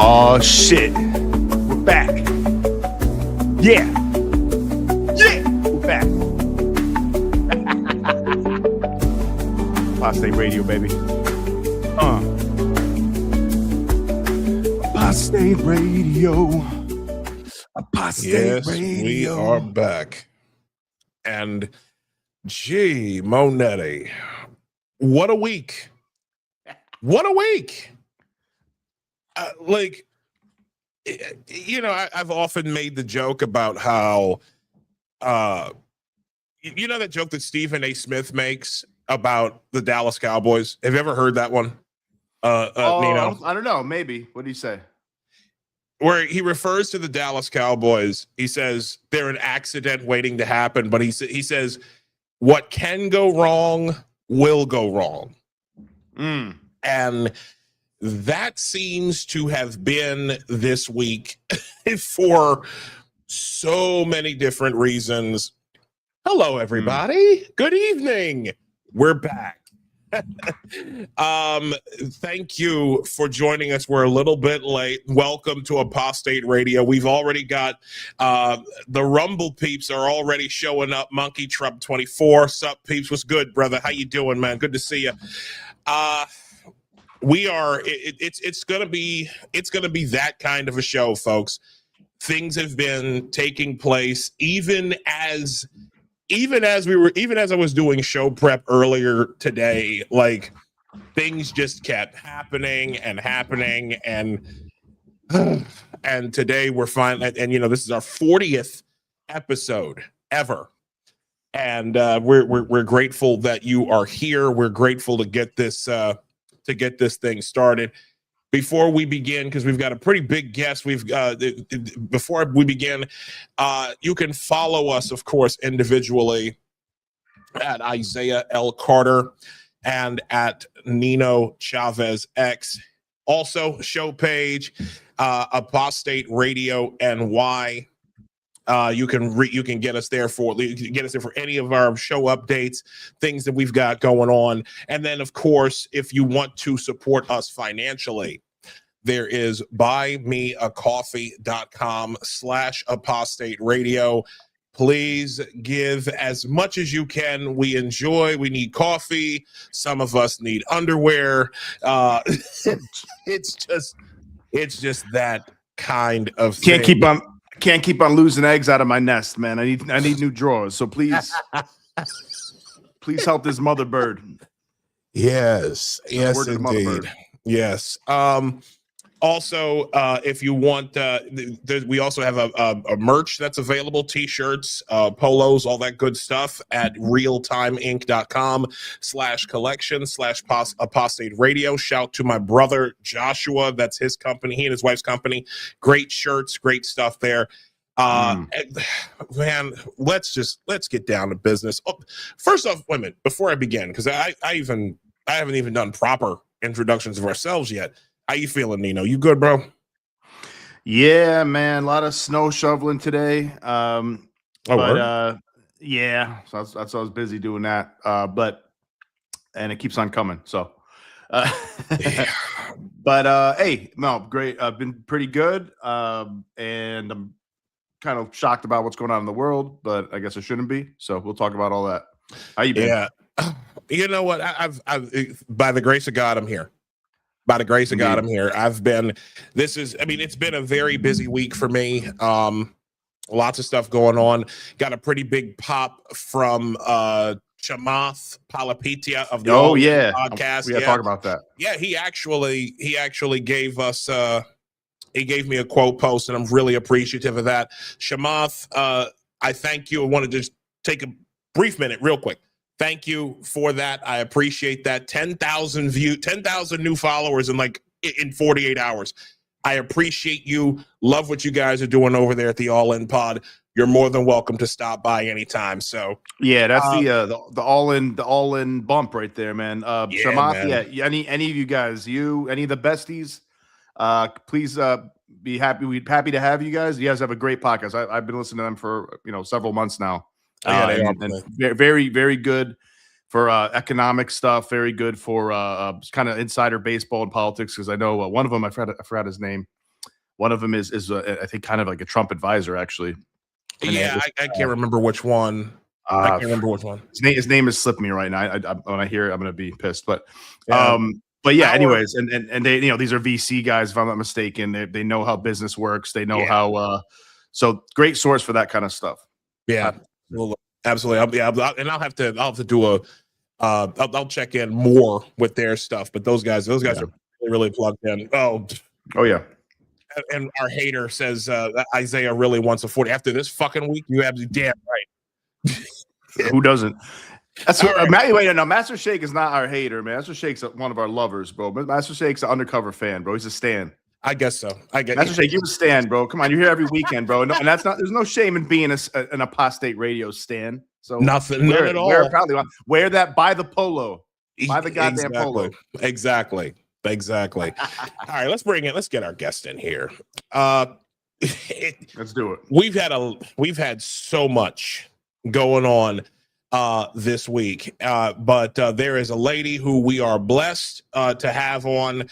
Oh shit, we're back. Yeah, we're back. Apostate Radio, baby. Apostate Radio. Apostate Radio. We are back. And gee, Monetti, what a week. What a week. I've often made the joke about how, that joke that Stephen A. Smith makes about the Dallas Cowboys. Have you ever heard that one? Nino? I don't know. Maybe. What do you say? Where he refers to the Dallas Cowboys. He says they're an accident waiting to happen, but he says what can go wrong will go wrong. And that seems to have been this week for so many different reasons. Hello, everybody. Good evening. We're back. Thank you for joining us. We're a little bit late. Welcome to Apostate Radio. We've already got the Rumble peeps are already showing up. Monkey Trump 24. Sup, peeps? What's good, brother? How you doing, man? Good to see you. We are. It's gonna be that kind of a show, folks. Things have been taking place even as I was doing show prep earlier today. Like things just kept happening and today we're finally. And this is our 40th episode ever, and we're grateful that you are here. We're grateful to get this thing started. Before we begin, because we've got a pretty big guest, before we begin, you can follow us, of course, individually at Isaiah L. Carter and at Nino Chavez X. Also, show page, Apostate Radio NY. You can get us there for any of our show updates, things that we've got going on. And then, of course, if you want to support us financially, there is buymeacoffee.com/apostate radio. Please give as much as you can. We need coffee. Some of us need underwear. It's just that kind of thing. Can't keep on losing eggs out of my nest, man. I need new drawers. So please help this mother bird. Yes, indeed. Yes. Also, if you want, we also have a merch that's available, t-shirts, polos, all that good stuff at realtimeinc.com/collection/apostate radio. Shout to my brother Joshua. That's his company. He and his wife's company. Great shirts, great stuff there. Man, let's get down to business. Oh, first off, wait a minute, before I begin, because I haven't even done proper introductions of ourselves yet. How you feeling, Nino? You good, bro? Yeah, man. A lot of snow shoveling today. So I was busy doing that. And it keeps on coming. So, hey, no, great. I've been pretty good. And I'm kind of shocked about what's going on in the world, but I guess I shouldn't be. So we'll talk about all that. How you been? Yeah. You know what? I've by the grace of God, I'm here. By the grace of God, I'm here. it's been a very busy week for me. Lots of stuff going on. Got a pretty big pop from Chamath Palapitya of the podcast. We gotta talk about that. Yeah, he actually gave us he gave me a quote post, and I'm really appreciative of that. Chamath, I thank you. I want to just take a brief minute, real quick. Thank you for that. I appreciate that. 10,000 new followers in 48 hours. I appreciate you. Love what you guys are doing over there at the All In Pod. You're more than welcome to stop by anytime. So yeah, that's the all in bump right there, man. Chamath, man. Yeah. Any of you guys, any of the besties, please be happy. We'd happy to have you guys. You guys have a great podcast. I've been listening to them for several months now. And very, very good for economic stuff. Very good for kind of insider baseball and politics. Because I know one of them, I forgot his name. One of them is I think kind of like a Trump advisor, actually. Yeah, I can't remember which one. I can't remember which one. His name is slipping me right now. When I hear it, I'm going to be pissed. But yeah, anyways, and they, these are VC guys, if I'm not mistaken. They know how business works. They know how. So great source for that kind of stuff. Yeah, absolutely. I'll have to do a. I'll check in more with their stuff. But those guys are really plugged in. Oh yeah. And our hater says that Isaiah really wants a 40 after this fucking week. You have the damn right. Who doesn't? That's what, right. Wait, no, Master Shake is not our hater, man. Master Shake's one of our lovers, bro. Master Shake's an undercover fan, bro. He's a stan. I guess so. Master Shake, you're a stan, bro. Come on, you're here every weekend, bro. And that's not. There's no shame in being an Apostate Radio stan. So none at all. Wear that. Buy the polo. Buy the goddamn polo. Exactly. All right, let's get our guest in here. Let's do it. We've had so much going on this week, but there is a lady who we are blessed to have on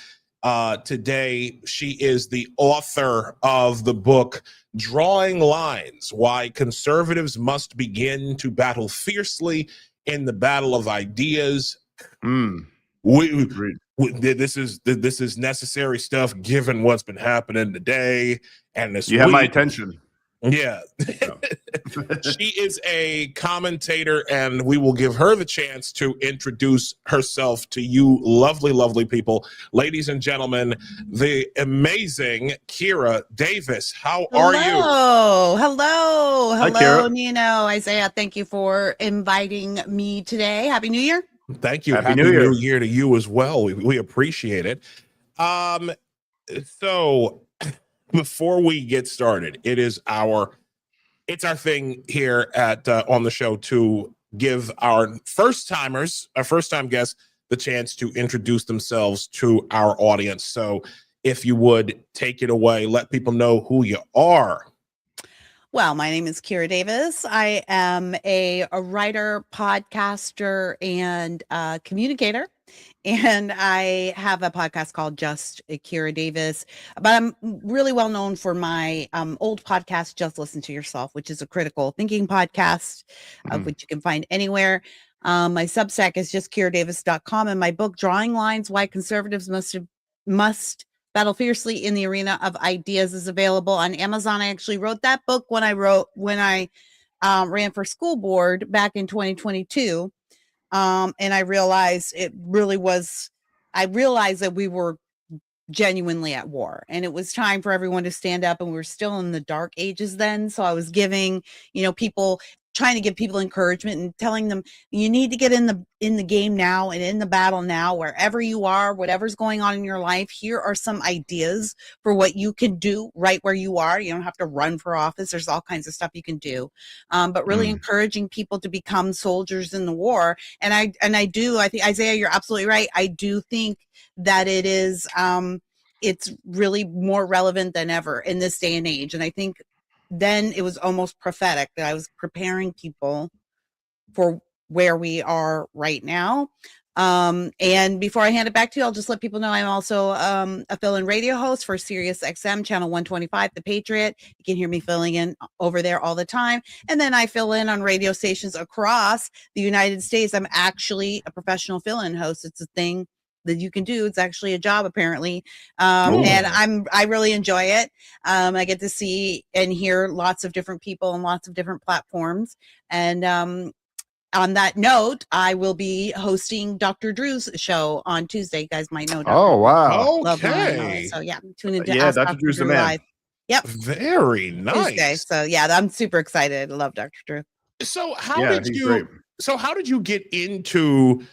today. She is the author of the book Drawing Lines: Why Conservatives Must Begin to Battle Fiercely in the Battle of Ideas. This is necessary stuff given what's been happening today and this week. Have my attention. Yeah. She is a commentator, and we will give her the chance to introduce herself to you lovely people. Ladies and gentlemen, the amazing Kira Davis. How are you? Hello, Hi, Nino, Isaiah. Thank you for inviting me today. Happy New Year. Thank you. Happy New Year to you as well. We appreciate it. So before we get started, it's our thing here at on the show to give our first-time guests the chance to introduce themselves to our audience. So if you would take it away, let people know who you are. Well, my name is Kira Davis. I am a writer, podcaster, and communicator. And I have a podcast called Just Kira Davis. But I'm really well known for my old podcast, Just Listen to Yourself, which is a critical thinking podcast, which you can find anywhere. My Substack is justkiradavis.com. And my book, Drawing Lines: Why Conservatives Must Battle Fiercely in the Arena of Ideas, is available on Amazon. I actually wrote that book when I ran for school board back in 2022. And I realized that we were genuinely at war, and it was time for everyone to stand up, and we were still in the dark ages then. So I was giving, trying to give people encouragement and telling them, you need to get in the game now and in the battle now, wherever you are, whatever's going on in your life. Here are some ideas for what you can do right where you are. You don't have to run for office. There's all kinds of stuff you can do. But really encouraging people to become soldiers in the war. And I think, Isaiah, you're absolutely right. I do think that it is, it's really more relevant than ever in this day and age. And I think then it was almost prophetic that I was preparing people for where we are right now. And before I hand it back to you, I'll just let people know I'm also a fill-in radio host for Sirius XM channel 125, The Patriot. You can hear me filling in over there all the time. And then I fill in on radio stations across the United States. I'm actually a professional fill-in host. It's a thing that you can do. It's actually a job, apparently. And I really enjoy it. I get to see and hear lots of different people on lots of different platforms. And on that note, I will be hosting Dr. Drew's show on Tuesday. You guys might know Dr. Oh, wow. Okay. So yeah, tune into Dr. Drew's the man. Live. Yep. Very nice. Tuesday. So yeah, I'm super excited. I love Dr. Drew. So how did you get into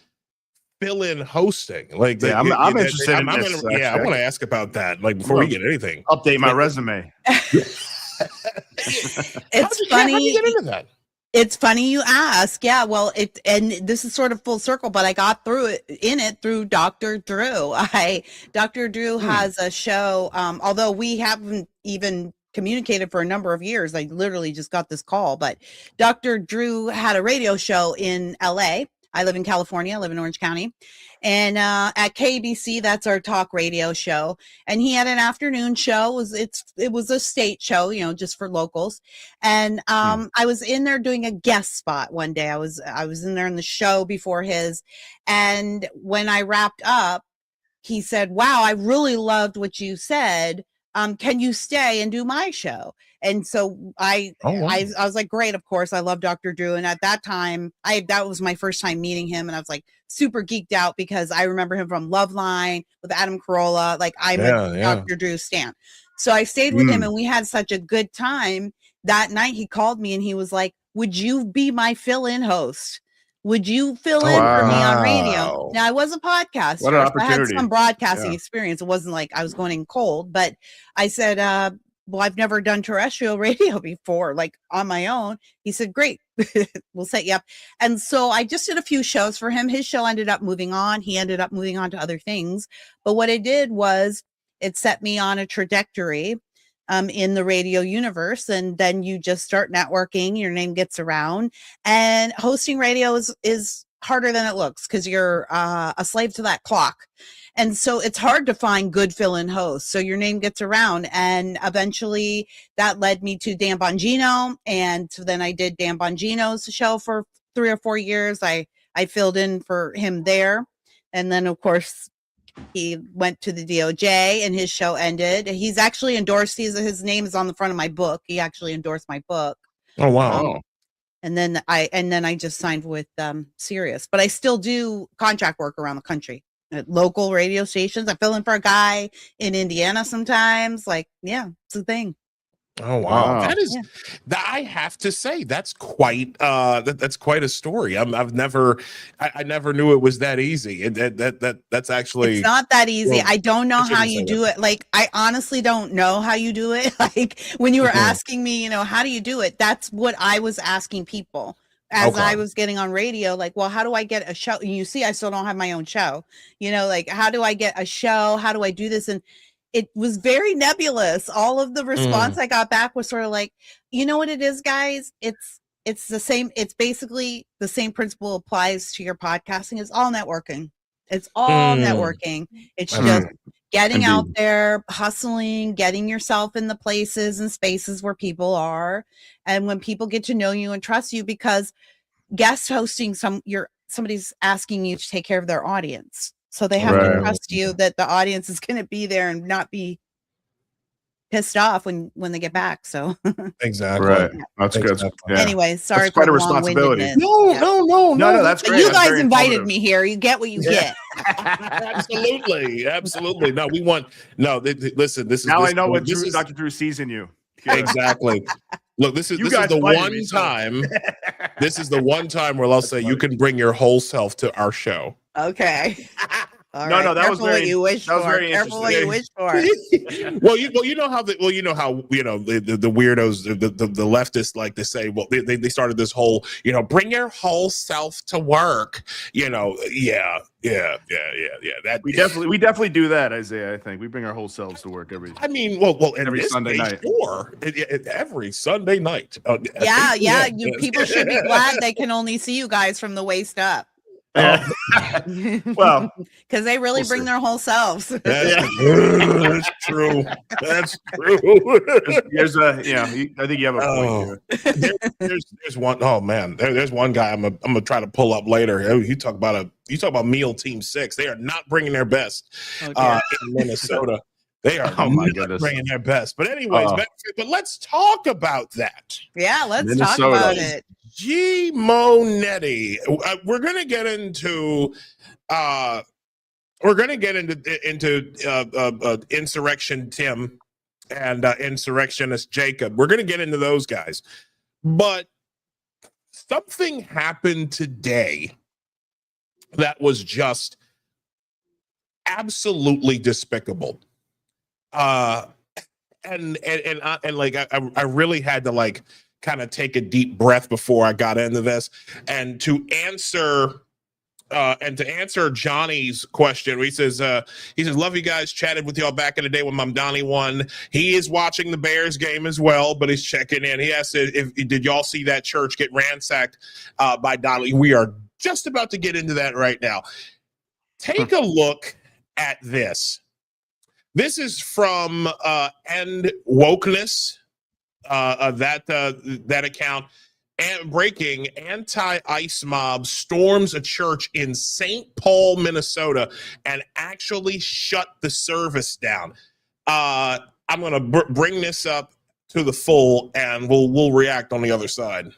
fill-in hosting? Like, I'm interested in this. I want to ask about that. Like, before we get anything, update my resume. It's funny. How did you get into that? It's funny you ask. Yeah, well, and this is sort of full circle, but I got through Dr. Drew. Dr. Drew has a show. Although we haven't even communicated for a number of years, I literally just got this call. But Dr. Drew had a radio show in LA. I live in California. I live in Orange County. And at KBC, that's our talk radio show. And he had an afternoon show. It was a state show, you know, just for locals. And I was in there doing a guest spot one day. I was in there in the show before his. And when I wrapped up, he said, "Wow, I really loved what you said. Can you stay and do my show?" And so I was like, great, of course. I love Dr. Drew. And at that time, that was my first time meeting him. And I was like super geeked out because I remember him from Loveline with Adam Carolla. Like I'm a Dr. Drew stan. So I stayed with him and we had such a good time. That night he called me and he was like, "Would you be my fill-in host? Would you fill in for me on radio?" Now, I was a podcaster. What an so I had opportunity. some broadcasting experience. It wasn't like I was going in cold, but I said, well, I've never done terrestrial radio before, like on my own. He said, "Great, we'll set you up." And so I just did a few shows for him. His show ended up moving on. He ended up moving on to other things. But what it did was it set me on a trajectory in the radio universe. And then you just start networking, your name gets around, and hosting radio is harder than it looks because you're a slave to that clock. And so it's hard to find good fill-in hosts. So your name gets around. And eventually that led me to Dan Bongino. And so then I did Dan Bongino's show for 3 or 4 years. I filled in for him there. And then, of course, he went to the DOJ and his show ended. He's actually endorsed. His name is on the front of my book. He actually endorsed my book. Oh, wow. And then I just signed with Sirius, but I still do contract work around the country at local radio stations. I fill in for a guy in Indiana sometimes. Like, yeah, it's a thing. Oh wow, that is. I have to say that's quite. That's quite a story. I never knew it was that easy. That's actually. It's not that easy. Well, I don't know how you do it. Like, I honestly don't know how you do it. Like when you were asking me, you know, how do you do it? That's what I was asking people as I was getting on radio. Like, well, how do I get a show? And you see, I still don't have my own show. You know, like how do I get a show? How do I do this? And it was very nebulous. All of the response I got back was sort of like, you know what it is, guys? It's the same. It's basically the same principle applies to your podcasting. It's all networking. It's all networking. It's just getting out there, hustling, getting yourself in the places and spaces where people are. And when people get to know you and trust you, because guest hosting, somebody's asking you to take care of their audience. So they have to trust you that the audience is going to be there and not be pissed off when they get back. So exactly. Right. That's good. Yeah. Anyway, sorry that's quite for a responsibility. No. That's great. You guys invited me here. You get what you get. Absolutely. No, we want listen, this is now I know what Dr. Drew sees in you. Exactly. Look, this is the one time. This is the one time where I'll say you can bring your whole self to our show. Okay. All no, right. no, that was very. What you wish that was for. very Careful what you wish for. well, you know how the weirdos, the leftists like to say, well, they started this whole, bring your whole self to work. Yeah. That we definitely do that, Isaiah. I think we bring our whole selves to work every. I mean, well, every Sunday night. Every Sunday night. Yeah. People should be glad they can only see you guys from the waist up. Well, because they really bring their whole selves. That's true. That's true. I think you have a point here. There's one. Oh man, there's one guy I'm gonna try to pull up later. You talk about Meal Team 6. They are not bringing their best in Minnesota. They are bringing their best. But anyways, but let's talk about that. Yeah, let's talk about it. G. Monetti. We're gonna get into Insurrection Tim and Insurrectionist Jacob. We're gonna get into those guys, but something happened today that was just absolutely despicable. And like I really had to kind of take a deep breath before I got into this, and to answer Johnny's question. He says, love you guys, chatted with y'all back in the day when Mamdani won. He is watching the Bears game as well, but he's checking in. He asked if did y'all see that church get ransacked by Donnelly? We are just about to get into that right now. Take a look at this. This is from End Wokeness, that account. And breaking, anti-ICE mob storms a church in St. Paul, Minnesota, and actually shut the service down. I'm going to bring this up to the full, and we'll react on the other side.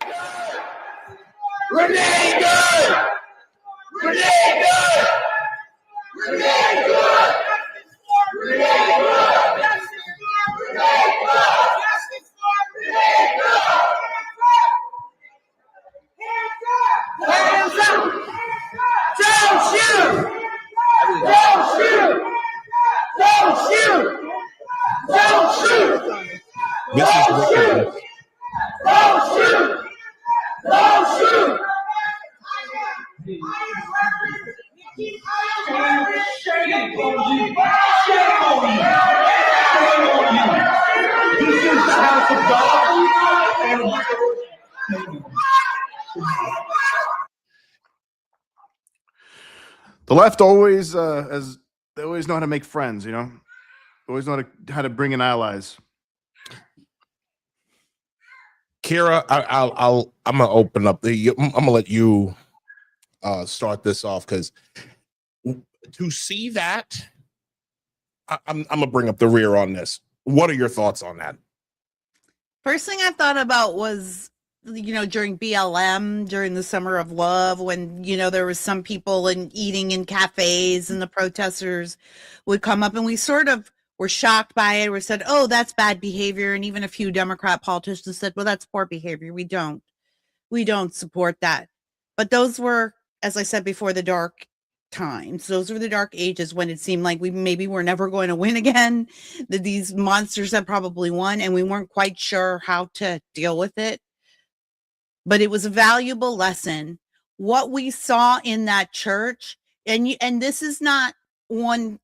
Renee good! Renee good! Renee good! Renee good! Renee good! Hands up! Don't shoot! Don't shoot! Don't shoot! Don't shoot! This is wicked. Don't shoot! Don't shoot! Shame on you! Shame on you! Shame on you! This is the house of God, and the left always they always know how to make friends, you know. Always know how to bring in allies. Kira, I'm gonna open up I'm gonna let you start this off, because to see that, I'm gonna bring up the rear on this. What are your thoughts on that? First thing I thought about was, during BLM, during the Summer of Love, when, there was some people eating in cafes and the protesters would come up, and we sort of were shocked by it. We said, oh, that's bad behavior. And even a few Democrat politicians said, well, that's poor behavior. We don't support that. But those were, as I said before, the dark times. Those were the dark ages when it seemed like we maybe were never going to win again, that these monsters had probably won, and we weren't quite sure how to deal with it. But it was a valuable lesson. What we saw in that church, and this is not one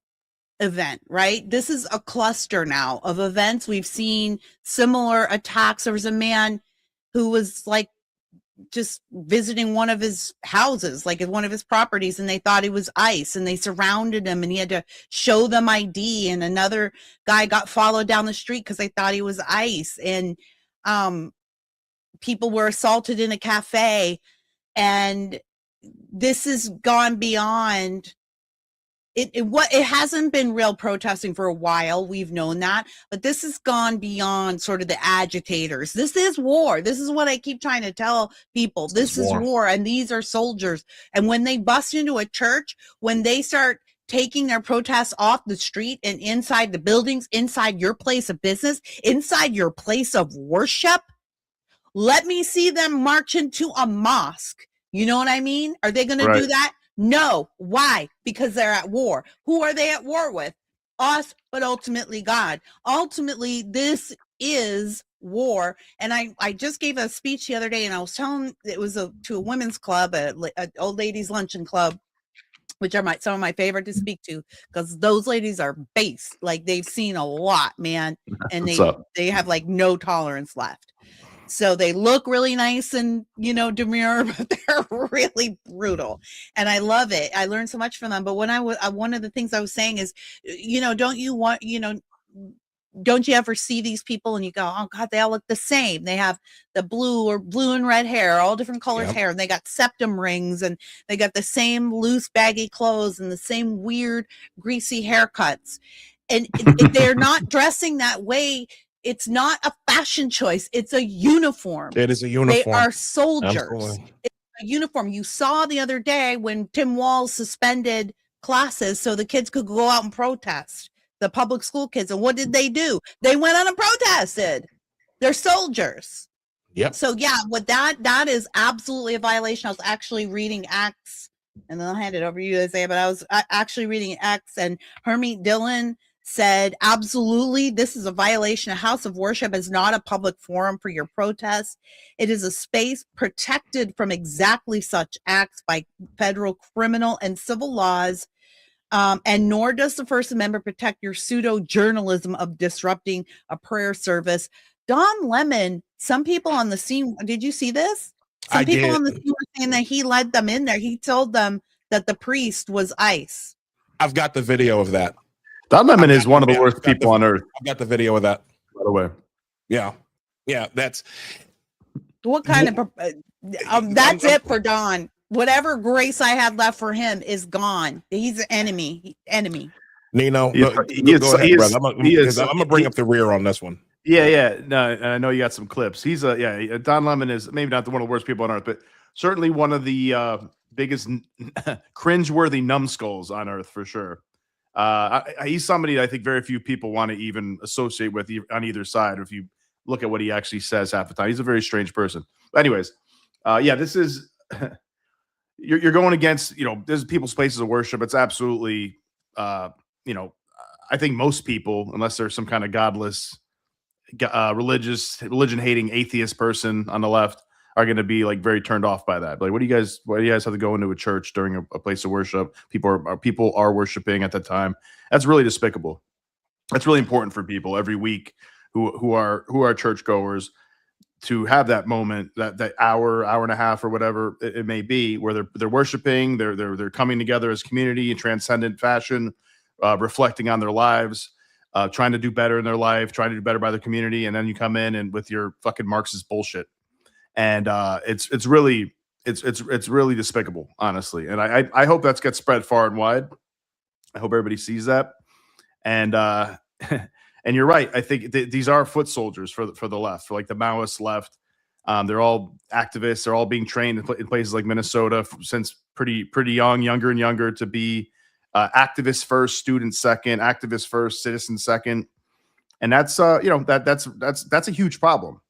event, right? This is a cluster now of events. We've seen similar attacks. There was a man who was just visiting one of his houses, one of his properties, and they thought he was ICE, and they surrounded him, and he had to show them ID. And another guy got followed down the street because they thought he was ICE. And people were assaulted in a cafe. And this has gone beyond it hasn't been real protesting for a while. We've known that, but this has gone beyond sort of the agitators. This is war. This is what I keep trying to tell people. This is war, and these are soldiers. And when they bust into a church, when they start taking their protests off the street and inside the buildings, inside your place of business, inside your place of worship, let me see them march into a mosque. You know what I mean? Are they going to do that? No. Why? Because they're at war. Who are they at war with? Us, but ultimately God. Ultimately, this is war. And I just gave a speech the other day, and I was telling, it was to a women's club, an old ladies luncheon club, which are some of my favorite to speak to, because those ladies are based. They've seen a lot, man. And they have no tolerance left. So they look really nice and, demure, but they're really brutal. And I love it. I learned so much from them. But when one of the things I was saying is, don't you ever see these people and you go, oh God, they all look the same. They have the blue and red hair, all different colors hair. And they got septum rings, and they got the same loose baggy clothes and the same weird greasy haircuts. And they're not dressing that way. It's not a fashion choice. It's a uniform. It is a uniform. They are soldiers. Absolutely. It's a uniform. You saw the other day when Tim Walz suspended classes so the kids could go out and protest, the public school kids. And what did they do? They went out and protested. They're soldiers. Yep. So yeah, that is absolutely a violation. I was actually reading Acts, and then I'll hand it over to you, Isaiah, but I was actually reading Acts, and Hermit Dillon said, absolutely, this is a violation. A house of worship is not a public forum for your protest. It is a space protected from exactly such acts by federal criminal and civil laws. And nor does the First Amendment protect your pseudo journalism of disrupting a prayer service. Don Lemon, some people on the scene, did you see this? Some people on the team were saying that he led them in there. He told them that the priest was ICE. I've got the video of that. Don Lemon is one of the worst people on earth. I've got the video of that. By the way. Yeah. That's what kind of that's it for Don. Whatever grace I had left for him is gone. He's an enemy. Nino, go ahead, brother. I'm gonna bring up the rear on this one. Yeah. No, I know you got some clips. He's Don Lemon is maybe not one of the worst people on earth, but certainly one of the biggest cringeworthy numbskulls on earth for sure. He's somebody I think very few people want to even associate with on either side. If you look at what he actually says half the time, he's a very strange person. But anyways, this is you're going against, there's people's places of worship. It's absolutely, I think most people, unless there's some kind of godless, religion-hating atheist person on the left, are going to be like very turned off by that. Like, why do you guys have to go into a church during a place of worship? People are worshiping at that time. That's really despicable. That's really important for people every week who are churchgoers to have that moment, that hour and a half or whatever it may be, where they're worshiping, they're coming together as community in transcendent fashion, reflecting on their lives, trying to do better in their life, trying to do better by the community, and then you come in and with your fucking Marxist bullshit, and it's really despicable, honestly. And I hope that gets spread far and wide. I hope everybody sees that, and and you're right. I think these are foot soldiers for the left, for like the Maoist left. They're all activists. They're all being trained in places like Minnesota since pretty young, younger and younger, to be activists first, students second, activists first, citizens second. And that's that's a huge problem.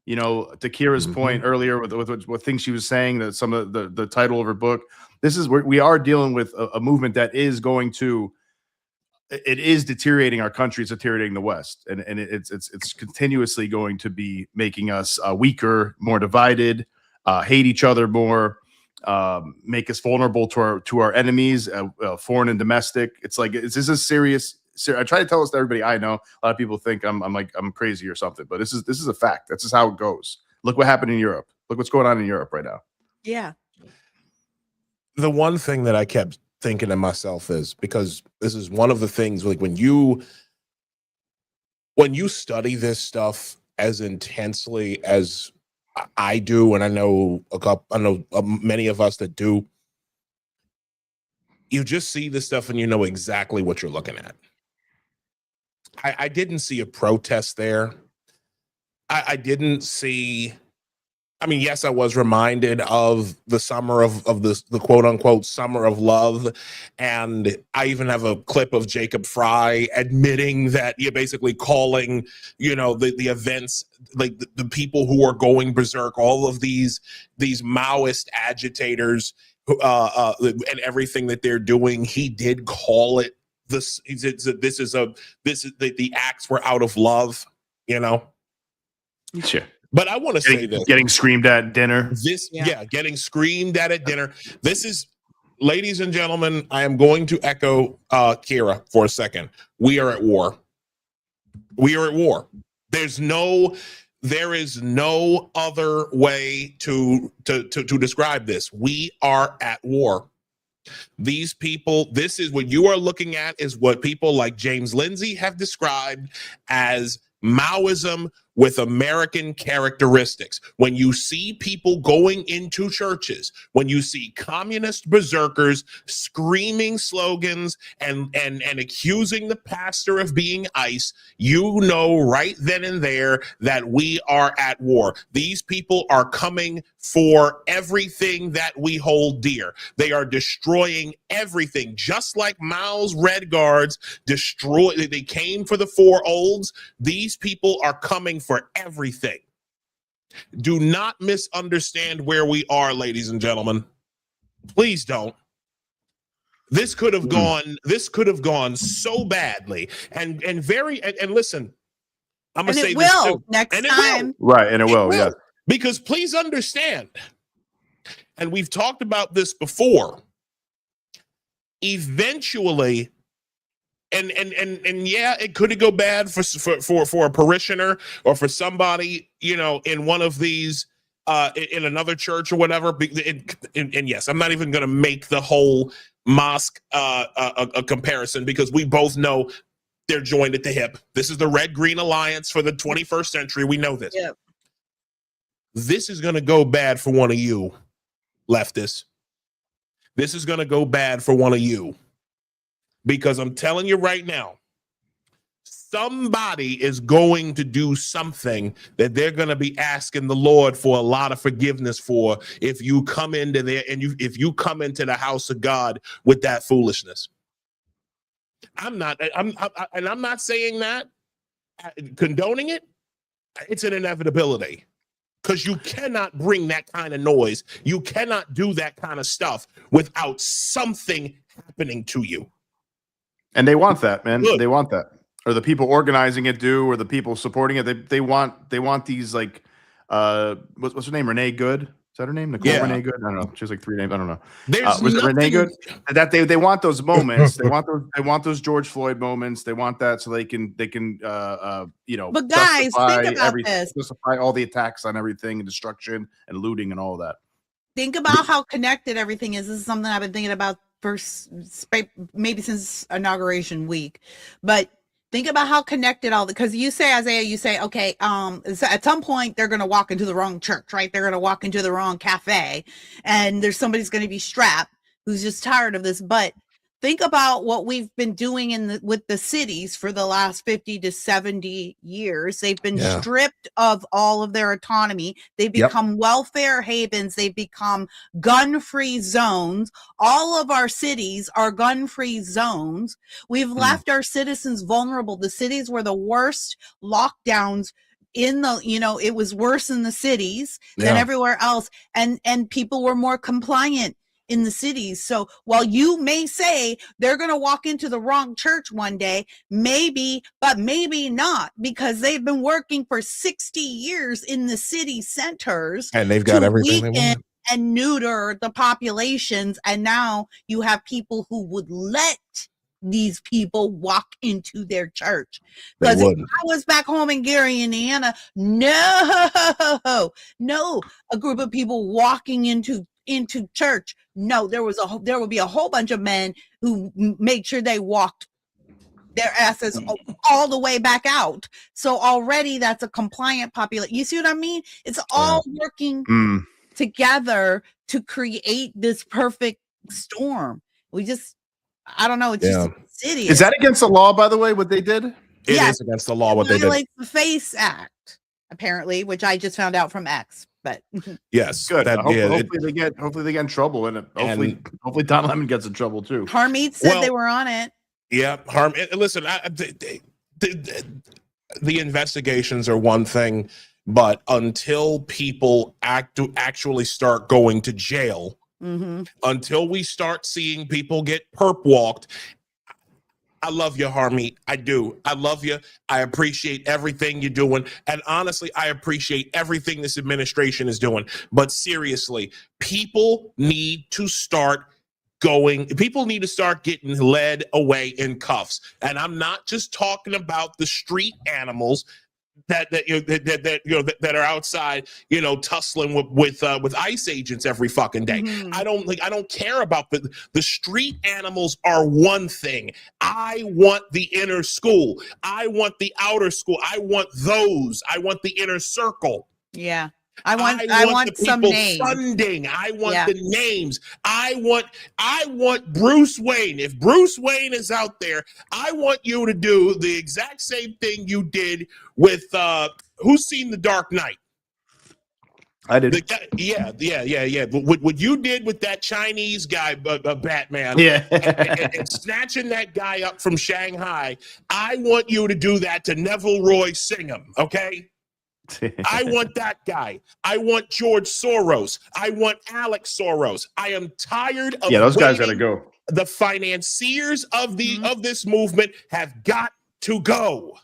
To Kira's point earlier with what things she was saying, that some of the title of her book, this is where we are dealing with a movement that is going to. It is deteriorating our country. It's deteriorating the West, and it's continuously going to be making us weaker, more divided, hate each other more, make us vulnerable to our enemies, foreign and domestic. It's like this is serious. I try to tell this to everybody I know. A lot of people think I'm crazy or something, but this is a fact. That's just how it goes. Look what happened in Europe. Look what's going on in Europe right now. Yeah. The one thing that I kept thinking to myself is, because this is one of the things, like when you study this stuff as intensely as I do, and I know many of us that do, you just see this stuff and you know exactly what you're looking at. I didn't see a protest there. I didn't see. I mean, yes, I was reminded of the summer of the quote unquote summer of love. And I even have a clip of Jacob Frey admitting that you're basically calling, the events, like the people who are going berserk, all of these Maoist agitators and everything that they're doing. He did call it this. The acts were out of love, Sure. But I want to say this. Getting screamed at dinner. Getting screamed at dinner. This is, ladies and gentlemen, I am going to echo Kira for a second. We are at war. We are at war. There is no other way to describe this. We are at war. These people, this is what you are looking at, is what people like James Lindsay have described as Maoism with American characteristics. When you see people going into churches, when you see communist berserkers screaming slogans and accusing the pastor of being ICE, you know right then and there that we are at war. These people are coming for everything that we hold dear. They are destroying everything, just like Mao's Red Guards destroyed. They came for the four olds. These people are coming for everything. Do not misunderstand where we are, ladies and gentlemen. Please don't. This could have gone so badly and listen, I'm gonna say this too. Next time. Right, and it will, yeah. Because please understand, and we've talked about this before, eventually. And yeah, it could go bad for a parishioner or for somebody, in one of these in another church or whatever. And yes, I'm not even going to make the whole mosque a comparison, because we both know they're joined at the hip. This is the Red-Green Alliance for the 21st century. We know this. Yep. This is going to go bad for one of you, leftists. This is going to go bad for one of you, because I'm telling you right now, somebody is going to do something that they're going to be asking the Lord for a lot of forgiveness for if you come into there and if you come into the house of God with that foolishness. I'm not saying that, condoning it. It's an inevitability, because you cannot bring that kind of noise. You cannot do that kind of stuff without something happening to you. And they want that, man. Look, they want that. Or the people organizing it do, or the people supporting it. They want these, like, what's her name? Renee Good. Is that her name? Nicole Renee Good? I don't know. She has like 3 names. I don't know. Was it Renee Good? That they want those moments. they want those George Floyd moments. They want that so they can you know. But guys, think about this. Justify all the attacks on everything and destruction and looting and all of that. Think about how connected everything is. This is something I've been thinking about maybe since inauguration week, but. Think about how connected because you say, Isaiah, you say, okay, at some point they're going to walk into the wrong church, right? They're going to walk into the wrong cafe, and somebody's going to be strapped who's just tired of this. But think about what we've been doing with the cities for the last 50 to 70 years. They've been stripped of all of their autonomy. They become welfare havens. They become gun-free zones. All of our cities are gun-free zones. We've left our citizens vulnerable. The cities were the worst lockdowns it was worse in the cities than everywhere else. And people were more compliant in the cities. So while you may say they're going to walk into the wrong church one day, maybe, but maybe not, because they've been working for 60 years in the city centers and they've got everything they want and neuter the populations. And now you have people who would let these people walk into their church. Because if I was back home in Gary, Indiana, no, a group of people walking into church. No, there would be a whole bunch of men who made sure they walked their asses all the way back out. So already that's a compliant population. You see what I mean? It's all working together to create this perfect storm. I don't know. It's just insidious. Is that against the law, by the way, what they did? It is against the law what they did. It violates the FACE Act, apparently, which I just found out from X. But yes, good. Hopefully they get in trouble, and hopefully Don Lemon gets in trouble too. Harmeet said they were on it. Yeah, listen, the investigations are one thing, but until people actually start going to jail, until we start seeing people get perp walked. I love you, Harmeet. I do. I love you. I appreciate everything you're doing. And honestly, I appreciate everything this administration is doing. But seriously, people need to start getting led away in cuffs. And I'm not just talking about the street animals that are outside, tussling with ICE agents every fucking day. I don't care about the street animals. Are one thing. I want the inner school. I want the outer school. I want the inner circle. Yeah. I want some names. Funding. I want the names. I want Bruce Wayne. If Bruce Wayne is out there, I want you to do the exact same thing you did with who's seen The Dark Knight? I did. What you did with that Chinese guy, Batman, and snatching that guy up from Shanghai, I want you to do that to Neville Roy Singham, okay? I want that guy. I want George Soros. I want Alex Soros. I am tired of those guys gotta go. The financiers of this movement have got to go.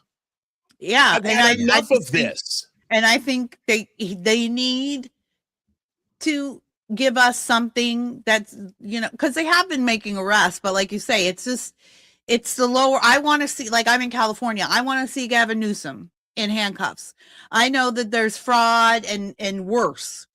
Yeah, I've had enough of this. And I think they need to give us something that's, because they have been making arrests, but like you say, it's the lower. I want to see, like I'm in California, I want to see Gavin Newsom in handcuffs. I know that there's fraud and worse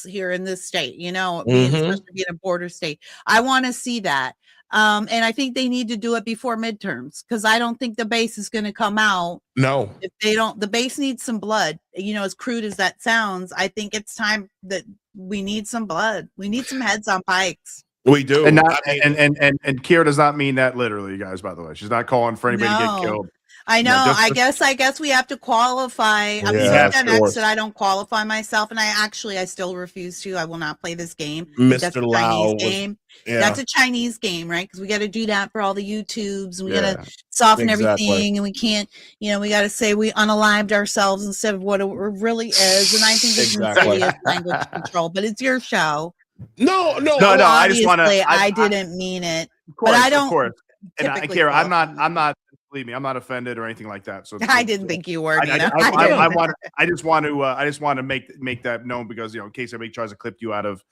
here in this state, you know, especially being a border state. I want to see that. And I think they need to do it before midterms, because I don't think the base is going to come out. No, if they don't, the base needs some blood, you know, as crude as that sounds. I think it's time that we need some blood. We need some heads on pikes. We do. And not, and Kira does not mean that literally, you guys, by the way. She's not calling for anybody to get killed. I know. I guess we have to qualify. I'm Gen X and I don't qualify myself, and I still refuse to. I will not play this game. That's a Chinese game. That's a Chinese game, right? Because we got to do that for all the YouTubes, and we got to soften everything, and we can't. You know, we got to say we unalived ourselves instead of what it really is. And I think it's insidious language control. But it's your show. No. I just want to. I didn't mean it, but I don't. Of course. And Kira, I'm not. Believe me, I'm not offended or anything like that. So I didn't think you were. I just want to make that known, because, you know, in case anybody tries to clip you out of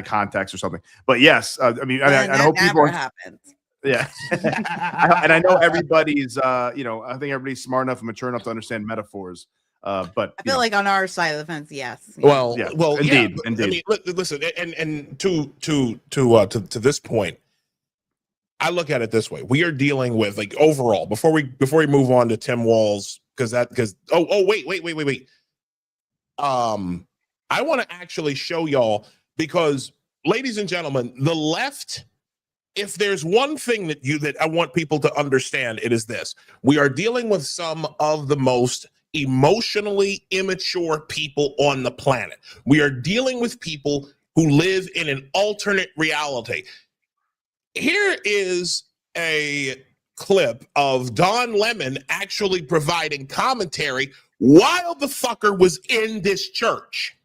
context or something. But yes, I mean, I hope people happens. Yeah, and I know everybody's. You know, I think everybody's smart enough and mature enough to understand metaphors. But I feel like on our side of the fence, yes. Well, indeed. I mean, listen, and to this point, I look at it this way: we are dealing with, like, overall, before we move on to Tim Walz, because wait. I want to actually show y'all, because, ladies and gentlemen, the left, if there's one thing that I want people to understand, it is this: we are dealing with some of the most emotionally immature people on the planet. We are dealing with people who live in an alternate reality. Here is a clip of Don Lemon actually providing commentary while the fucker was in this church.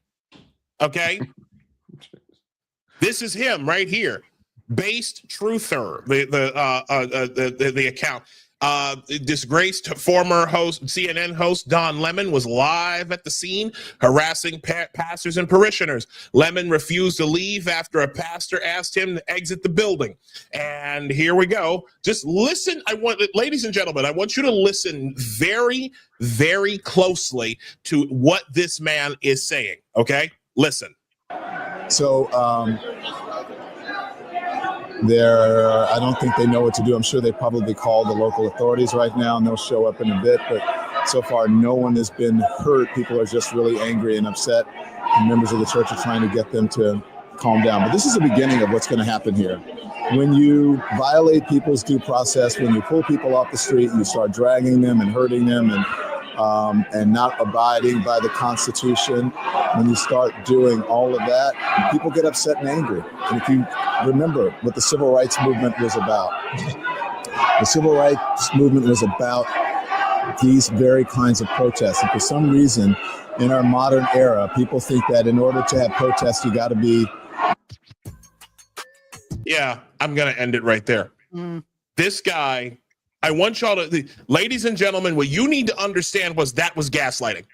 Okay? This is him right here. Based Truther, the account. Disgraced former CNN host Don Lemon was live at the scene harassing pastors and parishioners. Lemon refused to leave after a pastor asked him to exit the building. And here we go. Just listen. Ladies and gentlemen, I want you to listen very, very closely to what this man is saying. Okay? Listen. So, I don't think they know what to do. I'm sure they probably call the local authorities right now, and they'll show up in a bit. But so far, no one has been hurt. People are just really angry and upset. And members of the church are trying to get them to calm down. But this is the beginning of what's going to happen here. When you violate people's due process, when you pull people off the street, you start dragging them and hurting them and not abiding by the Constitution. When you start doing all of that, people get upset and angry. And if you remember what the Civil Rights Movement was about, the Civil Rights Movement was about these very kinds of protests. And for some reason, in our modern era, people think that in order to have protests, you got to be. Yeah, I'm going to end it right there. This guy, I want y'all to, ladies and gentlemen, what you need to understand was gaslighting.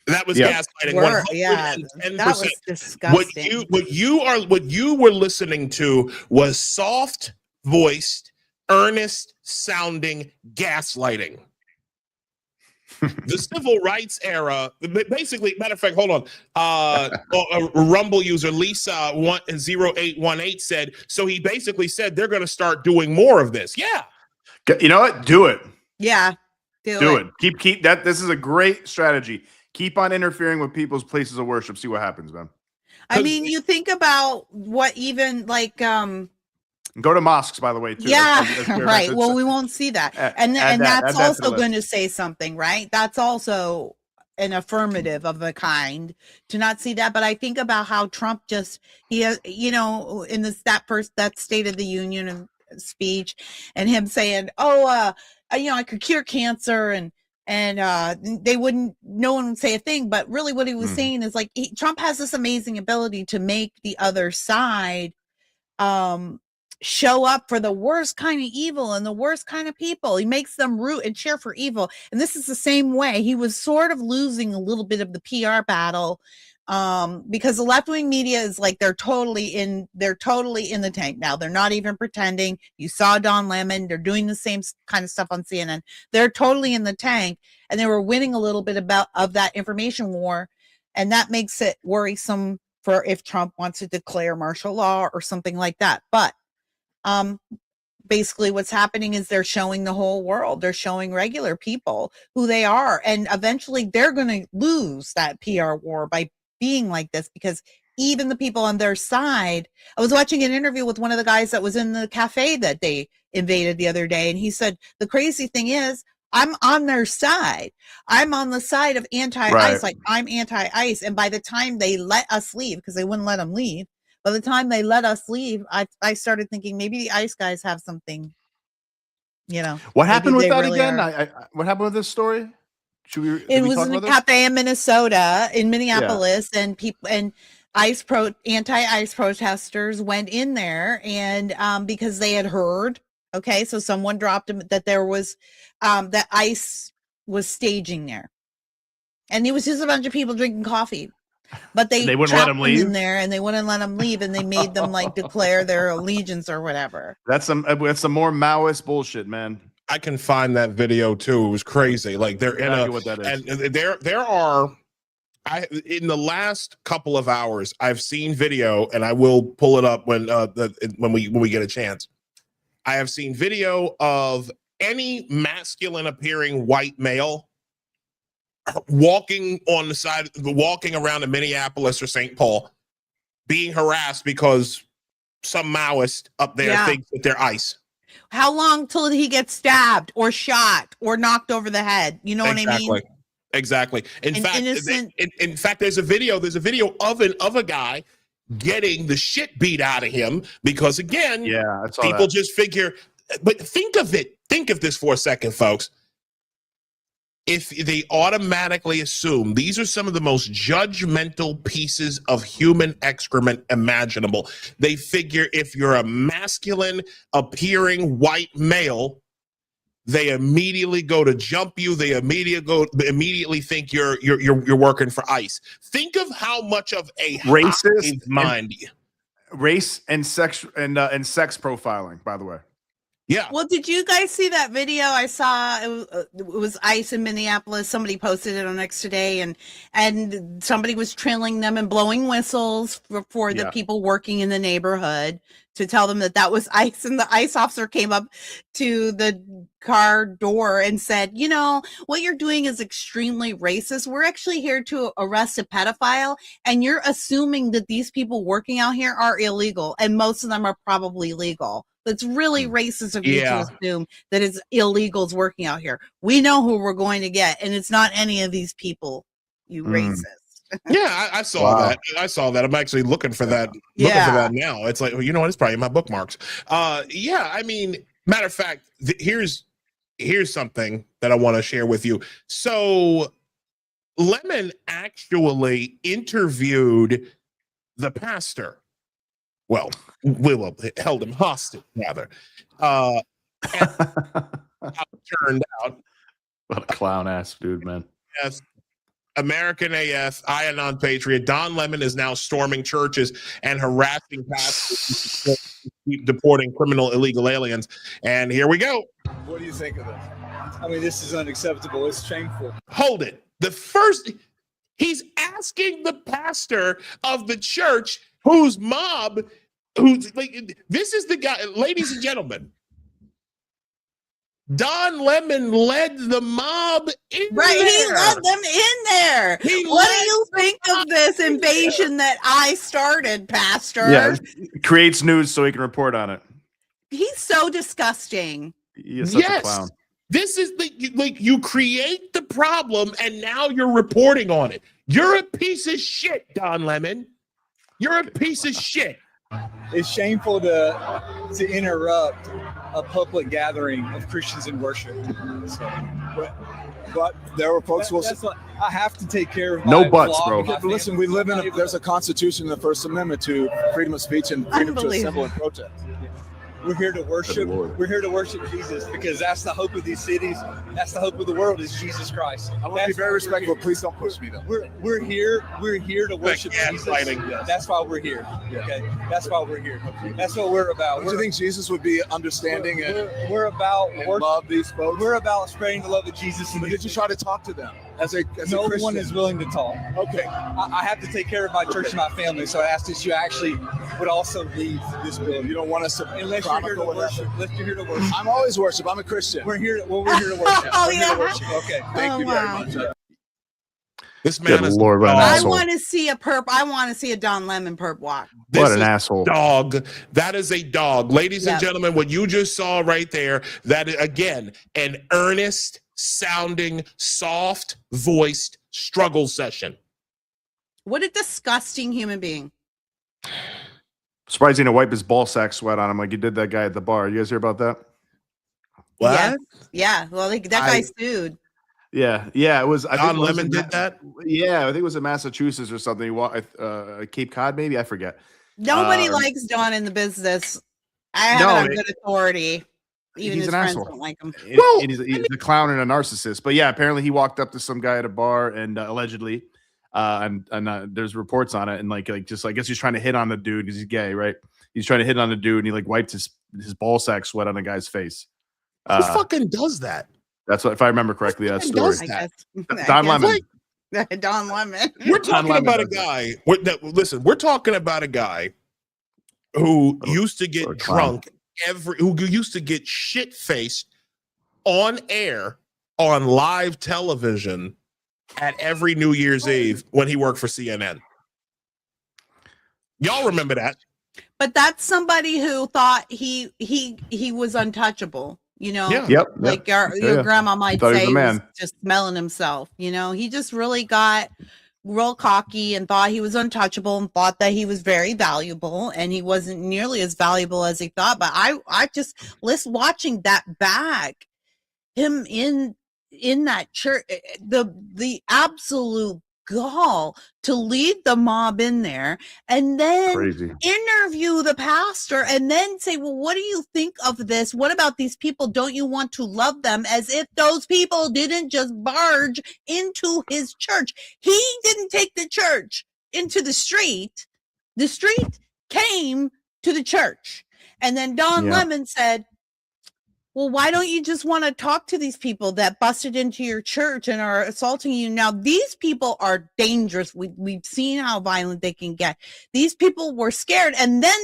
That was gaslighting. 110%. That was disgusting. What you were listening to was soft-voiced, earnest-sounding gaslighting. The civil rights era, basically, matter of fact, hold on. A Rumble user, Lisa 0818 said, so he basically said they're going to start doing more of this. Yeah. You know what? Do it. Yeah. Do it. Keep that. This is a great strategy. Keep on interfering with people's places of worship. See what happens, man. I mean, you think about what even like go to mosques, by the way, too. Yeah, right. Well, we won't see that. And that's also going to say something, right? That's also an affirmative of a kind to not see that. But I think about how Trump in that State of the Union speech, and him saying, I could cure cancer, and no one would say a thing. But really what he was saying is like, Trump has this amazing ability to make the other side show up for the worst kind of evil and the worst kind of people. He makes them root and cheer for evil. And this is the same way. He was sort of losing a little bit of the PR battle, because the left-wing media is like, they're totally in the tank now. They're not even pretending. You saw Don Lemon. They're doing the same kind of stuff on CNN. They're totally in the tank, and they were winning a little bit of that information war. And that makes it worrisome for if Trump wants to declare martial law or something like that. But basically what's happening is they're showing the whole world. They're showing regular people who they are. And eventually they're going to lose that PR war by being like this, because even the people on their side, I was watching an interview with one of the guys that was in the cafe that they invaded the other day. And he said, the crazy thing is, I'm on their side. I'm on the side of anti-ICE. Right. Like, I'm anti-ICE. And by the time they let us leave, because they wouldn't let them leave, by the time they let us leave, I started thinking maybe the ICE guys have something, What happened with that really again? What happened with this story? It was in a cafe in Minnesota, in Minneapolis, and people and anti-ICE protesters went in there, and because they had heard, okay, so someone dropped them that there was that ICE was staging there, and it was just a bunch of people drinking coffee, but they wouldn't let them leave in there, and they wouldn't let them leave, and they made them like declare their allegiance or whatever. That's some more Maoist bullshit, man. I can find that video too. It was crazy. Like they're in what that is. And there are. In the last couple of hours, I've seen video, and I will pull it up when we get a chance. I have seen video of any masculine appearing white male walking around in Minneapolis or St. Paul, being harassed because some Maoist up there thinks that they're ICE. How long till he gets stabbed or shot or knocked over the head? You know what I mean? Exactly. In fact, there's a video of a guy getting the shit beat out of him because, again, people just figure. But think of this for a second, folks. If they automatically assume these are some of the most judgmental pieces of human excrement imaginable, they figure if you're a masculine appearing white male, they immediately go to jump you. They immediately think you're working for ICE. Think of how much of a racist mind, race and sex profiling. By the way. Yeah. Well, did you guys see that video? I saw it was ICE in Minneapolis. Somebody posted it on X today, and somebody was trailing them and blowing whistles for the people working in the neighborhood to tell them that was ICE. And the ICE officer came up to the car door and said, what you're doing is extremely racist. We're actually here to arrest a pedophile, and you're assuming that these people working out here are illegal, and most of them are probably legal. That's really racist of you to assume that it's illegals working out here. We know who we're going to get, and it's not any of these people, you racist. Yeah, I saw that. I saw that. I'm actually looking for that. Looking for that now. It's like, you know what? It's probably in my bookmarks. I mean, matter of fact, here's something that I want to share with you. So Lemon actually interviewed the pastor. Well, Willow held him hostage, rather. How it turned out. What a clown ass dude, man. Yes. American AF, I am non-patriot. Don Lemon is now storming churches and harassing pastors, deporting criminal illegal aliens. And here we go. What do you think of this? I mean, this is unacceptable. It's shameful. Hold it. He's asking the pastor of the church whose mob, this is the guy, ladies and gentlemen. Don Lemon led the mob in there. He led them in there. What do you think of this invasion that I started, Pastor? Yeah, creates news so he can report on it. He's so disgusting. He is such a clown. This is you create the problem and now you're reporting on it. You're a piece of shit, Don Lemon. You're a piece of shit. It's shameful to interrupt a public gathering of Christians in worship. So, but there were folks who I have to take care of no buts, bro. Listen, we live there's a constitution in the First Amendment to freedom of speech and freedom to assemble and protest. We're here to worship. Lord. We're here to worship Jesus because that's the hope of these cities. That's the hope of the world is Jesus Christ. I want to be very respectful. Please don't push me, though. We're here to worship Jesus. Gaslighting. That's why we're here. Okay, that's why we're here. That's what we're about. Do you think Jesus would be understanding we're about and love these folks? We're about spreading the love of Jesus. But did you try to talk to them as a No Christian? one is willing to talk. Okay. I have to take care of my church and my family, so I asked that you actually would also leave this building. You don't want us to Unless you're here to worship. Unless you're here to worship. I'm always worship. I'm a Christian. We're here to worship. Oh, We're here to yeah. worship. Okay. Thank you wow. very much. This man Good is Lord, what an I asshole. want to see a perp. I want to see a Don Lemon perp walk. What This an is asshole. dog. That is a dog. Ladies and Yep. gentlemen, what you just saw right there, that is, again, an earnest sounding, soft voiced struggle session. What a disgusting human being. Surprised he didn't wipe his ball sack sweat on him like he did that guy at the bar. You guys hear about that? What? Yeah. Yeah. Well, that guy sued. Yeah, it was. I Don think, was Lemon it did that? Yeah, I think it was in Massachusetts or something. He walked Cape Cod, maybe, I forget. Nobody Uh, likes Don in the business. I have No, it on it- good authority. Even he's his an friends asshole. don't like him. And he's a clown and a narcissist. But yeah, apparently he walked up to some guy at a bar and allegedly, and there's reports on it. And like just I guess he's trying to hit on the dude because he's gay, right? He's trying to hit on the dude and he like wiped his ball sack sweat on the guy's face. Who fucking does that? That's what, if I remember correctly, that story. I guess. Don Lemon. Don Lemon. We're talking Lemon about a does guy. Listen, we're talking about a guy who used to get drunk who used to get shit faced on air on live television at every New Year's Eve when he worked for CNN. Y'all remember that? But that's somebody who thought he was untouchable. You know, Yep. like your grandma might Thought he was say, the he was man. just smelling himself. You know, he just really got real cocky and thought he was untouchable and thought that he was very valuable, and he wasn't nearly as valuable as he thought. But I just watching that back, him in that church, the absolute gall to lead the mob in there and then Crazy. interview the pastor and then say, well, what do you think of this? What about these people? Don't you want to love them? As if those people didn't just barge into his church. He didn't take the church into the street. The street came to the church. And then Don Lemon said, well, why don't you just want to talk to these people that busted into your church and are assaulting you? Now, these people are dangerous. We've seen how violent they can get. These people were scared. And then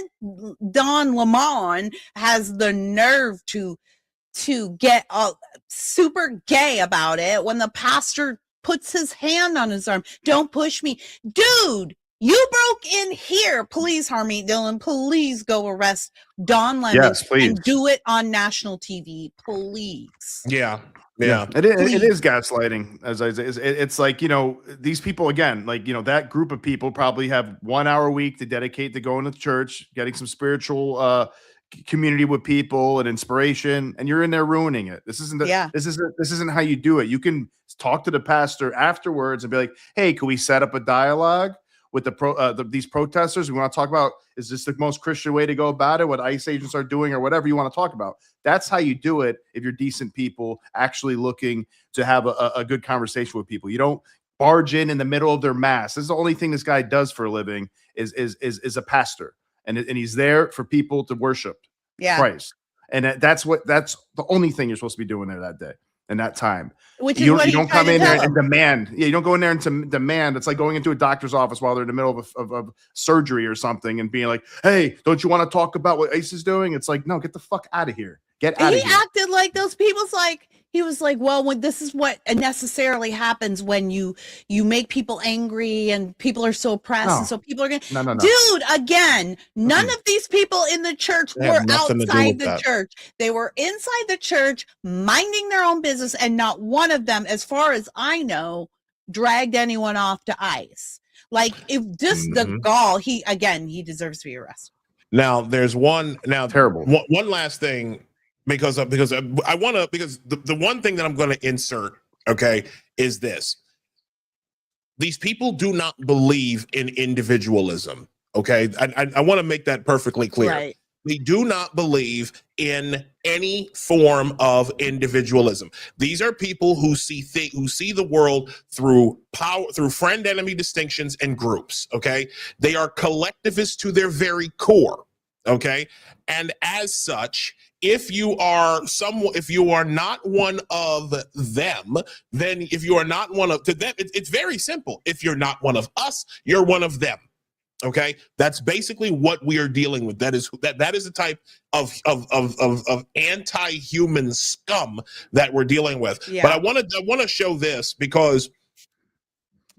Don Lemon has the nerve to get super gay about it when the pastor puts his hand on his arm. Don't push me. Dude, you broke in here. Please, Harmeet Dillon, please go arrest Don Lemon. Yes, please. And do it on national TV, please. Yeah. It is gaslighting. As I say, it's like, you know, these people again, like, you know, that group of people probably have 1 hour a week to dedicate to going to church, getting some spiritual community with people and inspiration, and you're in there ruining it. This isn't how you do it. You can talk to the pastor afterwards and be like, hey, can we set up a dialogue with these protesters? We want to talk about, is this the most Christian way to go about it? What ICE agents are doing or whatever you want to talk about. That's how you do it. If you're decent people actually looking to have a good conversation with people, you don't barge in the middle of their mass. This is the only thing this guy does for a living is a pastor. And he's there for people to worship Christ. And that's the only thing you're supposed to be doing there that day and that time. Which you is don't come in there and demand. Yeah, you don't go in there and demand. It's like going into a doctor's office while they're in the middle of surgery or something and being like, hey, don't you want to talk about what ICE is doing? It's like, no, get the fuck out of here. Get out of here. He acted like those people's like, he was like, well, when this is what necessarily happens when you make people angry and people are so oppressed. And so people are going to, no. Dude, again, none of these people in the church were outside the church. They were inside the church, minding their own business. And not one of them, as far as I know, dragged anyone off to ICE. Like, if just the gall, he deserves to be arrested. Now there's terrible. One last thing. Because the one thing that I'm going to insert, okay, is this. These people do not believe in individualism, okay? I want to make that perfectly clear. Right. They do not believe in any form of individualism. These are people who see the world through power, through friend-enemy distinctions and groups. Okay, they are collectivists to their very core. Okay, and as such, if you are not one of them, then if you are not one of them, it's very simple. If you're not one of us, you're one of them. Okay, that's basically what we are dealing with. That is the type of anti-human scum that we're dealing with. Yeah. But I want to show this because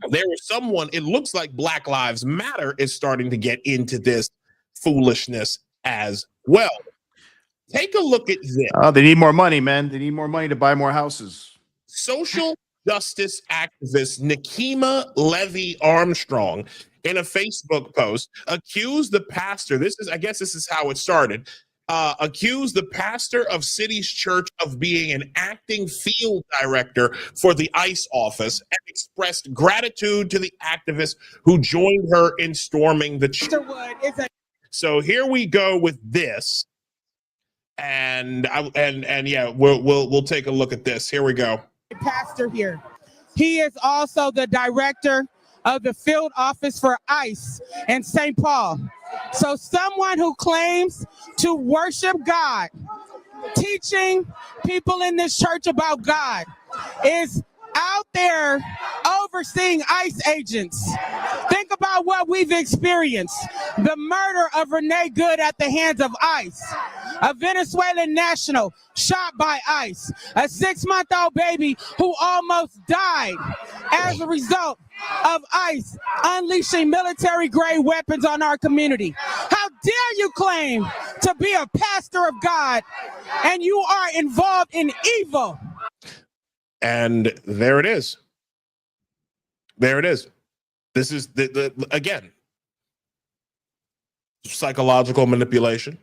there is someone. It looks like Black Lives Matter is starting to get into this foolishness as well. Take a look at this. Oh, they need more money, man. They need more money to buy more houses. Social justice activist Nikema Levy Armstrong, in a Facebook post, accused the pastor. I guess this is how it started. Accused the pastor of City's Church of being an acting field director for the ICE office and expressed gratitude to the activists who joined her in storming the church. So here we go with this, and yeah, we'll take a look at this. Here we go. Pastor here. He is also the director of the field office for ICE in St. Paul. So someone who claims to worship God, teaching people in this church about God, is out there overseeing ICE agents. Think about what we've experienced. The murder of Renee Good at the hands of ICE. A Venezuelan national shot by ICE. A 6-month-old baby who almost died as a result of ICE unleashing military-grade weapons on our community. How dare you claim to be a pastor of God and you are involved in evil? And there it is. There it is. This is again, psychological manipulation,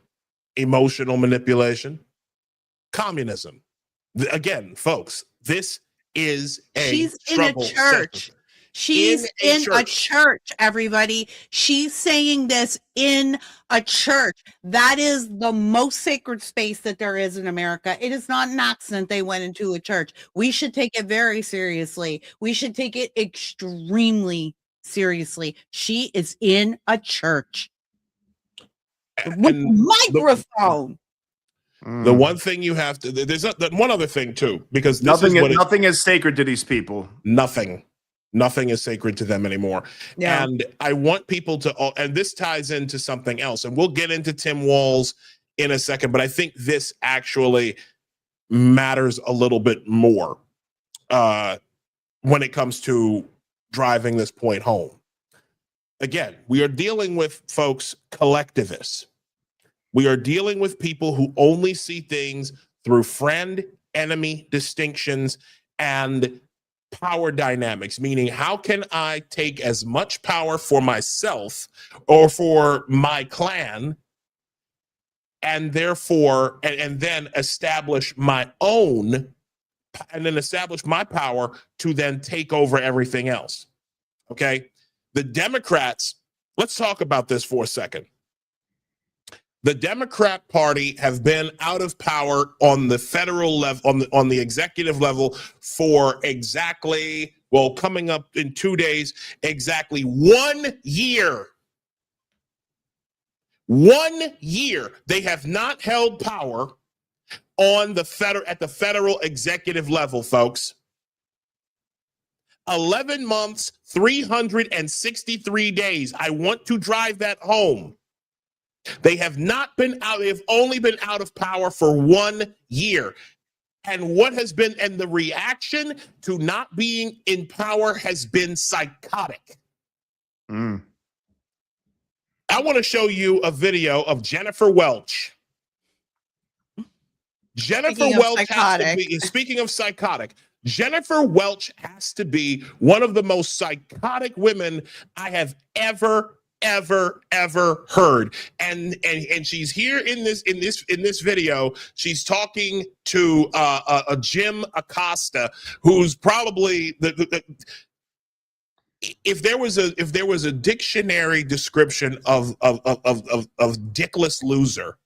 emotional manipulation, communism. Again, folks, this is she's in a church. She's in a church, everybody. She's saying this in a church. That is the most sacred space that there is in America. It is not an accident they went into a church. We should take it very seriously. We should take it extremely seriously. She is in a church with a microphone. The one thing you have to, there's one other thing too, because nothing is sacred to these people. Nothing is sacred to them anymore. Yeah. And I want people to, and this ties into something else, and we'll get into Tim Walz in a second, but I think this actually matters a little bit more when it comes to driving this point home. Again, we are dealing with folks, collectivists. We are dealing with people who only see things through friend-enemy distinctions and power dynamics, meaning how can I take as much power for myself or for my clan and therefore and then establish my own and then establish my power to then take over everything else. Okay, the Democrats, let's talk about this for a second. The Democrat Party have been out of power on the federal level, on the executive level for exactly, well, coming up in 2 days, exactly 1 year. 1 year. They have not held power on the at the federal executive level, folks. 11 months, 363 days. I want to drive that home. They have not been out, they've only been out of power for 1 year. And what has been, and the reaction to not being in power has been psychotic. I want to show you a video of Jennifer Welch. Jennifer Welch has to be, speaking of psychotic, Jennifer Welch has to be one of the most psychotic women I have ever heard. And she's here in this video. She's talking to a Jim Acosta, who's probably if there was a dictionary description of dickless loser,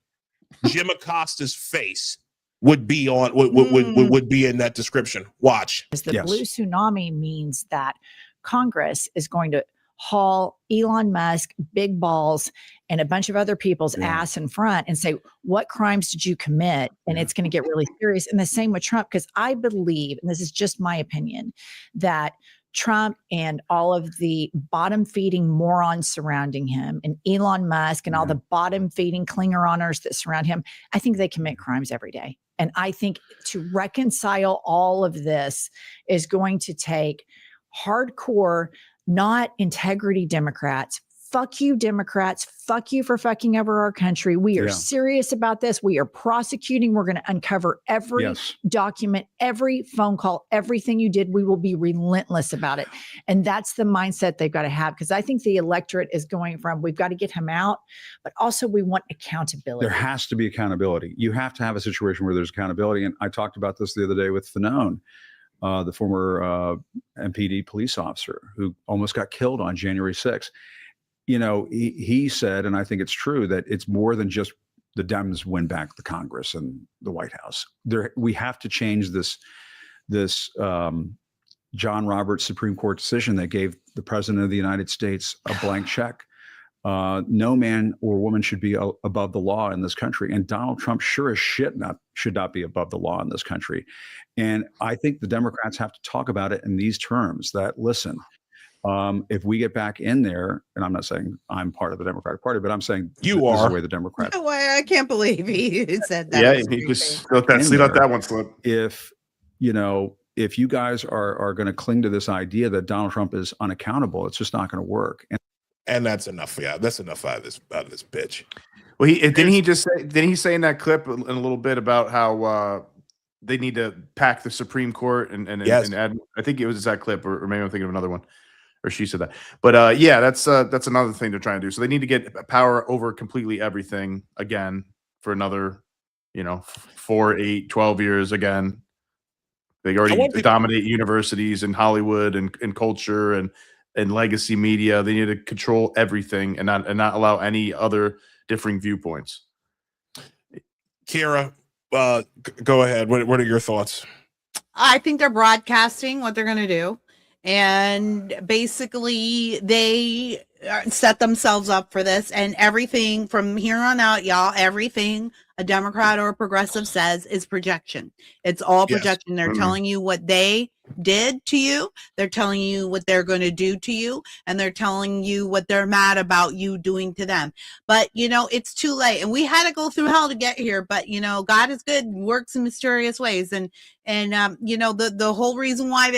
Jim Acosta's face would be on would be in that description. Watch. The blue tsunami means that Congress is going to haul Elon Musk, big balls, and a bunch of other people's ass in front and say, what crimes did you commit? And it's going to get really serious. And the same with Trump, because I believe, and this is just my opinion, that Trump and all of the bottom-feeding morons surrounding him and Elon Musk and all the bottom-feeding Klingeroners that surround him, I think they commit crimes every day. And I think to reconcile all of this is going to take hardcore, not integrity Democrats. Fuck you, Democrats. Fuck you for fucking over our country. We are serious about this. We are prosecuting. We're going to uncover every document, every phone call, everything you did. We will be relentless about it. And that's the mindset they've got to have, because I think the electorate is going from, we've got to get him out, but also we want accountability. There has to be accountability. You have to have a situation where there's accountability. And I talked about this the other day with Fanone, the former MPD police officer who almost got killed on January 6th. You know, he said, and I think it's true, that it's more than just the Dems win back the Congress and the White House. We have to change this John Roberts Supreme Court decision that gave the President of the United States a blank check. No man or woman should be above the law in this country. And Donald Trump sure as shit should not be above the law in this country. And I think the Democrats have to talk about it in these terms, that, listen, if we get back in there, and I'm not saying I'm part of the Democratic Party, but I'm saying you are the way the Democrats. I can't believe he said that. Yeah, he just let that one slip. If you guys are going to cling to this idea that Donald Trump is unaccountable, it's just not going to work. And that's enough. Yeah, that's enough out of this bitch. Well, didn't he say in that clip in a little bit about how they need to pack the Supreme Court and add? I think it was that clip, or maybe I'm thinking of another one, or she said that. But that's another thing they're trying to do. So they need to get power over completely everything again for another, 4, 8, 12 years again. They already dominate universities and Hollywood and culture and legacy media. They need to control everything and not allow any other differing viewpoints. Kira, go ahead. What are your thoughts? I think they're broadcasting what they're going to do. And basically they set themselves up for this, and everything from here on out, y'all, everything a Democrat or a progressive says is projection. It's all projection. They're telling you what they did to you. They're telling you what they're going to do to you, and they're telling you what they're mad about you doing to them. But, it's too late, and we had to go through hell to get here. But, God is good and works in mysterious ways. And the whole reason why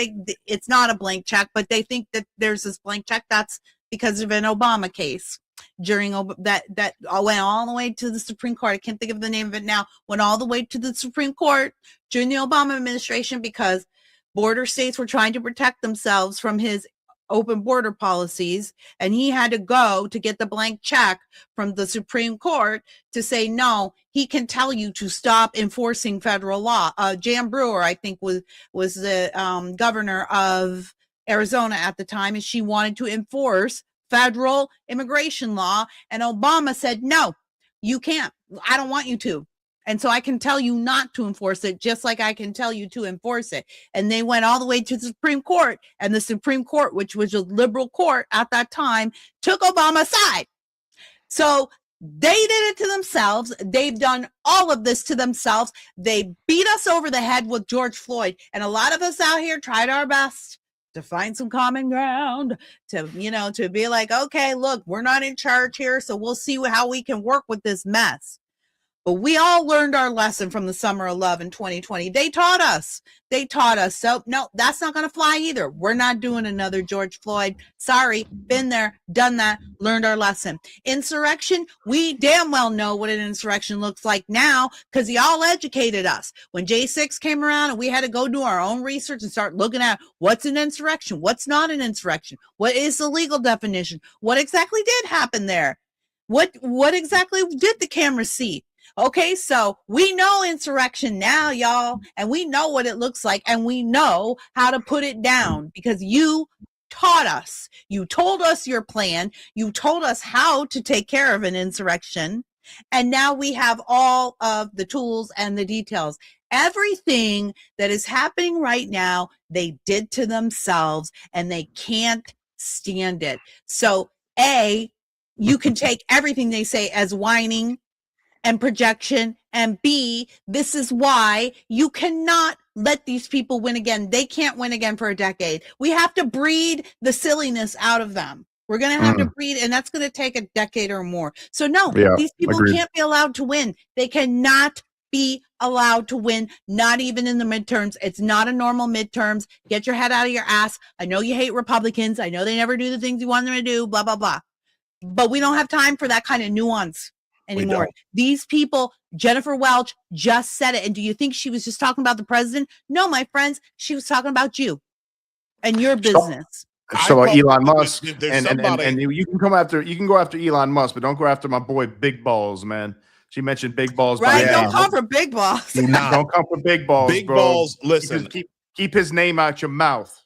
it's not a blank check, but they think that there's this blank check, that's because of an Obama case during that went all the way to the Supreme Court. I can't think of the name of it now. Went all the way to the Supreme Court during the Obama administration because border states were trying to protect themselves from his open border policies, and he had to go to get the blank check from the Supreme Court to say, no, he can tell you to stop enforcing federal law. Jan Brewer, I think, was the governor of Arizona at the time, and she wanted to enforce federal immigration law, and Obama said, no, you can't. I don't want you to. And so I can tell you not to enforce it, just like I can tell you to enforce it. And they went all the way to the Supreme Court, and the Supreme Court, which was a liberal court at that time, took Obama's side. So they did it to themselves. They've done all of this to themselves. They beat us over the head with George Floyd. And a lot of us out here tried our best to find some common ground, to be like, okay, look, we're not in charge here, so we'll see how we can work with this mess. But we all learned our lesson from the summer of love in 2020. They taught us. So no, that's not going to fly either. We're not doing another George Floyd. Sorry, been there, done that, learned our lesson. Insurrection, we damn well know what an insurrection looks like now because y'all educated us. When J6 came around and we had to go do our own research and start looking at what's an insurrection, what's not an insurrection, what is the legal definition, what exactly did happen there, what exactly did the camera see? Okay, so we know insurrection now, y'all, and we know what it looks like, and we know how to put it down because you taught us. You told us your plan. You told us how to take care of an insurrection, And now we have all of the tools and the details. Everything that is happening right now, they did to themselves, and they can't stand it. So, A, you can take everything they say as whining and projection, and B, this is why you cannot let these people win again. They can't win again for a decade. We have to breed the silliness out of them. We're going to have to breed, and that's going to take a decade or more. So no, these people can't be allowed to win. They cannot be allowed to win, not even in the midterms. It's not a normal midterms. Get your head out of your ass. I know you hate Republicans. I know they never do the things you want them to do, blah, blah, blah. But we don't have time for that kind of nuance anymore. These people, Jennifer Welch just said it. And do you think she was just talking about the president? No, my friends, she was talking about you and your business. So Elon Musk, and you can go after Elon Musk, but don't go after my boy Big Balls, man. She mentioned Big Balls, right? Don't come for Big Balls. Don't come for Big Balls, Big bro. Balls. Listen, keep his name out your mouth.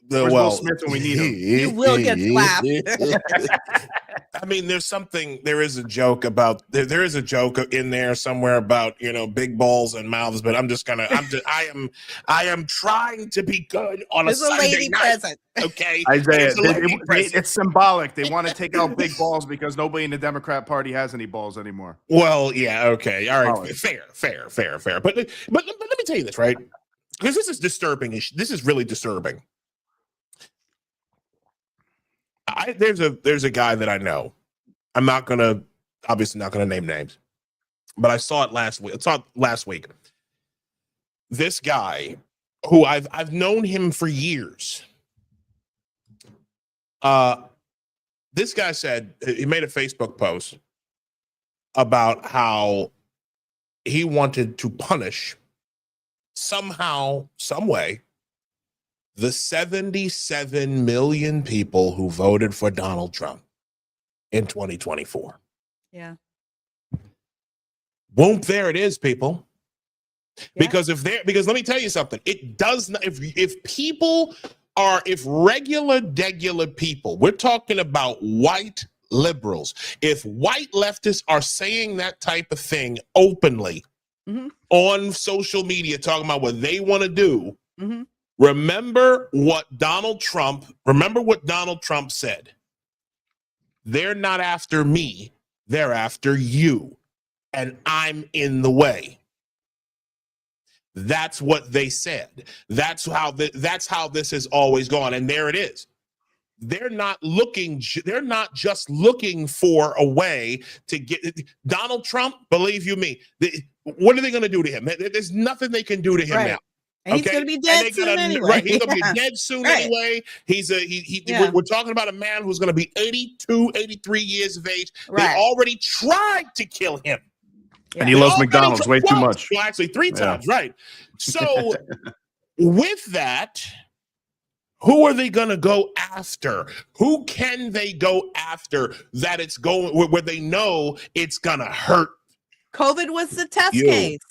Where's Will Smith when we need him? You will get slapped. I mean, there is a joke about there is a joke in there somewhere about, big balls and mouths, but I am trying to be good on a Sunday night. Present. Okay, Isaiah, it's symbolic. They want to take out big balls because nobody in the Democrat Party has any balls anymore. Well, yeah, okay, all right, fair. But let me tell you this, right? Because this is disturbing. This is really disturbing. There's a guy that I know. I'm obviously not gonna name names, but I saw it last week. This guy, who I've known him for years. This guy said he made a Facebook post about how he wanted to punish somehow, some way, the 77 million people who voted for Donald Trump in 2024. Yeah. There it is, people. Yeah. Because let me tell you something. It does not, if regular degular people, we're talking about white liberals, if white leftists are saying that type of thing openly on social media, talking about what they want to do, remember what Donald Trump said. They're not after me, they're after you, and I'm in the way. That's what they said. That's how this has always gone, and there it is. They're not just looking for a way to get Donald Trump. Believe you me, what are they going to do to him? There's nothing they can do to him now. And he's going to be dead soon anyway. Right, he's going to be dead soon anyway. We're talking about a man who's going to be 82, 83 years of age. They already tried to kill him. And he loves McDonald's way too much. Well, actually, 3 times, right? So, with that, who are they going to go after? Who can they go after that it's going where they know it's going to hurt? COVID was the test case.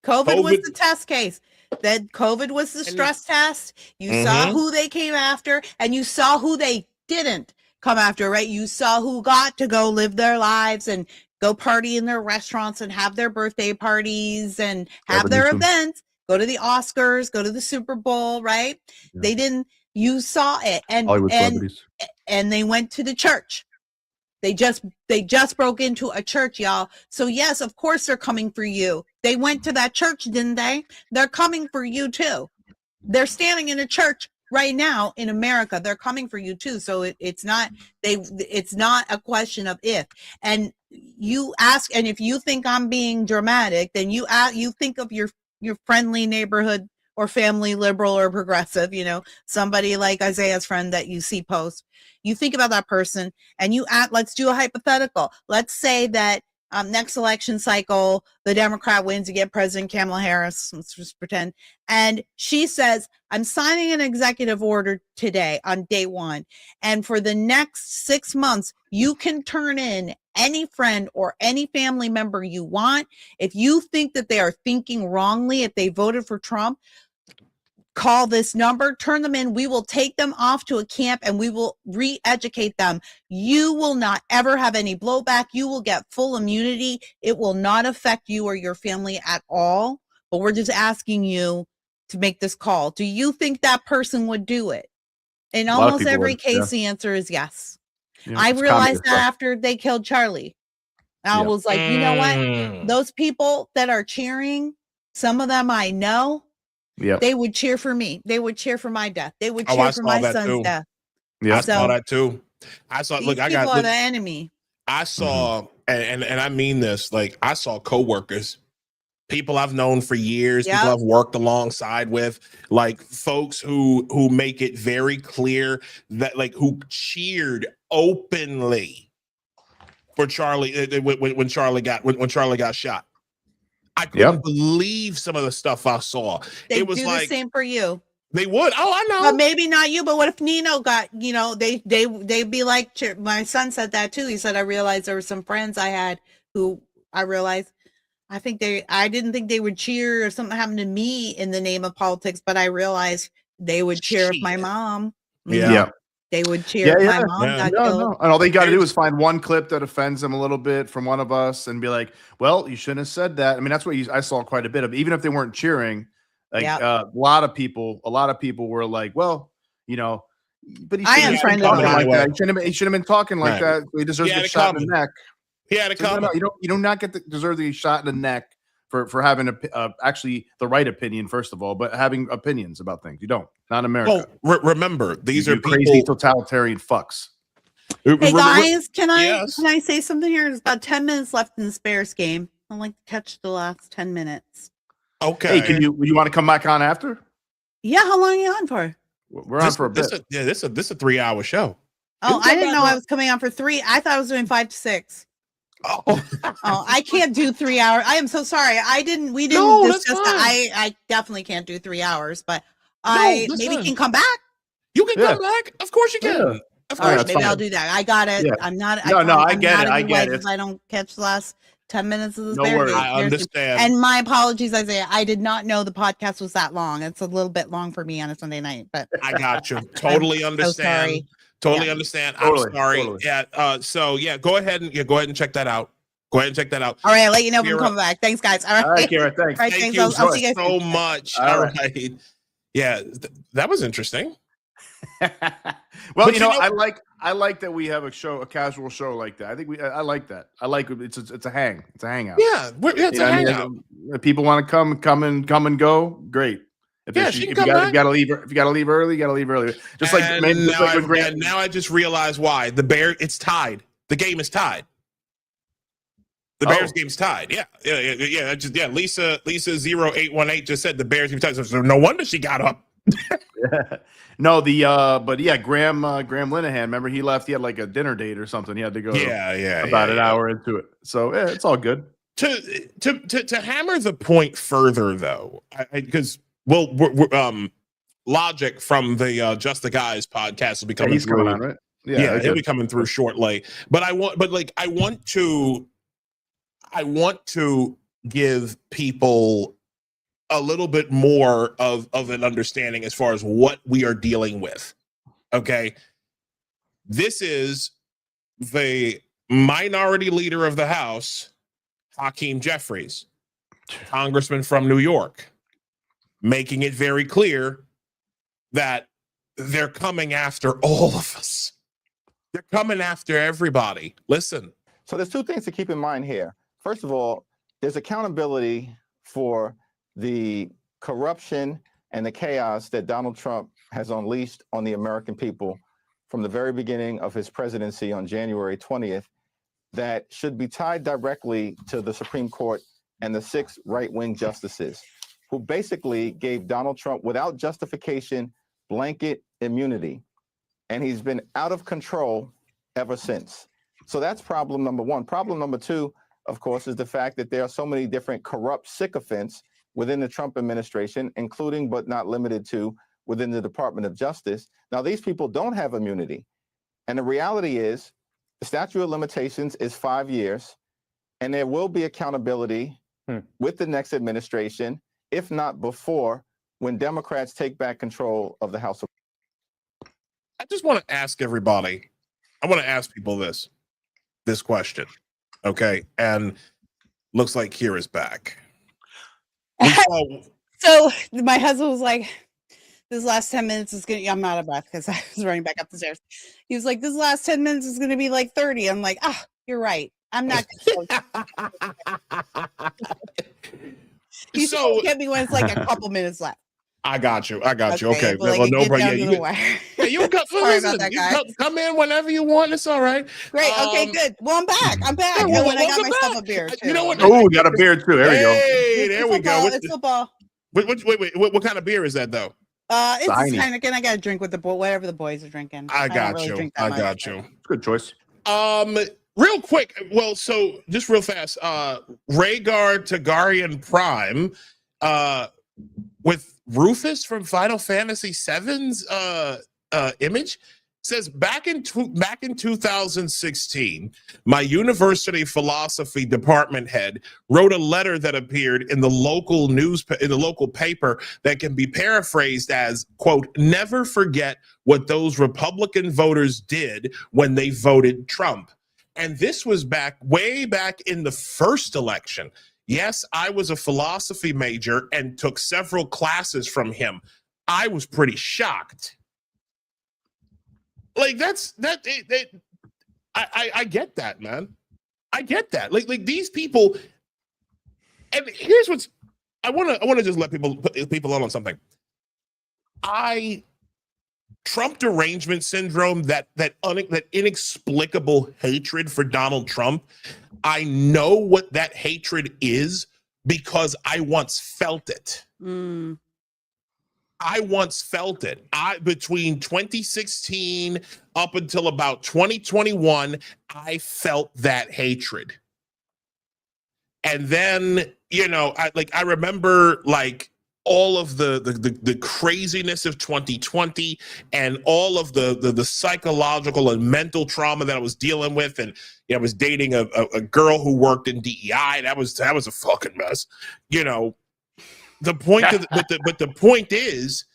COVID was the test case. That COVID was the stress test. You saw who they came after, and you saw who they didn't come after, right? You saw who got to go live their lives and go party in their restaurants and have their birthday parties and have their events, go to the Oscars, go to the Super Bowl, right? Yeah. They didn't, you saw it. And they went to the church. They just broke into a church, y'all. So yes, of course they're coming for you. They went to that church, didn't they? They're coming for you too. They're standing in a church right now in America. They're coming for you too. So it's not a question of if. And you ask, and if you think I'm being dramatic, then you think of your friendly neighborhood or family liberal or progressive, somebody like Isaiah's friend that you see post. You think about that person and let's do a hypothetical. Let's say that next election cycle, the Democrat wins, you get President Kamala Harris, let's just pretend. And she says, I'm signing an executive order today on day 1. And for the next 6 months, you can turn in any friend or any family member you want. If you think that they are thinking wrongly, if they voted for Trump, call this number, turn them in. We will take them off to a camp and we will re-educate them. You will not ever have any blowback. You will get full immunity. It will not affect you or your family at all. But we're just asking you to make this call. Do you think that person would do it? In almost every case, the answer is yes. Yeah, I it's realized that communist. after they killed Charlie. I was like, you know what? Those people that are cheering, some of them I know, they would cheer for me. They would cheer for my death. They would cheer for my son's death. Yeah, I saw that too. I saw. Look, I got the enemy. I saw, and I mean this. Like, I saw coworkers, people I've known for years, people I've worked alongside with, like folks who make it very clear that, like, who cheered openly for Charlie when Charlie got shot. I couldn't believe some of the stuff I saw. They do the same for you. They would. Oh, I know. But maybe not you. But what if Nino got, they'd be like, my son said that too. He said, I realized there were some friends I had who I didn't think they would cheer if something happened to me in the name of politics, but I realized they would cheer if my mom. They would cheer if my mom got killed. And all they got to do is find one clip that offends them a little bit from one of us and be like, well, you shouldn't have said that. I mean, that's what I saw quite a bit of, even if they weren't cheering. Like a lot of people were like, well, but he shouldn't have been talking like that. He shouldn't have been talking like that. He deserves to get shot in the neck. He had a comment. You do not deserve to be shot in the neck for having actually the right opinion, first of all, but having opinions about things. You don't. Not in America. Well, remember, these are crazy totalitarian fucks. Hey guys, can I say something here? There's about 10 minutes left in this Bears game. I'd like to catch the last 10 minutes. Okay. Hey, you want to come back on after? Yeah, how long are you on for? We're on for a bit. This is a 3-hour show. Oh, I didn't know I was coming on for 3. I thought I was doing 5 to 6. Oh, I can't do 3 hours. I am so sorry. We didn't discuss that. I definitely can't do 3 hours, but maybe can come back. You can come back. Of course you can. Yeah. Of course, maybe I'll do that. I got it. Yeah. I'm not. I get it. I get it. If I don't catch the last 10 minutes of this. No worries. I understand. And my apologies, Isaiah. I did not know the podcast was that long. It's a little bit long for me on a Sunday night, but I got you. Totally understand. Totally understand. I'm sorry. Totally. Yeah. So go ahead and check that out. Go ahead and check that out. All right, I'll let you know if I'm coming back. Thanks, guys. All right, Kira. Thanks. All right, Thank thanks. you I'll see you guys so much. All right. Yeah, that was interesting. Well, I like that we have a casual show like that. I think I like that. I like it's a hangout. Yeah, it's a hangout. If people want to come and go, great. If you gotta leave early, you gotta leave early. Now I just realize why it's tied. The game is tied. The Bears game's tied. Yeah. Lisa 0818 just said the Bears game tied. So no wonder she got up. No, Graham Linehan. Remember, he left. He had like a dinner date or something. He had to go. About an hour into it. So it's all good. To hammer the point further, though, because Logic from the Just the Guys podcast will be coming through. Coming on, right? He'll be coming through shortly. But I want to give people a little bit more of an understanding as far as what we are dealing with. Okay. This is the minority leader of the House, Hakeem Jeffries, congressman from New York, making it very clear that they're coming after all of us. They're coming after everybody. Listen. So there's two things to keep in mind here. First of all, there's accountability for the corruption and the chaos that Donald Trump has unleashed on the American people from the very beginning of his presidency on January 20th that should be tied directly to the Supreme Court and the 6 right-wing justices who basically gave Donald Trump, without justification, blanket immunity. And he's been out of control ever since. So that's problem number one. Problem number two, of course, is the fact that there are so many different corrupt sycophants within the Trump administration, including but not limited to within the Department of Justice. Now, these people don't have immunity. And the reality is the statute of limitations is 5 years, and there will be accountability with the next administration, if not before, when Democrats take back control of the House of. I just want to ask everybody, I want to ask people this question. Okay. And looks like Kira's back. So my husband was like, this last 10 minutes is going to, I'm out of breath because I was running back up the stairs. He was like, this last 10 minutes is going to be like 30. I'm like, you're right. I'm not. You so get me when it's like a couple minutes left. I got you. Okay. Well, well, no, but you come in whenever you want. It's all right. Great. Okay, good. Well, I'm back. And when I got myself a beer, too. You know what? Oh, you got a beer too. There we go. Hey, there we go. It's football. Wait. What kind of beer is that, though? It's kind of. I got to drink with whatever the boys are drinking. I got you. Good choice. Real quick. Well, so just real fast. Rhaegar Targaryen Prime, with Rufus from Final Fantasy VII's image, says back in 2016, my university philosophy department head wrote a letter that appeared in the local paper that can be paraphrased as, quote, never forget what those Republican voters did when they voted Trump. And this was way back in the first election. Yes, I was a philosophy major and took several classes from him. I was pretty shocked. Like I get that, man. I get that. Like these people. And here's what's I want to just let people on something. Trump derangement syndrome, that inexplicable hatred for Donald Trump. I know what that hatred is because I once felt it. I once felt it. Between 2016 up until about 2021, I felt that hatred. And then, I remember all of the craziness of 2020 and all of the psychological and mental trauma that I was dealing with. And I was dating a girl who worked in DEI. That was a fucking mess. The point is,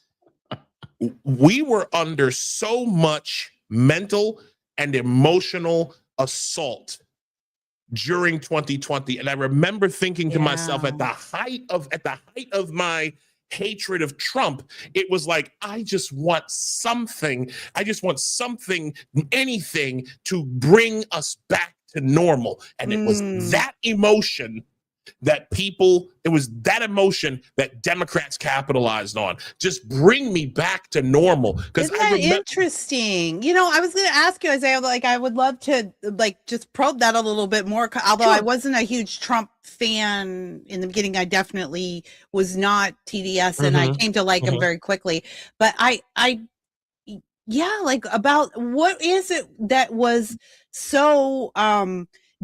we were under so much mental and emotional assault during 2020, and I remember thinking to myself at the height of my hatred of Trump, it was like, I just want something, anything to bring us back to normal. And it was that emotion that Democrats capitalized on. Just bring me back to normal. Isn't that interesting? I was going to ask you, Isaiah, I would love to just probe that a little bit more. Although I wasn't a huge Trump fan in the beginning, I definitely was not TDS, and I came to like him very quickly. But about what is it that was so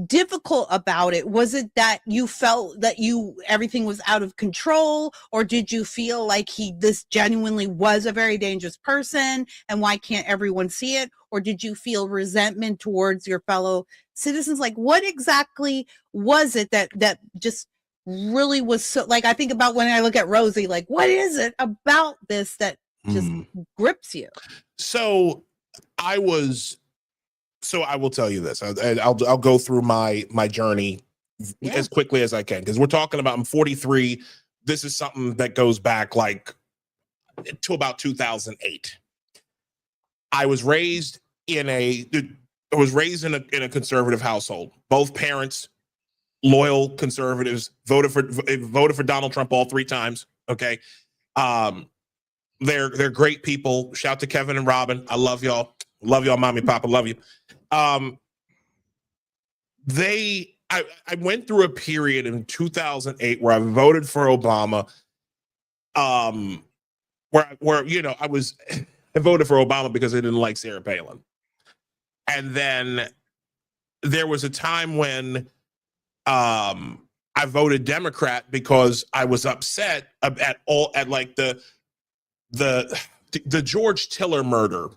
difficult about it? Was it that you felt that everything was out of control, or did you feel like this genuinely was a very dangerous person, and why can't everyone see it? Or did you feel resentment towards your fellow citizens? What exactly was it that just really was so, I think about when I look at Rosie, what is it about this that just grips you? So I will tell you this. I'll go through my journey as quickly as I can, because we're talking about, I'm 43. This is something that goes back to about 2008. I was raised in a conservative household. Both parents, loyal conservatives, voted for Donald Trump all 3 times. Okay. They're great people. Shout to Kevin and Robin. I love y'all. Love y'all, mommy, papa. Love you. I went through a period in 2008 where I voted for Obama. I voted for Obama because I didn't like Sarah Palin. And then there was a time when I voted Democrat because I was upset at the George Tiller murder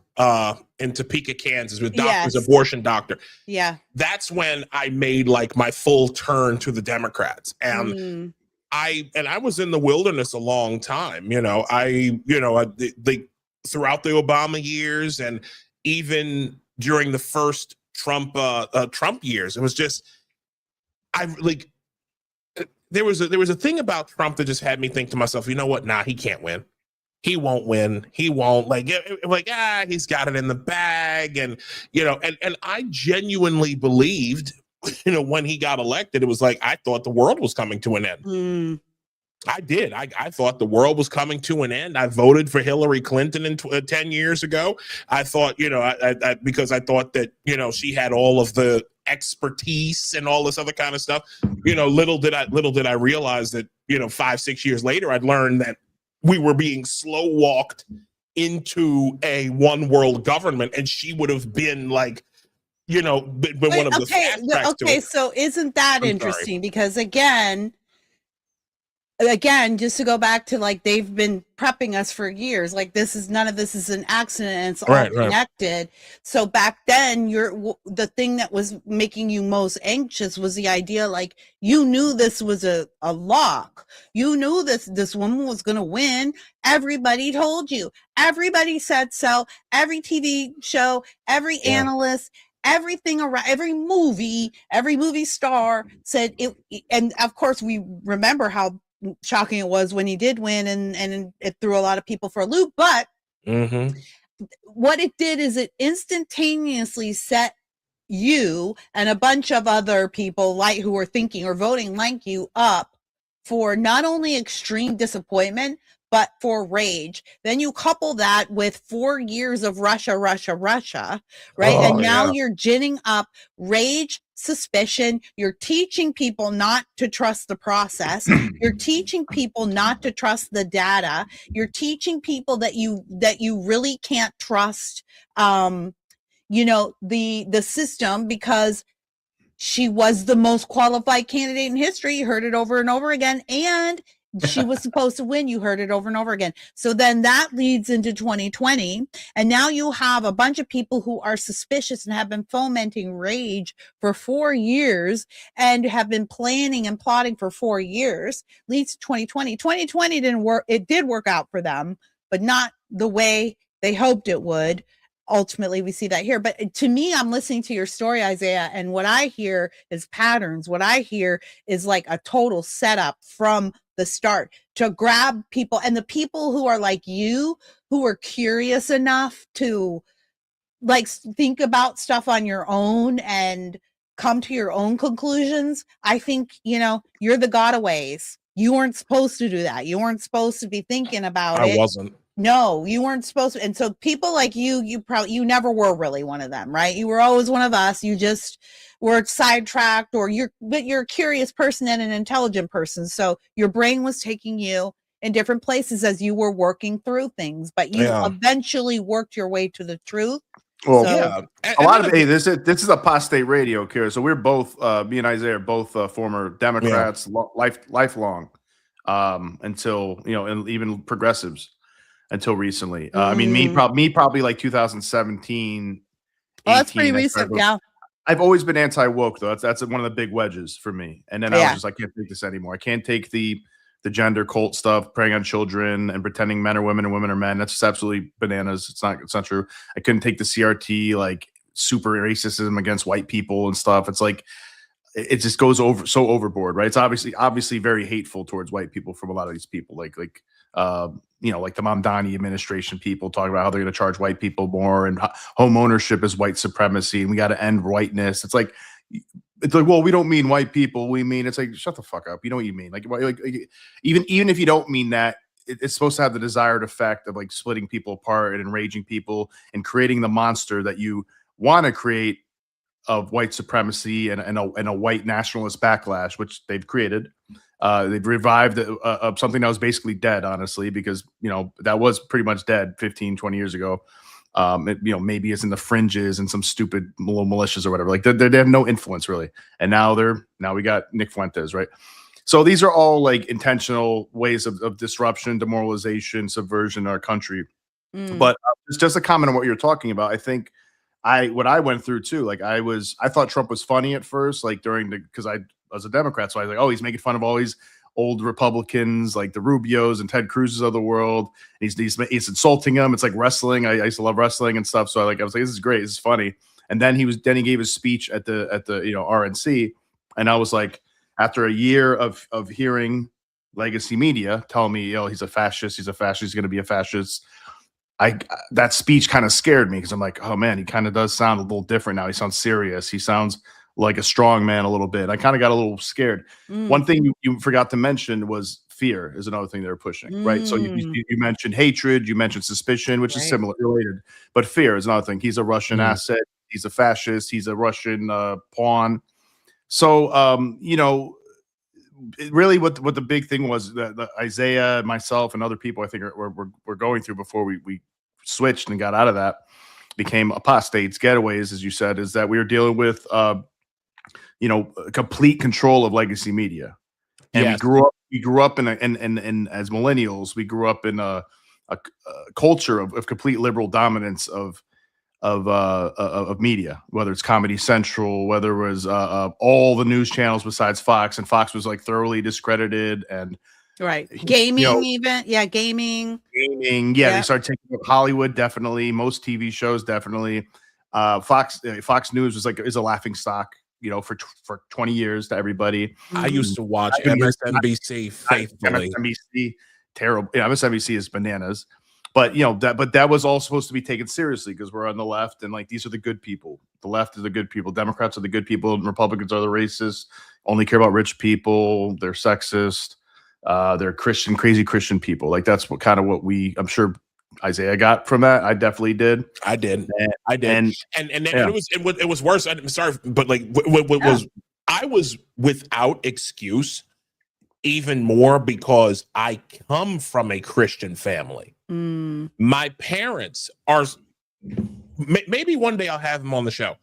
in Topeka, Kansas, with doctor's abortion doctor. Yeah. That's when I made my full turn to the Democrats. And I was in the wilderness a long time. Throughout the Obama years, and even during the first Trump years, it was just, there was a thing about Trump that just had me think to myself, you know what? Nah, he can't win. He won't win. He won't. He's got it in the bag. And I genuinely believed, when he got elected, it was like, I thought the world was coming to an end. I did. I thought the world was coming to an end. I voted for Hillary Clinton 10 years ago. I thought, because I thought that, she had all of the expertise and all this other kind of stuff. Little did I realize that, 5-6 years later, I'd learned that we were being slow walked into a one world government, and she would have been been one of the fast tracks to it. So isn't that interesting? Because again, just to go back to they've been prepping us for years. None of this is an accident, and it's all connected. So back then, the thing that was making you most anxious was the idea, you knew this was a lock. You knew this woman was going to win. Everybody told you. Everybody said so. Every TV show, every analyst, everything around, every movie star said it. And of course, we remember how shocking it was when he did win, and it threw a lot of people for a loop. But what it did is it instantaneously set you and a bunch of other people who were thinking or voting like you up for not only extreme disappointment, but for rage. Then you couple that with 4 years of Russia, right? And now you're ginning up rage, suspicion. You're teaching people not to trust the process. You're teaching people not to trust the data. You're teaching people that you really can't trust the system, because she was the most qualified candidate in history. You heard it over and over again. And she was supposed to win. You heard it over and over again. So then that leads into 2020. And now you have a bunch of people who are suspicious and have been fomenting rage for 4 years and have been planning and plotting for 4 years. Leads to 2020. 2020 didn't work. It did work out for them, but not the way they hoped it would. Ultimately, we see that here. But to me, I'm listening to your story, Isaiah, and what I hear is patterns. What I hear is a total setup from the start to grab people, and the people who are like you, who are curious enough to think about stuff on your own and come to your own conclusions. I think, you're the gotaways. You weren't supposed to do that. You weren't supposed to be thinking about it. I wasn't. No, you weren't supposed to. And so people like you never were really one of them, right? You were always one of us. You just were sidetracked, but you're a curious person and an intelligent person. So your brain was taking you in different places as you were working through things, but you eventually worked your way to the truth. Well, this is Apostate Radio, Kira. So we're both, me and Isaiah are both former Democrats, lifelong, until, and even progressives. Until recently. Me probably like 2017. That's pretty recent. Yeah. I've always been anti-woke, though. That's one of the big wedges for me. And then I was just I can't take this anymore. I can't take the gender cult stuff, preying on children and pretending men are women and women are men. That's just absolutely bananas. It's not true. I couldn't take the CRT, super racism against white people and stuff. It's it just goes so overboard, right? It's obviously very hateful towards white people from a lot of these people, like the Mamdani administration people talking about how they're going to charge white people more, and home ownership is white supremacy, and we got to end whiteness. It's like, well, we don't mean white people. We mean, it's shut the fuck up. You know what you mean? Even if you don't mean that, it's supposed to have the desired effect of splitting people apart and enraging people and creating the monster that you want to create of white supremacy and a white nationalist backlash, which they've created. They've revived something that was basically dead, honestly, because, that was pretty much dead 15, 20 years ago. Maybe it's in the fringes and some stupid little militias or whatever. They have no influence really. And now we got Nick Fuentes, right? So these are all intentional ways of disruption, demoralization, subversion in our country. But it's just a comment on what you're talking about. I think what I went through too, I thought Trump was funny at first, because I was a Democrat. So I was like, oh, he's making fun of all old Republicans like the Rubios and Ted Cruz's of the world. And he's insulting them. It's like wrestling. I used to love wrestling and stuff. So I was like, this is great. This is funny. And then he gave his speech at the RNC, and I was like, after a year of hearing legacy media tell me, he's a fascist, he's going to be a fascist. That speech kind of scared me because I'm like, oh man, he kind of does sound a little different now. He sounds serious. He sounds like a strong man a little bit. I kind of got a little scared. One thing you forgot to mention was fear is another thing they're pushing, right? So you mentioned hatred, you mentioned suspicion, which is similar related, but fear is another thing. He's a Russian asset. He's a fascist. He's a Russian pawn. So, really what the big thing was that Isaiah, myself, and other people I think we're going through before we switched and got out of that, became apostates, getaways, as you said, is that we were dealing with, complete control of legacy media. And we grew up in as millennials, we grew up in a culture of complete liberal dominance of media, whether it's Comedy Central, whether it was all the news channels besides Fox, and Fox was like thoroughly discredited, and gaming, gaming. They started taking up Hollywood, definitely. Most TV shows, definitely. Fox News is a laughing stock, for 20 years to everybody. I used to watch MSNBC faithfully. MSNBC, terrible. MSNBC is bananas. But that was all supposed to be taken seriously because we're on the left, and like these are the good people. The left is the good people. Democrats are the good people, and Republicans are the racists. Only care about rich people. They're sexist. They're Christian, crazy Christian people. Like that's what I'm sure Isaiah got from that. I definitely did. I did. And it was worse. I'm sorry, but like I was without excuse even more because I come from a Christian family. My parents are, maybe one day I'll have them on the show,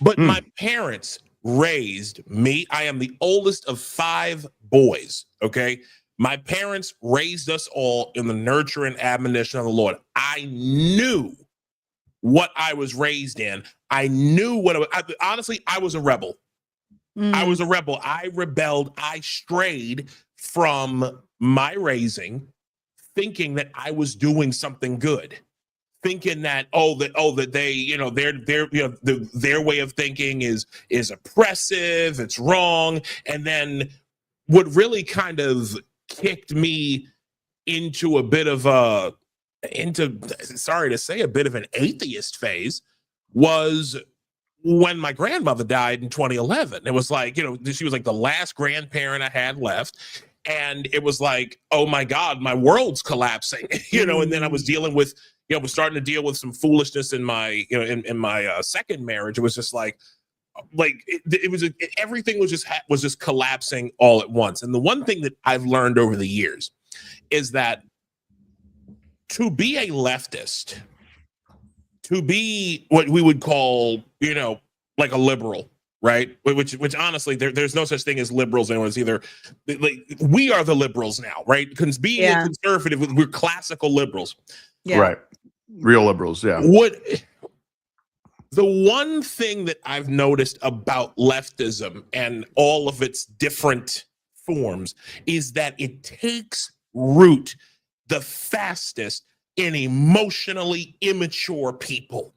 but my parents raised me. I am the oldest of 5 boys. Okay. My parents raised us all in the nurture and admonition of the Lord. I knew what I was raised in. I knew honestly, I was a rebel. I was a rebel. I rebelled. I strayed from my raising, thinking that I was doing something good, thinking that that they their way of thinking is oppressive, it's wrong. And then what really kind of kicked me into a bit of a bit of an atheist phase was when my grandmother died in 2011. It was like, she was like the last grandparent I had left. And it was like, oh my God, my world's collapsing, and then I was dealing with, was starting to deal with some foolishness in my, in my second marriage. It was just everything was just collapsing all at once. And the one thing that I've learned over the years is that to be a leftist, to be what we would call, like a liberal, right? Which honestly, there's no such thing as liberals anymore. It's either like we are the liberals now, right? Because being a conservative, we're classical liberals, right? Real liberals, yeah. The one thing that I've noticed about leftism and all of its different forms is that it takes root the fastest in emotionally immature people.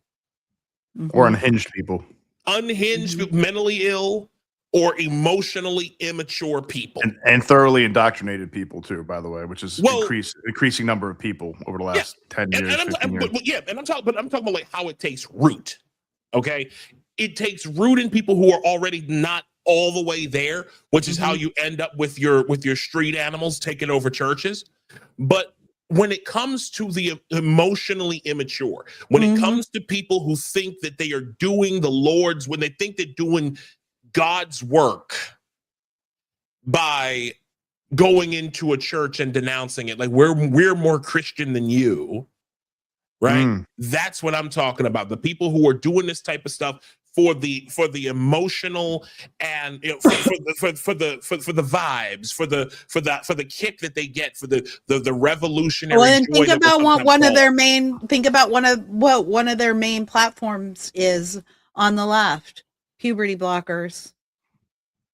Or unhinged people. Unhinged, mentally ill, or emotionally immature people. And thoroughly indoctrinated people too, by the way, which is increasing number of people over the last 10 years, 15 years. I'm talking about like how it takes root. Okay. It takes root in people who are already not all the way there, which is how you end up with your street animals taking over churches. But when it comes to the emotionally immature, when it comes to people who think that they are doing the Lord's, when they think they're doing God's work by going into a church and denouncing it, like we're more Christian than you, right? That's what I'm talking about. The people who are doing this type of stuff for the emotional and for the vibes, for the kick that they get, for the revolutionary. Well, and think about what one of their main platforms is on the left: puberty blockers,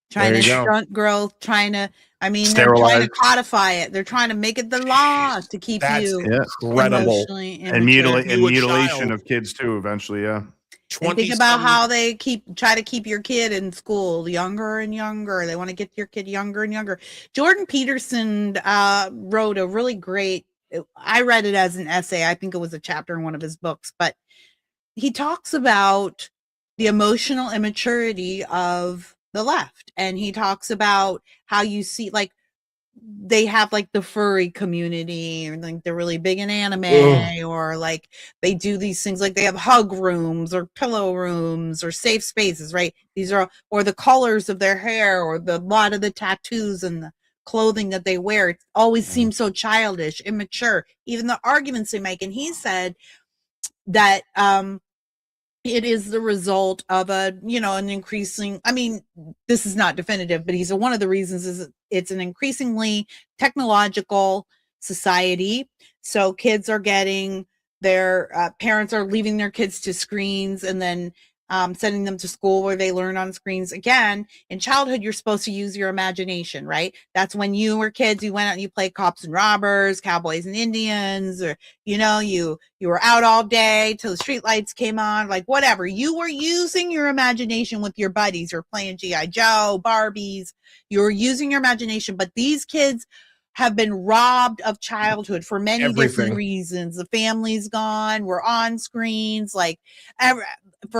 trying to stunt growth, trying to I mean, Sterilized. they're trying to codify it. They're trying to make it the law to keep you incredible. And mutilation of kids too. Eventually, yeah. And think about how they try to keep your kid in school younger and younger. They want to get your kid younger and younger. Jordan Peterson wrote a really great, I read it as an essay. I think it was a chapter in one of his books, but he talks about the emotional immaturity of the left. And he talks about how you see, like, they have like the furry community, or like they're really big in anime, or like they do these things, like they have hug rooms or pillow rooms or safe spaces, right? These are, or the colors of their hair, or the lot of the tattoos and the clothing that they wear. It always seems so childish, immature, even the arguments they make. And he said that it is the result of an increasing, I mean, this is not definitive, but he said one of the reasons is it's an increasingly technological society. So kids are getting their parents are leaving their kids to screens, and then sending them to school where they learn on screens. Again, in childhood, you're supposed to use your imagination, right? That's when you were kids, you went out and you played cops and robbers, cowboys and Indians, or, you were out all day till the street lights came on, like whatever. You were using your imagination with your buddies. You're playing G.I. Joe, Barbies. You were using your imagination, but these kids have been robbed of childhood for many different reasons. The family's gone. We're on screens. Like,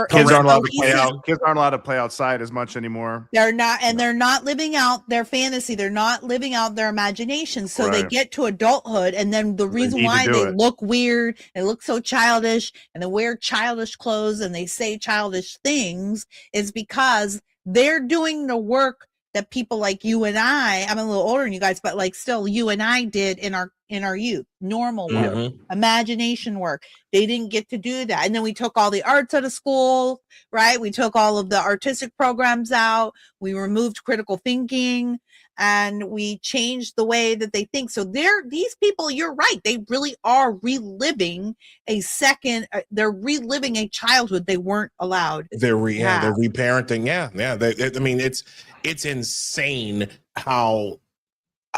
kids aren't allowed to play out. Kids aren't allowed to play outside as much anymore. They're not, and they're not living out their fantasy. They're not living out their imagination. So they get to adulthood, and then the reason why they look weird, they look so childish, and they wear childish clothes, and they say childish things, is because they're doing the work that people like you and I'm a little older than you guys, but like still you and I did in our youth, normal work, imagination work. They didn't get to do that. And then we took all the arts out of school, right? We took all of the artistic programs out. We removed critical thinking, and we changed the way that they think. So these people, you're right. They really are reliving they're reliving a childhood they weren't allowed. They're reparenting. Yeah. I mean, it's insane how,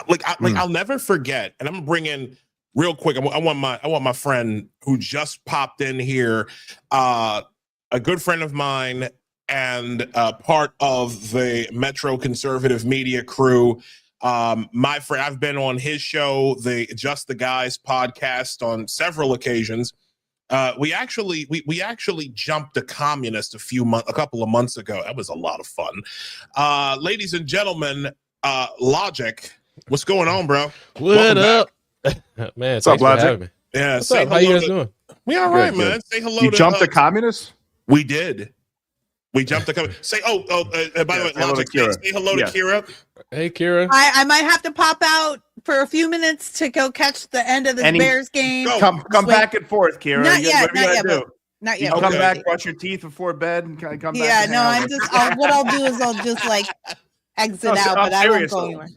I'll never forget, and I'm gonna bring in real quick. I want my friend who just popped in here, a good friend of mine and part of the Metro Conservative Media crew. My friend, I've been on his show, the Just the Guys podcast, on several occasions. We actually jumped a communist a couple of months ago. That was a lot of fun. Ladies and gentlemen, Logic, what's going on, bro? What up? Man, what's up, Logic? Yeah, what's up? How you guys doing? We all right, man. Say hello. You jumped a communist? We did. We jumped a communist. Say, by the way, Logic, say hello to Kira. Hey, Kira. I might have to pop out for a few minutes to go catch the end of the Bears game. Come back and forth, Kira. Not yet. Not yet. Come back, brush your teeth before bed, and come back. Yeah, no, I'm just. What I'll do is I'll just like exit out, but I won't go anywhere.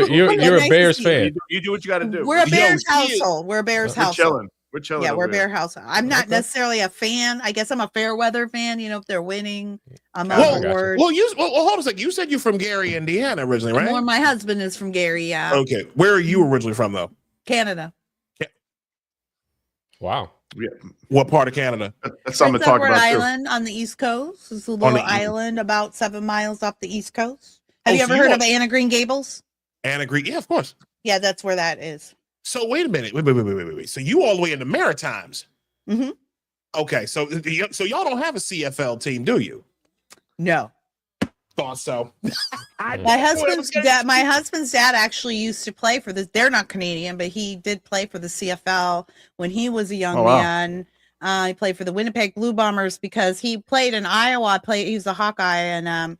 You're a Bears fan. You do what you got to do. We're a Bears household. We're a Bears household. We're chilling. Yeah, we're Bear household. I'm not necessarily a fan. I guess I'm a fair weather fan. If they're winning, I'm on board. Well, hold on a second. You said you're from Gary, Indiana, originally, right? Well, my husband is from Gary. Yeah. Okay, where are you originally from, though? Canada. Wow. Yeah. What part of Canada? That's something to talk about. Island on the East Coast. It's a little island about 7 miles off the East Coast. Have you ever heard of Anna Green Gables? Anna Green, yeah, of course. Yeah, that's where that is. So wait a minute. Wait. So you all the way in the Maritimes? Mm-hmm. Okay, so y'all don't have a CFL team, do you? No. Thought so. My husband's dad actually used to play for this. They're not Canadian, but he did play for the CFL when he was a young man. He played for the Winnipeg Blue Bombers because he played in Iowa. He was a Hawkeye, and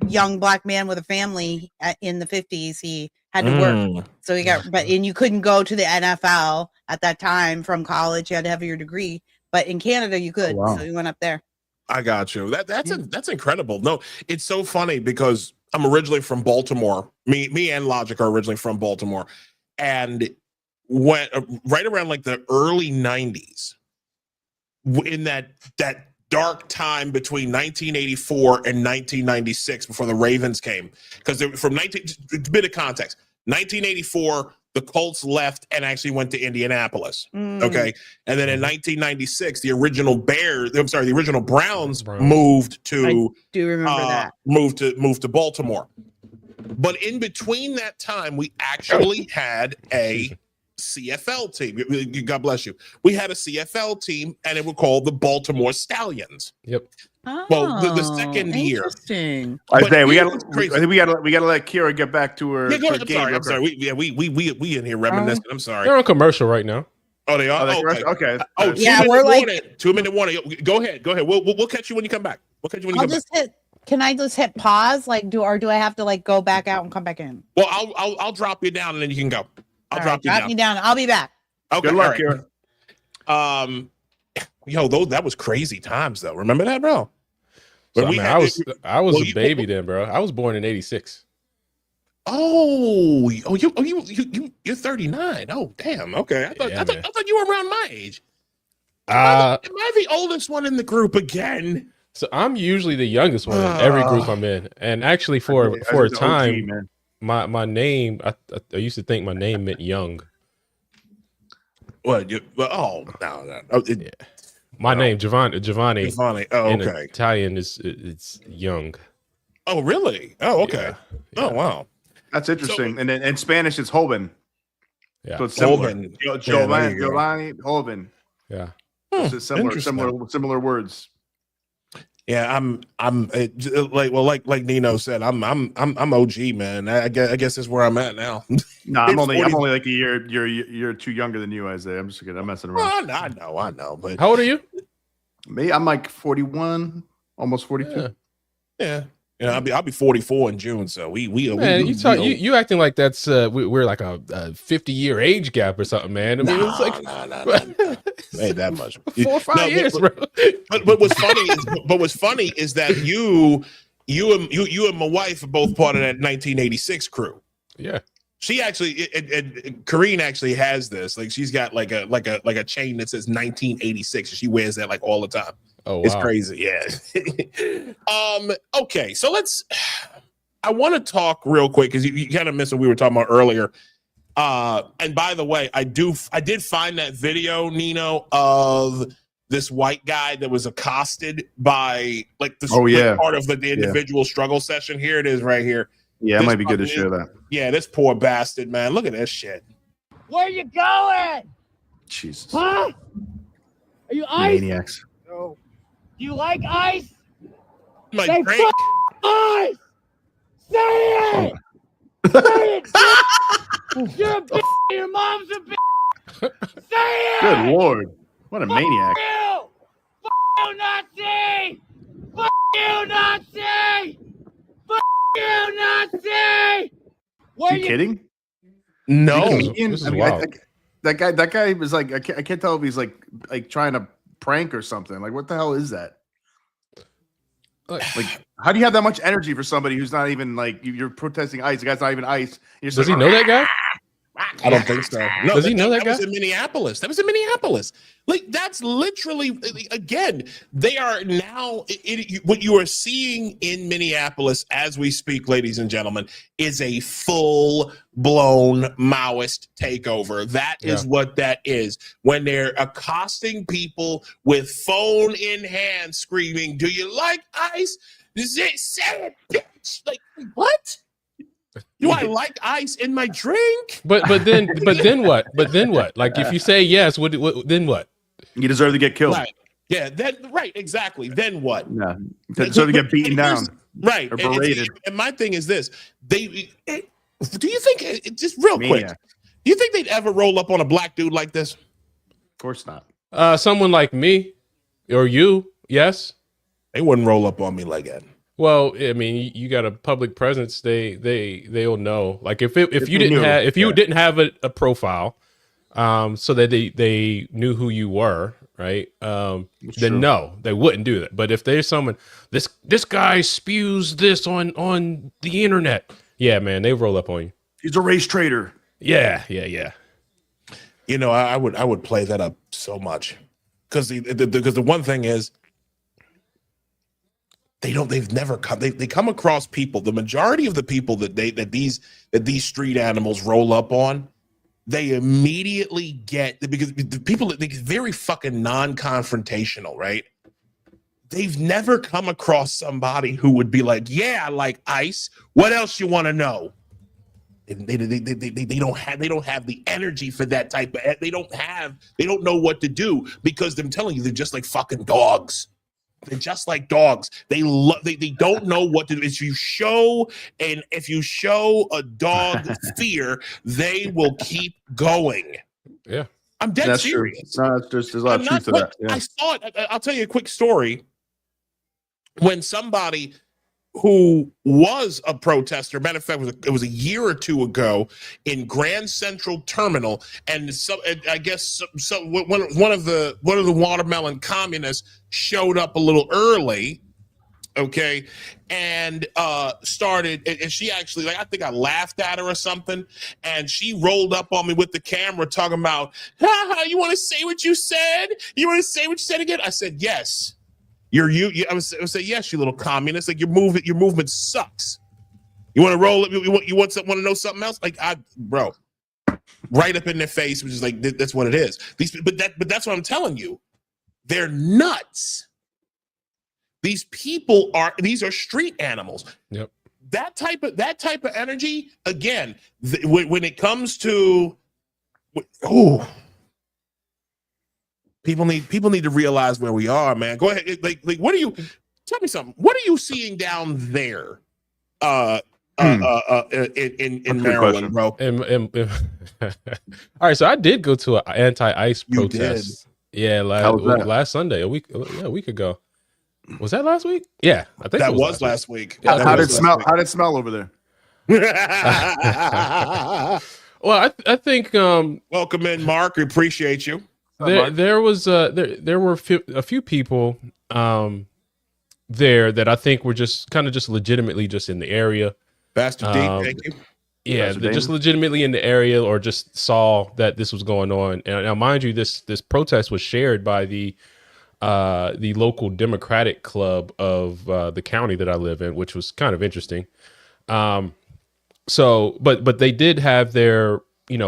young black man with a family in the 50s. He had to work, so and you couldn't go to the NFL at that time from college. You had to have your degree, but in Canada you could. So he went up there. I got you. That's incredible. No, it's so funny because I'm originally from Baltimore. Me and Logic are originally from Baltimore, and when right around like the early 90s, in that dark time between 1984 and 1996 before the Ravens came. Because from a bit of context, 1984, the Colts left and actually went to Indianapolis. Okay. And then in 1996, the original Browns moved to I do remember that. Moved to Baltimore. But in between that time, we actually had a CFL team. God bless you. We had a CFL team, and it was called the Baltimore Stallions. Yep. Well, the second year. Interesting. Isaiah, we got to let Kira get back to her. Yeah, go ahead. her I'm sorry. We in here reminiscing. I'm sorry. They're on commercial right now. Oh, they are. Okay. Oh, yeah, we're like 2-minute warning. Go ahead. We'll catch you when you come back. We'll catch you when you come back. Can I just hit pause? Like, do I have to like go back out and come back in? Well, I'll drop you down and then you can go. I'll drop me down. I'll be back. Okay. Good luck, Kira. That was crazy times though. Remember that, bro? So, I was a baby then, bro. I was born in '86. You're 39. Oh, damn. Okay. I thought you were around my age. Am I the oldest one in the group again? So I'm usually the youngest one in every group I'm in. And actually for a time, OG, my name, I used to think my name meant young. What? No. Yeah. My name, Giovanni. Oh, in okay. Italian it's young. Oh, really? Oh, okay. Yeah. Oh, wow. That's interesting. So, and then in Spanish, it's Hoban. Yeah. So it's similar. Hoban. Giovanni, Hoban. Yeah. It's similar words. Yeah, I'm like Nino said, I'm OG, man. I guess that's where I'm at now. No, I'm only like a year too younger than you, Isaiah. I'm just kidding. I'm messing around. Well, I know. But how old are you? Me, I'm like 41, almost 42. Yeah. I'll be 44 in June. So you acting like that's we're like a 50-year age gap or something, man. I mean, it's like no. Ain't that much. 4 or 5 years, bro. But what's funny is that you and my wife are both part of that 1986 crew. Yeah. She actually, and Karine actually has this. Like she's got like a chain that says 1986. She wears that like all the time. Oh, wow. It's crazy. Yeah. Okay. So I want to talk real quick because you kind of missed what we were talking about earlier. And by the way, I did find that video, Nino, of this white guy that was accosted by like this part of the individual struggle session. Here it is right here. Yeah, it might be good to share that. Yeah, this poor bastard, man. Look at this shit. Where you going? Jesus. Huh? Are you ice? Maniacs. No. Do you like ice? My Say drink. Ice! Say it! Say it, bitch! You're a bitch! Your mom's a bitch! Say it! Good Lord. What a maniac. You! You, Nazi! You, Nazi! You, Nazi! Are you kidding? No. This is wild. That guy was like, I can't tell if he's like trying to prank or something. Like, what the hell is that? Like, how do you have that much energy for somebody who's not even like you're protesting ICE? The guy's not even ICE. Does he know that guy? I don't think so. No, does he know that guy? That was in Minneapolis. Like that's literally again. They are now. What you are seeing in Minneapolis as we speak, ladies and gentlemen, is a full-blown Maoist takeover. That is what that is. When they're accosting people with phone in hand, screaming, "Do you like ice? Say it, bitch!" Like what? Do I like ice in my drink? But then what? Like if you say yes, what then what? You deserve to get killed. Right. Yeah, exactly. Then what? No. You deserve to get beaten down. Right. Or berated. And my thing is this. Do you think, just real quick, do you think they'd ever roll up on a black dude like this? Of course not. Someone like me or you, yes. They wouldn't roll up on me like that. Well, I mean, you got a public presence. They'll know. Like if you didn't have a profile, so that they knew who you were, right? Then no, they wouldn't do that. But if there's someone, this guy spews this on the internet, yeah, man, they roll up on you. He's a race traitor. Yeah. You know, I would play that up so much because the one thing is, they've never come, they come across people. The majority of the people that these street animals roll up on, they immediately get, because the people that they're very fucking non-confrontational, right? They've never come across somebody who would be like, yeah, I like ice. What else you want to know? They don't have the energy for that type of, they don't know what to do, because I'm telling you, they're just like fucking dogs. They're just like dogs. They don't know what to do. If you show a dog fear, they will keep going. Yeah. I'm dead serious. True. No, there's a lot of truth to that. Yeah. I saw it. I'll tell you a quick story. When somebody who was a protester, matter of fact, it was a year or two ago in Grand Central Terminal, and I guess one of the watermelon communists showed up a little early, okay, and started, and she actually, like, I think I laughed at her or something, and she rolled up on me with the camera talking about, you want to say what you said? You want to say what you said again? I said, yes. I would say, yes, you little communist. Like, your movement sucks. You want to roll it? You want to know something else? Like, bro, right up in their face, which is like, that's what it is. But that's what I'm telling you. They're nuts. These are street animals. Yep. That type of energy, again, when it comes to, People need to realize where we are, man. Go ahead. Like, tell me something. What are you seeing down there, in Maryland, bro? All right, so I did go to an anti-ICE protest. Yeah, last Sunday, a week ago. Was that last week? Yeah, I think that was last week. Yeah, how did it smell over there? Well, I think welcome in, Mark. We appreciate you. There were a few people there that I think were just legitimately just in the area. Bastard Deep, thank you. Yeah, they're just legitimately in the area, or just saw that this was going on. And now, mind you, this protest was shared by the local Democratic club of the county that I live in, which was kind of interesting. So, but they did have their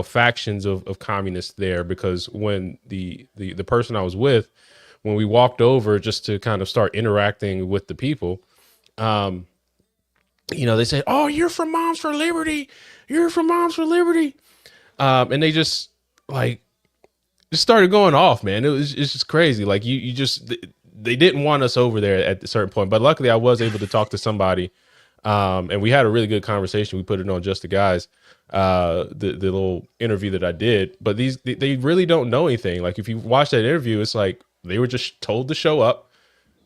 factions of communists there, because when the person I was with, when we walked over just to kind of start interacting with the people, they said, "Oh, you're from Moms for Liberty. You're from Moms for Liberty." And they just started going off, man. It's just crazy. Like, they didn't want us over there at a certain point, but luckily I was able to talk to somebody. And we had a really good conversation. We put it on Just the Guys, the little interview that I did. But they really don't know anything. Like, if you watch that interview, it's like they were just told to show up,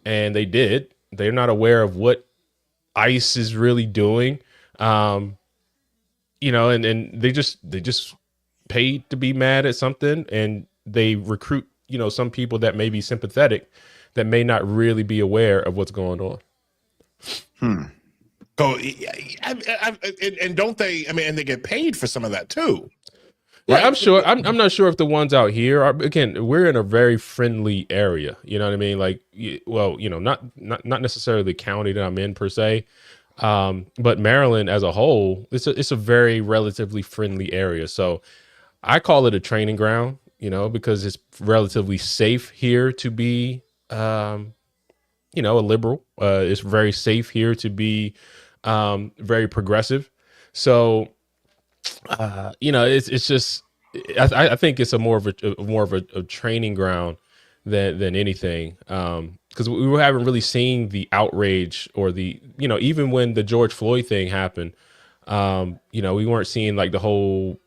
and they did. They're not aware of what ICE is really doing. And they just paid to be mad at something, and they recruit, some people that may be sympathetic, that may not really be aware of what's going on. Go, and don't they? I mean, and they get paid for some of that too. Yeah, right? I'm sure. I'm not sure if the ones out here are. Again, we're in a very friendly area. You know what I mean? Like, well, not necessarily the county that I'm in per se, but Maryland as a whole, it's a very relatively friendly area. So I call it a training ground. Because it's relatively safe here to be, a liberal. It's very safe here to be very progressive. So, it's just, I think it's more of a training ground than anything. Because we haven't really seen the outrage or the, even when the George Floyd thing happened, we weren't seeing like the whole,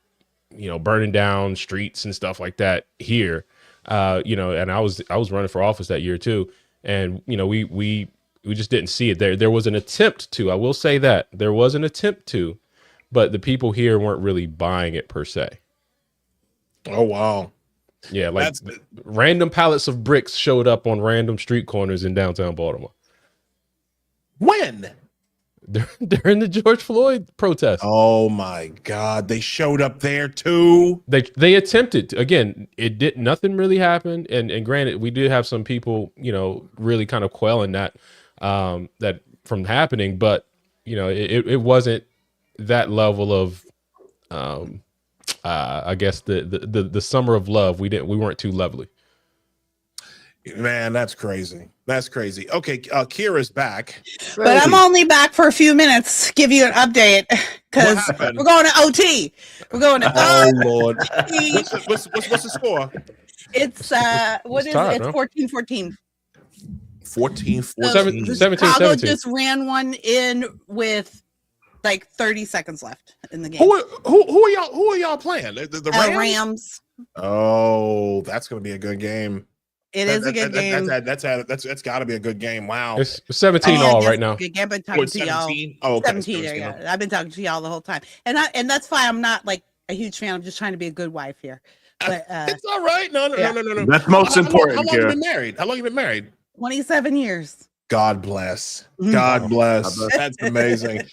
burning down streets and stuff like that here. And I was running for office that year too. And, we just didn't see it there. There was an attempt to, I will say that there was an attempt to, but the people here weren't really buying it per se. Oh, wow. Yeah. Like random pallets of bricks showed up on random street corners in downtown Baltimore. When? During the George Floyd protest. Oh my God. They showed up there too. They attempted to. Again, nothing really happened. And granted, we did have some people, really kind of quelling that. that from happening, but it wasn't that level of I guess the summer of love. We weren't too lovely. Man, that's crazy. That's crazy. Okay, Kira's back. But I'm only back for a few minutes. Give you an update because we're going to OT. We're going to oh Lord. What's the score? It's what is it? It's 14-14. 14-14. 17. Just ran one in with like 30 seconds left in the game. Who are y'all playing? The Rams? Rams. Oh, that's gonna be a good game. It is a good game. That's got to be a good game. Wow. It's 17 all right now. Good game. I've been talking to y'all. Oh, okay. 17. Yeah. I've been talking to y'all the whole time, and that's fine. I'm not like a huge fan. I'm just trying to be a good wife here. But it's all right. No. That's most important. How long you been married? 27 years. God bless. God bless. That's amazing.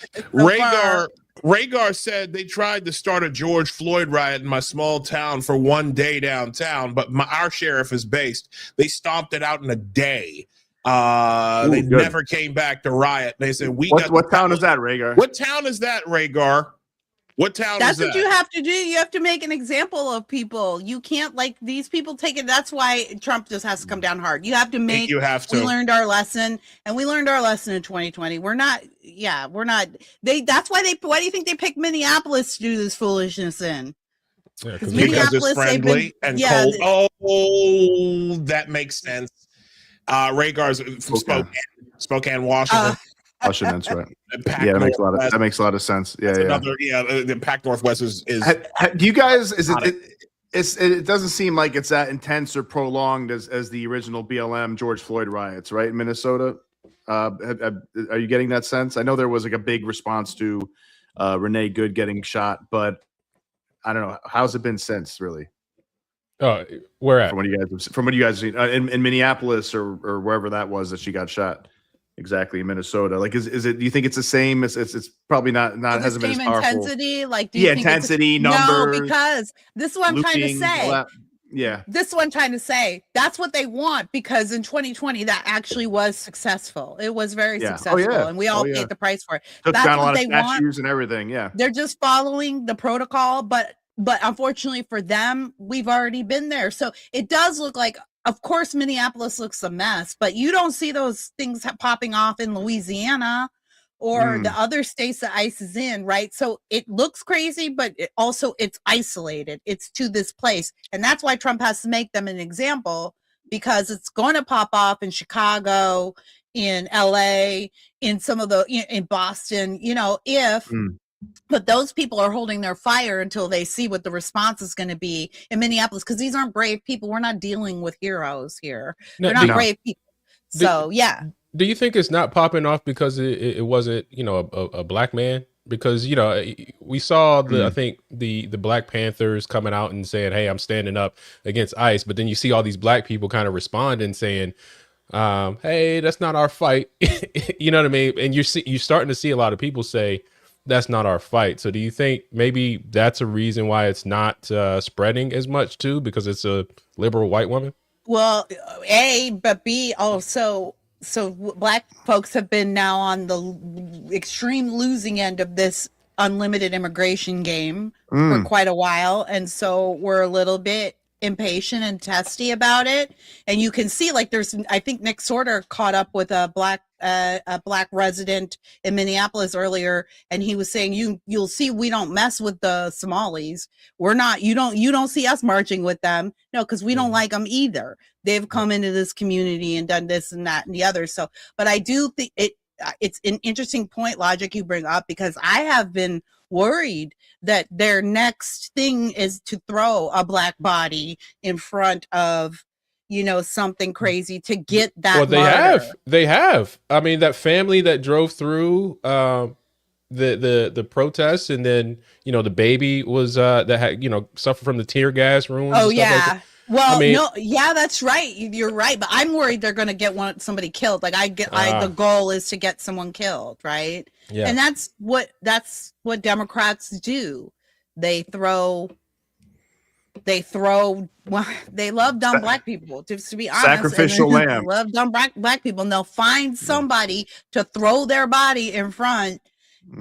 Rhaegar said they tried to start a George Floyd riot in my small town for one day downtown, but our sheriff is based. They stomped it out in a day. They never came back to riot. They said, What town is that, Rhaegar? What town is that, Rhaegar? What town That's is that? what you have to do. You have to make an example of people. You can't like these people take it. That's why Trump just has to come down hard. You have to make. You have to. We learned our lesson, and we learned our lesson in 2020. We're not. That's why why do you think they picked Minneapolis to do this foolishness in? Yeah, because it's friendly and cold. Oh, that makes sense. Rhaegar's from Spokane, Washington. That's right. Yeah, that makes a lot of sense. Yeah, the Pac Northwest is. Do you guys? It doesn't seem like it's that intense or prolonged as the original BLM George Floyd riots, right? In Minnesota, are you getting that sense? I know there was like a big response to Renee Good getting shot, but I don't know. How's it been since, really? Where at? From what you guys have seen in Minneapolis or wherever that was that she got shot. Exactly, in Minnesota. Like, is it? Do you think it's the same? It's probably not hasn't been as powerful. Intensity, like do you think intensity, numbers. No, because this is what I'm trying to say. This is what I'm trying to say. That's what they want because in 2020 that actually was successful. It was very successful, and we all paid the price for it. Took That's down what a lot they of want. statues and everything. Yeah, they're just following the protocol, but unfortunately for them, we've already been there. So it does look like. Of course, Minneapolis looks a mess, but you don't see those things popping off in Louisiana or the other states that ICE is in, right? So it looks crazy, but it's isolated. It's to this place. And that's why Trump has to make them an example because it's going to pop off in Chicago, in LA, in some of in Boston, But those people are holding their fire until they see what the response is going to be in Minneapolis because these aren't brave people. We're not dealing with heroes here. They're not brave people. So, Do you think it's not popping off because it wasn't, a black man? Because, we saw I think the Black Panthers coming out and saying, hey, I'm standing up against ICE. But then you see all these black people kind of respond and saying, hey, that's not our fight. You know what I mean? And you're starting to see a lot of people say, that's not our fight. So do you think maybe that's a reason why it's not spreading as much too, because it's a liberal white woman? Well, A, but B also, so black folks have been now on the extreme losing end of this unlimited immigration game for quite a while. And so we're a little bit impatient and testy about it. And you can see I think Nick Sorter caught up with a black resident in Minneapolis earlier, and he was saying you'll see we don't mess with the Somalis. We're not you don't see us marching with them. No, because we don't like them either. They've come into this community and done this and that and the other. So, but I do think it's an interesting point, Logic, you bring up, because I have been worried that their next thing is to throw a black body in front of something crazy to get that. Well, they have. I mean, that family that drove through the protests, and then the baby was that had suffered from the tear gas wounds. Oh and stuff yeah. like that. Well, no, yeah, that's right. You're right, but I'm worried they're going to get somebody killed. The goal is to get someone killed, right? Yeah. And that's what Democrats do. They throw they throw. Well, they love dumb black people. To be honest, sacrificial lamb. They love dumb black people, and they'll find somebody to throw their body in front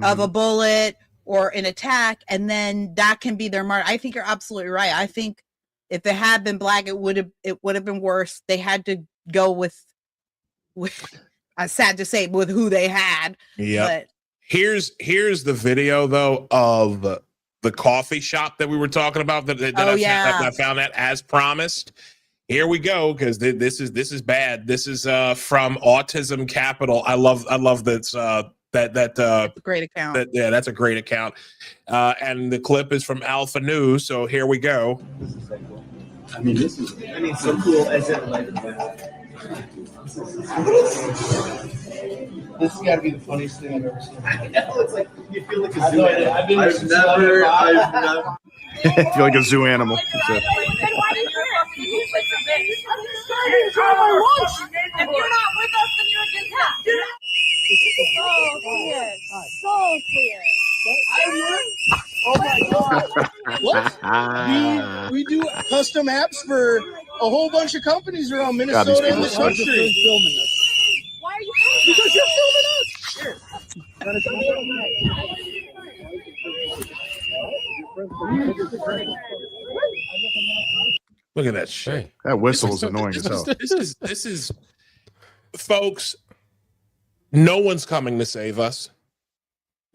of a bullet or an attack, and then that can be their martyr. I think you're absolutely right. I think if it had been black, it would have been worse. They had to go with sad to say, with who they had. Yeah. Here's the video though of the coffee shop that we were talking about that I found that as promised. Here we go, because this is bad. This is from Autism Capital. I love this that great account. That's a great account. And the clip is from Alpha News. So here we go. I mean, so cool as it like. This has got to be the funniest thing I've ever seen. I know, it's like you feel like a zoo animal. I've never. I feel like a zoo animal. So clear. Oh my God. We do custom apps for a whole bunch of companies around Minnesota and the country. Why are you Because you're filming us. Look at that shit. That whistle is annoying as hell. This is, folks. No one's coming to save us.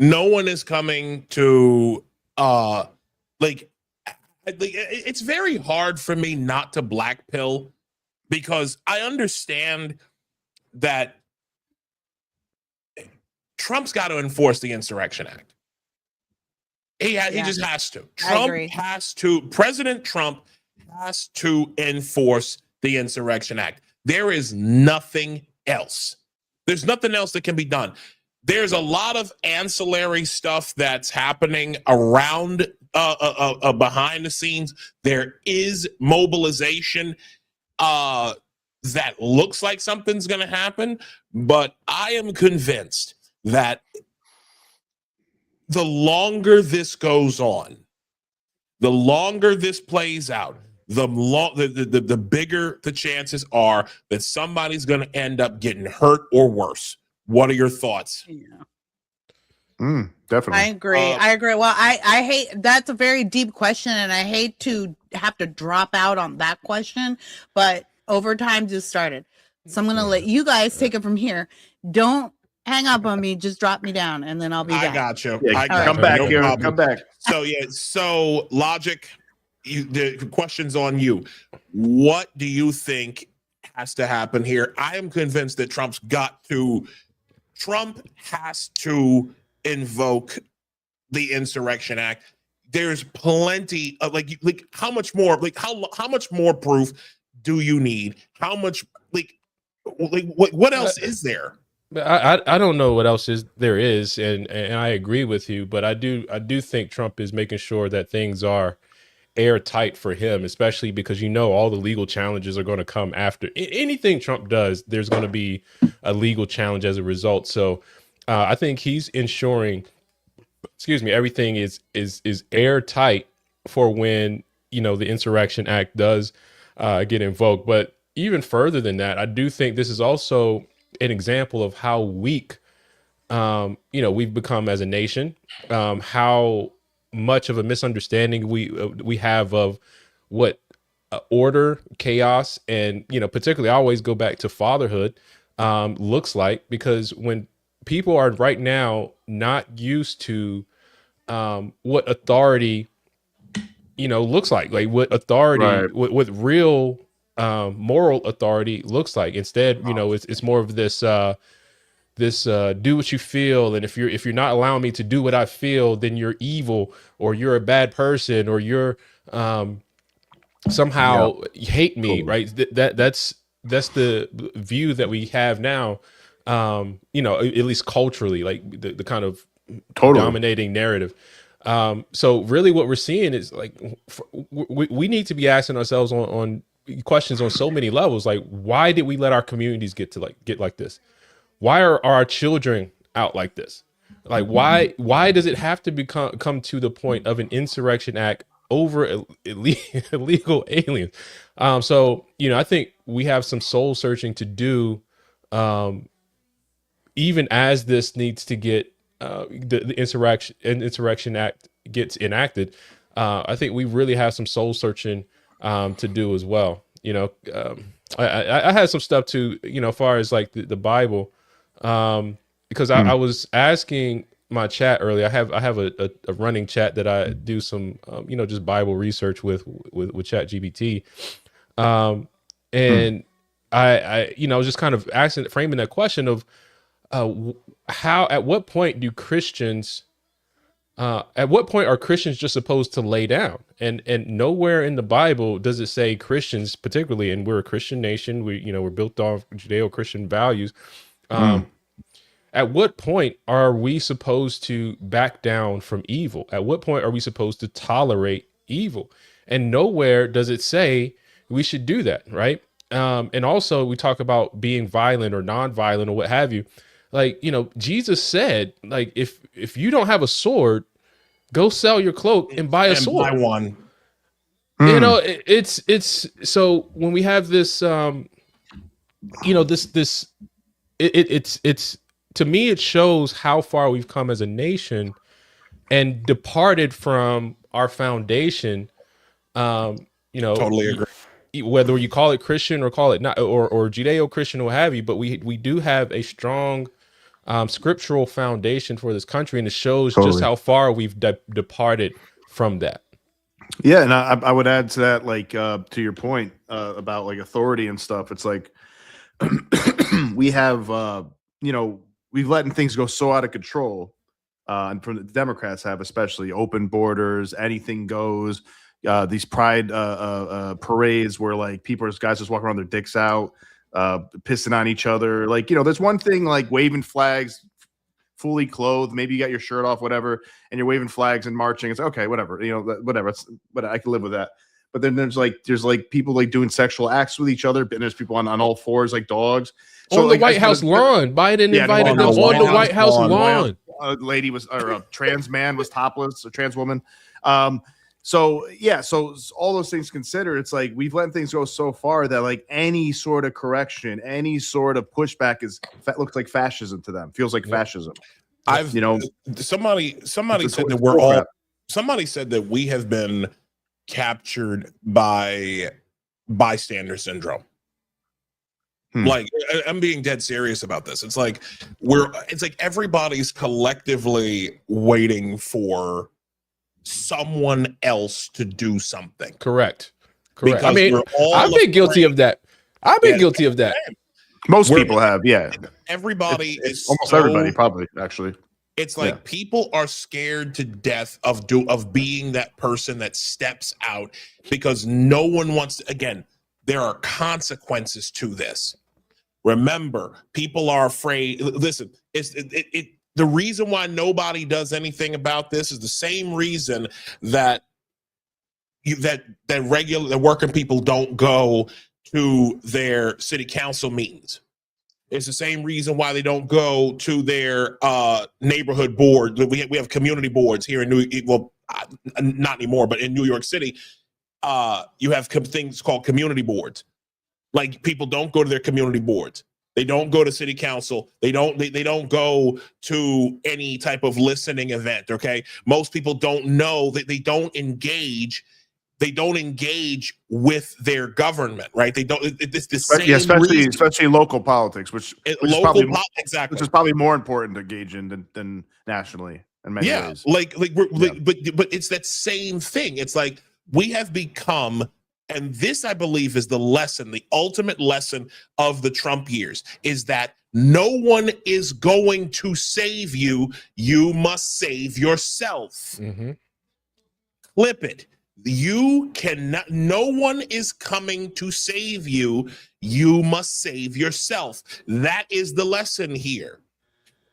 No one is coming to it's very hard for me not to black pill, because I understand that Trump's got to enforce the Insurrection Act. He just has to. President Trump has to enforce the Insurrection Act. There is nothing else. There's nothing else that can be done. There's a lot of ancillary stuff that's happening around behind the scenes. There is mobilization that looks like something's going to happen, but I am convinced that the longer this goes on, the longer this plays out, the bigger the chances are that somebody's going to end up getting hurt or worse. What are your thoughts? Definitely. I agree. Well, I hate, that's a very deep question, and I hate to have to drop out on that question, but overtime just started. So I'm going to let you guys take it from here. Don't hang up on me. Just drop me down, and then I'll be back. I got you. Yeah, come back here. Come back. So Logic, the question's on you. What do you think has to happen here? I am convinced that Trump has to invoke the Insurrection Act. There's plenty of like how much more proof do you need? How much what else is there? I don't know what else there is, and I agree with you, but I do think Trump is making sure that things are airtight for him, especially because all the legal challenges are going to come after anything Trump does. There's going to be a legal challenge as a result. So I think he's ensuring, everything is airtight for when the Insurrection Act does get invoked. But even further than that, I do think this is also an example of how weak we've become as a nation, how much of a misunderstanding we have of what order, chaos, and particularly I always go back to fatherhood looks like, because when people are right now not used to what authority looks like what authority, right, what real moral authority looks like. Instead, it's more of this do what you feel, and if you're not allowing me to do what I feel, then you're evil, or you're a bad person, or you're somehow hate me, right? That's the view that we have now, at least culturally, like the kind of dominating narrative. So really what we're seeing is we need to be asking ourselves on questions on so many levels. Like, why did we let our communities get like this? Why are our children out like this? Like, why does it have to come to the point of an Insurrection Act over illegal aliens. So, you know, I think we have some soul searching to do, even as this needs to get the Insurrection Act gets enacted. I think we really have some soul searching to do as well. You know, I had some stuff too, you know, as far as like the Bible, because I was asking my chat earlier. I have a running chat that I do some, you know, just Bible research with Chat GPT. And I, you know, I was just kind of framing that question of at what point are Christians just supposed to lay down? And nowhere in the Bible does it say Christians, particularly, and we're a Christian nation, we're built off Judeo-Christian values. At what point are we supposed to back down from evil? At what point are we supposed to tolerate evil? And nowhere does it say we should do that, right? And also we talk about being violent or non-violent or what have you. Like, you know, Jesus said, like, if you don't have a sword, go sell your cloak and buy a sword. Buy one. You know, it's so when we have this, you know, it's to me, it shows how far we've come as a nation and departed from our foundation. You know, totally agree. Whether you call it Christian or call it not, or Judeo-Christian or what have you, but we do have a strong scriptural foundation for this country, and it shows just how far we've departed from that. Yeah, and I would add to that, like, to your point about like authority and stuff. It's like we have, you know, we've letting things go so out of control, and from the Democrats have, especially open borders, anything goes. These pride parades where like guys just walk around their dicks out, pissing on each other. Like, you know, there's one thing like waving flags, fully clothed, maybe you got your shirt off, whatever, and you're waving flags and marching. It's okay, whatever, you know, whatever. But I can live with that. But then there's like people like doing sexual acts with each other, and there's people on all fours like dogs. So on the White House lawn, Biden invited them on the White House lawn. A lady was, or a trans man was topless, a trans woman. So yeah, so all those things considered, it's like we've let things go so far that like any sort of correction, any sort of pushback looks like fascism to them. Feels like fascism. You know, somebody said that somebody said that we have been captured by bystander syndrome. Like, I'm being dead serious about this. It's like everybody's collectively waiting for someone else to do something. Correct. I mean, I've been guilty of that. Guilty of that. Most people have, yeah. Everybody is almost everybody, probably, actually. It's like people are scared to death of being that person that steps out because no one wants to. Again, there are consequences to this. Remember, people are afraid. Listen, the reason why nobody does anything about this is the same reason that regular working people don't go to their city council meetings. It's the same reason why they don't go to their neighborhood board. We have community boards here in not anymore, but in New York City, you have things called community boards. Like, people don't go to their community boards. They don't go to city council. They don't go to any type of listening event. Okay, most people don't know that they don't engage with their government, right? They don't. It's the same, especially local politics, which is probably more important to engage in than nationally in many ways. But it's that same thing. It's like we have become. And this, I believe, is the lesson, the ultimate lesson of the Trump years, is that no one is going to save you. You must save yourself. Mm-hmm. Clip it. You cannot, no one is coming to save you. You must save yourself. That is the lesson here.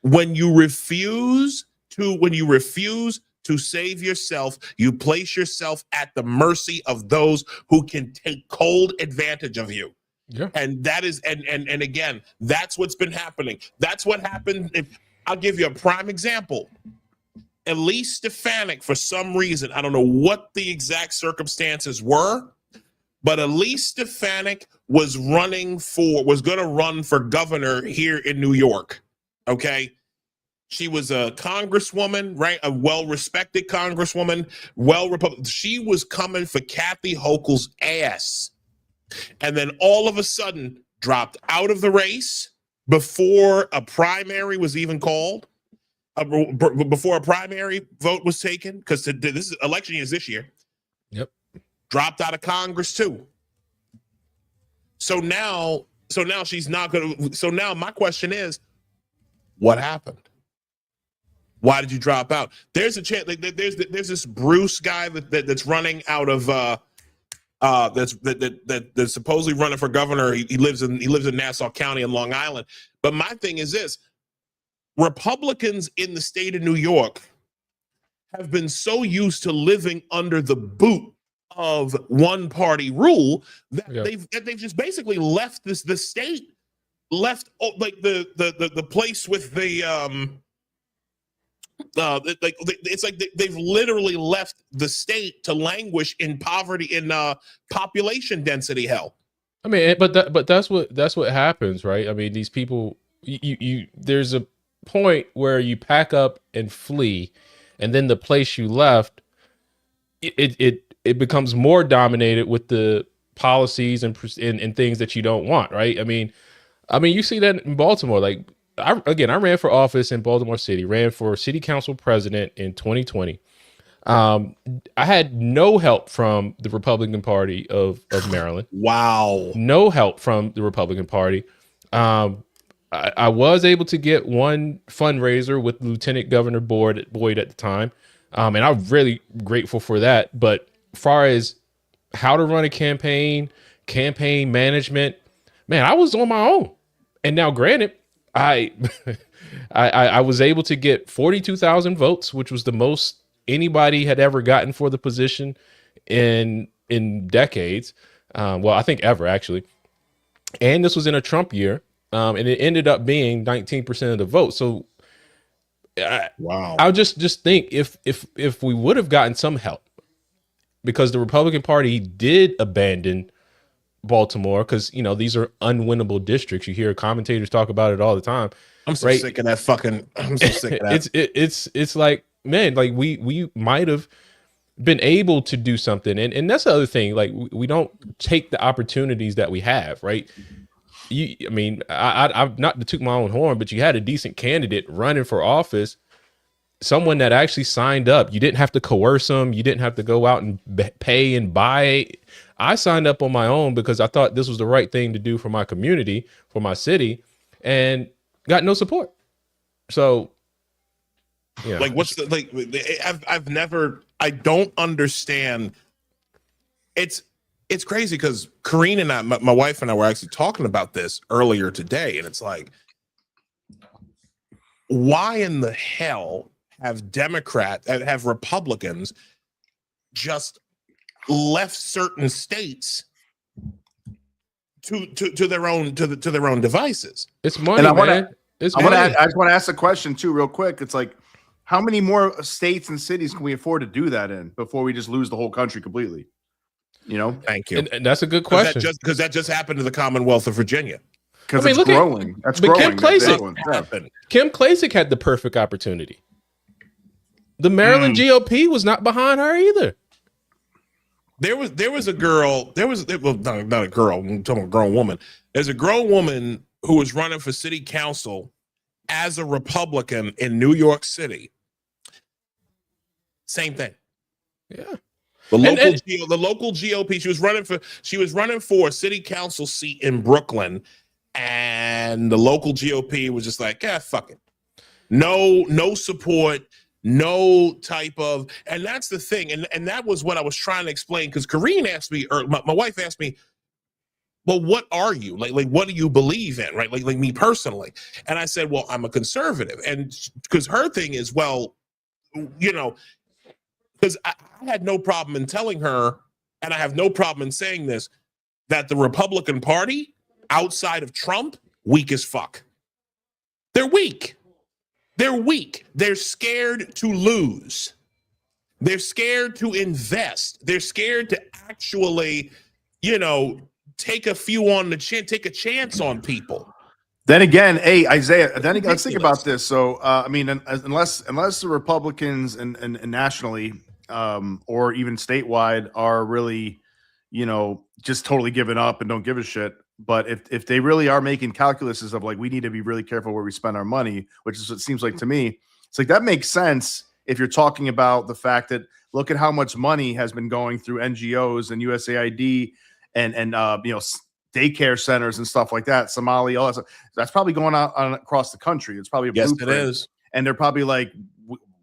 When you refuse to save yourself, you place yourself at the mercy of those who can take cold advantage of you. Yeah. And that is, and again, that's what's been happening. That's what happened. I'll give you a prime example. Elise Stefanik, for some reason, I don't know what the exact circumstances were, but Elise Stefanik was going to run for governor here in New York. Okay. She was a congresswoman, right? A well-respected congresswoman, she was coming for Kathy Hochul's ass. And then all of a sudden dropped out of the race before a primary was even called, before a primary vote was taken, because this is election years this year. Yep. Dropped out of Congress too. So now she's not going to. So now my question is, what happened? Why did you drop out? There's a chance. Like, there's this Bruce guy that's running out of that's supposedly running for governor. He lives in Nassau County in Long Island. But my thing is this: Republicans in the state of New York have been so used to living under the boot of one party rule that they've just basically left the state, left like the place with the it's like they've literally left the state to languish in poverty, in population density hell. I mean, but that's what happens, right? I mean, these people, you there's a point where you pack up and flee, and then the place you left, it becomes more dominated with the policies and things that you don't want, right? I mean, you see that in Baltimore. Like, I ran for office in Baltimore City, ran for city council president in 2020. I had no help from the Republican Party of Maryland. Wow. No help from the Republican Party. I was able to get one fundraiser with Lieutenant Governor Boyd at the time. And I'm really grateful for that. But as far as how to run a campaign management, man, I was on my own. And now, granted, I was able to get 42,000 votes, which was the most anybody had ever gotten for the position in decades. Well, I think ever, actually. And this was in a Trump year. And it ended up being 19% of the vote. So wow. I'll just think if we would have gotten some help, because the Republican Party did abandon Baltimore, because these are unwinnable districts. You hear commentators talk about it all the time. I'm so sick of that fucking. I'm so sick of that. It's like, man, like we might have been able to do something, and that's the other thing. Like, we don't take the opportunities that we have, right? I'm not to toot my own horn, but you had a decent candidate running for office, someone that actually signed up. You didn't have to coerce them. You didn't have to go out and pay and buy. I signed up on my own because I thought this was the right thing to do for my community, for my city, and got no support. So, yeah. Like, what's the, like, I don't understand. It's crazy because Karine and I, my wife and I were actually talking about this earlier today. And it's like, why in the hell have Republicans just left certain states to their own devices? It's money, I just want to ask a question too, real quick. It's like, how many more states and cities can we afford to do that in before we just lose the whole country completely? Thank you. And that's a good question. Because that just happened to the Commonwealth of Virginia. Because it's growing. That's growing. Kim Klacik had the perfect opportunity. The Maryland GOP was not behind her either. There was a girl. Not a girl. I'm talking about a grown woman. There's a grown woman who was running for city council as a Republican in New York City. Same thing. Yeah. The local GOP. She was running for a city council seat in Brooklyn, and the local GOP was just like, fuck it. No support, no type of, and that's the thing. And that was what I was trying to explain, because Karine asked me, or my wife asked me, well, what are you? Like what do you believe in? Right? Like me personally. And I said, well, I'm a conservative. And because her thing is, well, because I had no problem in telling her, and I have no problem in saying this, that the Republican Party outside of Trump, weak as fuck. They're weak. They're weak. They're scared to lose. They're scared to invest. They're scared to actually, take a few on the chin, take a chance on people. Then again, hey, Isaiah, let's think about this. So, unless the Republicans and nationally, or even statewide are really, just totally giving up and don't give a shit. But if they really are making calculuses of like, we need to be really careful where we spend our money, which is what it seems like to me, it's like that makes sense if you're talking about the fact that look at how much money has been going through NGOs and USAID and daycare centers and stuff like that. Somali, all that stuff. That's probably going on across the country. It's probably a blueprint. It is. And they're probably like,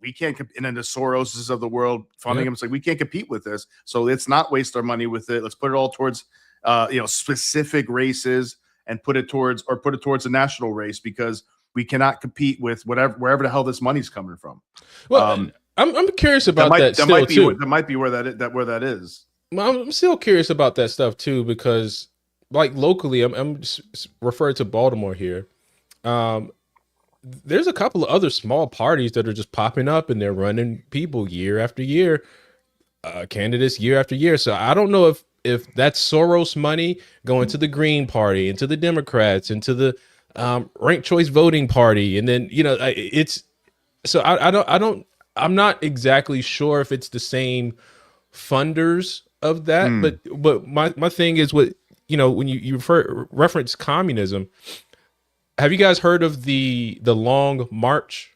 we can't, and then the Soroses of the world funding them. It's like, we can't compete with this. So let's not waste our money with it. Let's put it all towards, specific races and put it towards a national race, because we cannot compete with wherever the hell this money's coming from. Well, I'm curious about that. That might be where that is. I'm still curious about that stuff too, because like locally, I'm just referring to Baltimore here. There's a couple of other small parties that are just popping up, and they're running people year after year, candidates year after year. So I don't know if that's Soros money going to the Green Party, into the Democrats, into the ranked choice voting party, and then it's so I'm not exactly sure if it's the same funders of that, but my thing is when you reference communism. Have you guys heard of the Long March?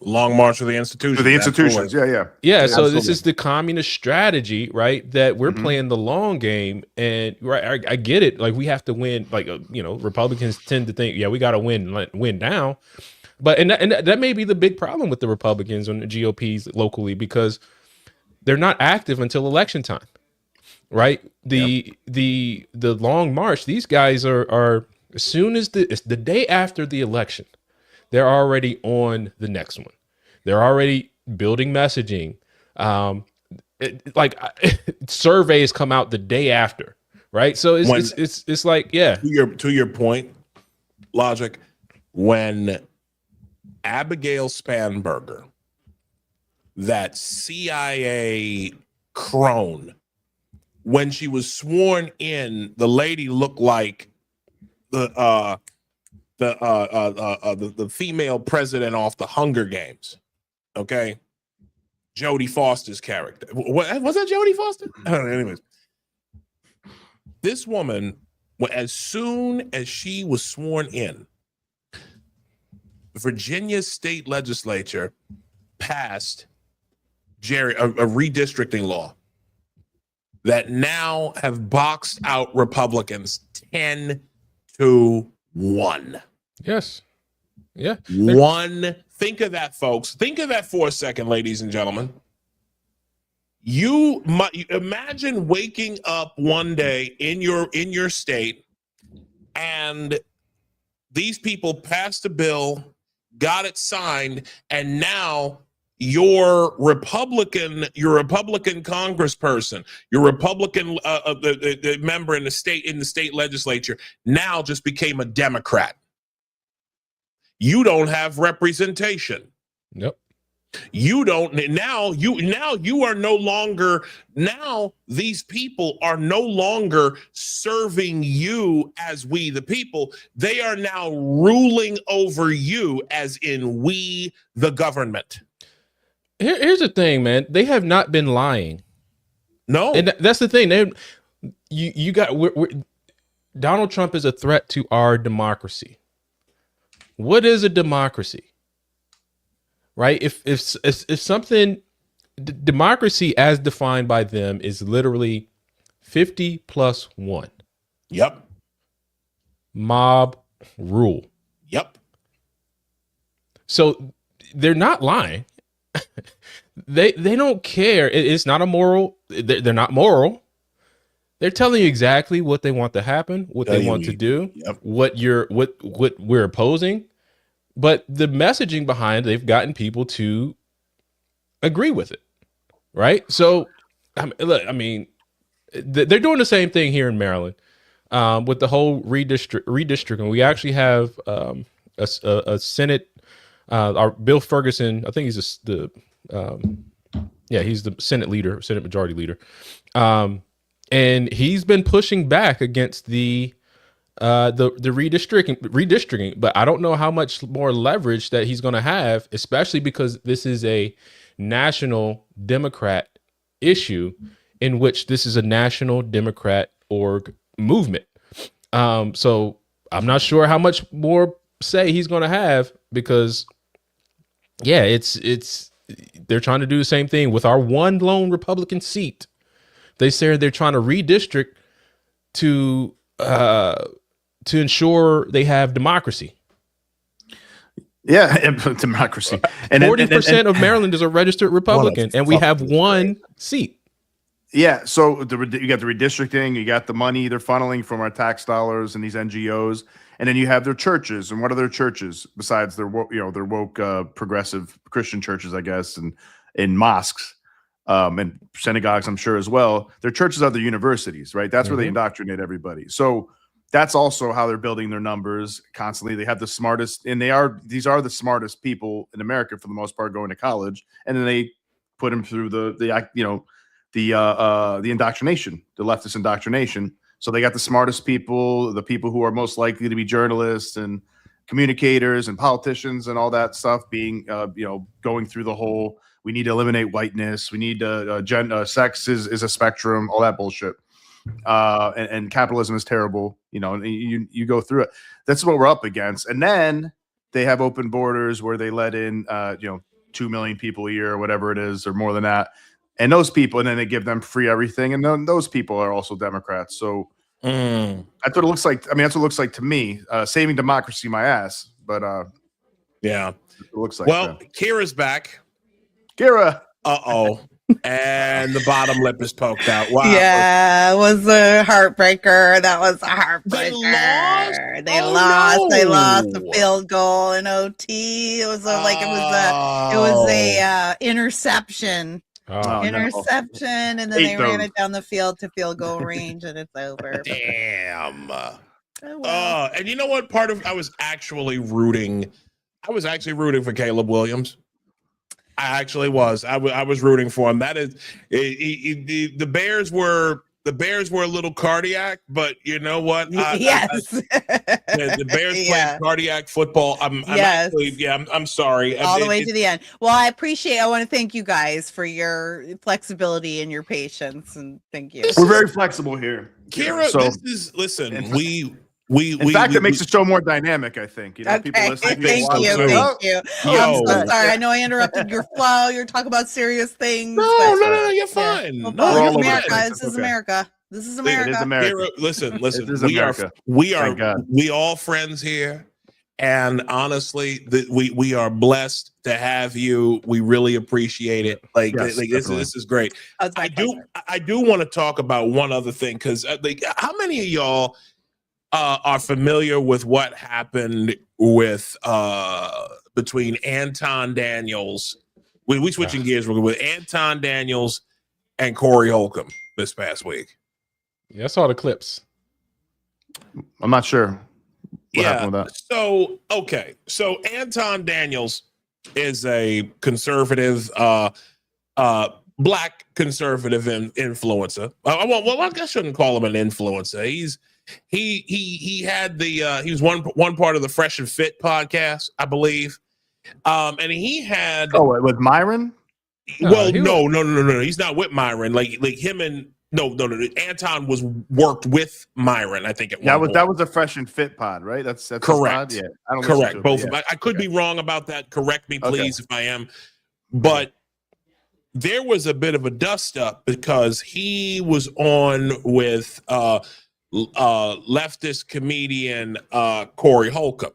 Long March of the Institutions. For the institutions, yeah. So absolutely. This is the communist strategy, right? That we're playing the long game, and right, I get it. Like we have to win. Like Republicans tend to think, we got to win now. But and that may be the big problem with the Republicans and the GOPs locally, because they're not active until election time, right? The Long March. These guys are as soon as the day after the election, they're already on the next one. They're already building messaging. Surveys come out the day after, right? So it's like, yeah. To your point, Logic, when Abigail Spanberger, that CIA crone, when she was sworn in, the lady looked like the female president off the Hunger Games. Okay, Jodie Foster's character. Was that Jodie Foster? I don't know. Anyways, this woman, as soon as she was sworn in, Virginia's state legislature passed a redistricting law that now have boxed out Republicans 10-1. Yes. Yeah. One. Think of that, folks. Think of that for a second, ladies and gentlemen. You imagine waking up one day in your state, and these people passed a bill, got it signed, and now your Republican congressperson, your Republican the member in the state legislature now just became a Democrat. You don't have representation. Yep. You don't now you are no longer, now these people are no longer serving you as we the people. They are now ruling over you as in we the government. Here's the thing, man. They have not been lying. No. And that's the thing. Donald Trump is a threat to our democracy. What is a democracy? Right? If something, democracy as defined by them is literally 50+1. Yep. Mob rule. Yep. So they're not lying. They don't care. It's not a moral. They're not moral. They're telling you exactly what they want to happen, what they want to do, what we're opposing. But the messaging behind, they've gotten people to agree with it, right? So, I mean, they're doing the same thing here in Maryland with the whole redistricting. We actually have a Senate Our Bill Ferguson, I think he's the Senate leader, Senate Majority Leader, and he's been pushing back against the redistricting. But I don't know how much more leverage that he's going to have, especially because this is a national Democrat issue, in which this is a national Democrat org movement. So I'm not sure how much more say he's going to have, because it's they're trying to do the same thing with our one lone Republican seat. They say they're trying to redistrict to ensure they have democracy. Yeah, democracy. And 40% of Maryland is a registered Republican, and we have one seat. Yeah, so you got the redistricting, you got the money they're funneling from our tax dollars and these NGOs, and then you have their churches. And what are their churches besides their woke progressive Christian churches, I guess, and in mosques and synagogues, I'm sure as well. Their churches are the universities, right? That's where they indoctrinate everybody. So that's also how they're building their numbers constantly. They have the smartest, and these are the smartest people in America for the most part going to college, and then they put them through the indoctrination, the leftist indoctrination. So they got the smartest people, the people who are most likely to be journalists and communicators and politicians and all that stuff being, going through the whole, we need to eliminate whiteness. We need sex is a spectrum, all that bullshit. And capitalism is terrible. And you go through it. That's what we're up against. And then they have open borders where they let in, 2 million people a year or whatever it is, or more than that. And those people, and then they give them free everything. And then those people are also Democrats. So that's what it looks like. I mean, that's what it looks like to me. Saving democracy, my ass. But yeah, it looks like. Well, Kira's back. Kira. Uh-oh. And the bottom lip is poked out. Wow. Yeah, it was a heartbreaker. That was a heartbreaker. They lost. No. They lost a field goal in OT. It was a interception. Interception, and then they ran it down the field to field goal range, and it's over. Damn. And you know what? I was actually rooting for Caleb Williams. I actually was. I was rooting for him. That is, the Bears were a little cardiac, but you know what? The Bears played cardiac football. I'm sorry. All the way to the end. Well, I want to thank you guys for your flexibility and your patience, and thank you. We're very flexible here, Kira. In fact, it makes the show more dynamic, I think. People listening. Thank you. I'm so sorry. I know I interrupted your flow. You're talking about serious things. No, you're fine. Well, no, America. This is America. This is America. It is America. Kira, listen. We all friends here, and honestly, we are blessed to have you. We really appreciate it. This is great. I do want to talk about one other thing, because how many of y'all are familiar with what happened with between Anton Daniels? We switching gears with Anton Daniels and Corey Holcomb this past week. Yeah, I saw the clips. I'm not sure what happened with that. So Anton Daniels is a conservative, black conservative influencer. I shouldn't call him an influencer. He had he was one part of the Fresh and Fit podcast, I believe. And he had with Myron? No, he's not with Myron. Like him and no. Anton worked with Myron, I think that was a Fresh and Fit pod, right? That's correct. Yeah, I don't correct. Both of them. I could be wrong about that. Correct me, please, if I am. But there was a bit of a dust up because he was on with leftist comedian Corey Holcomb.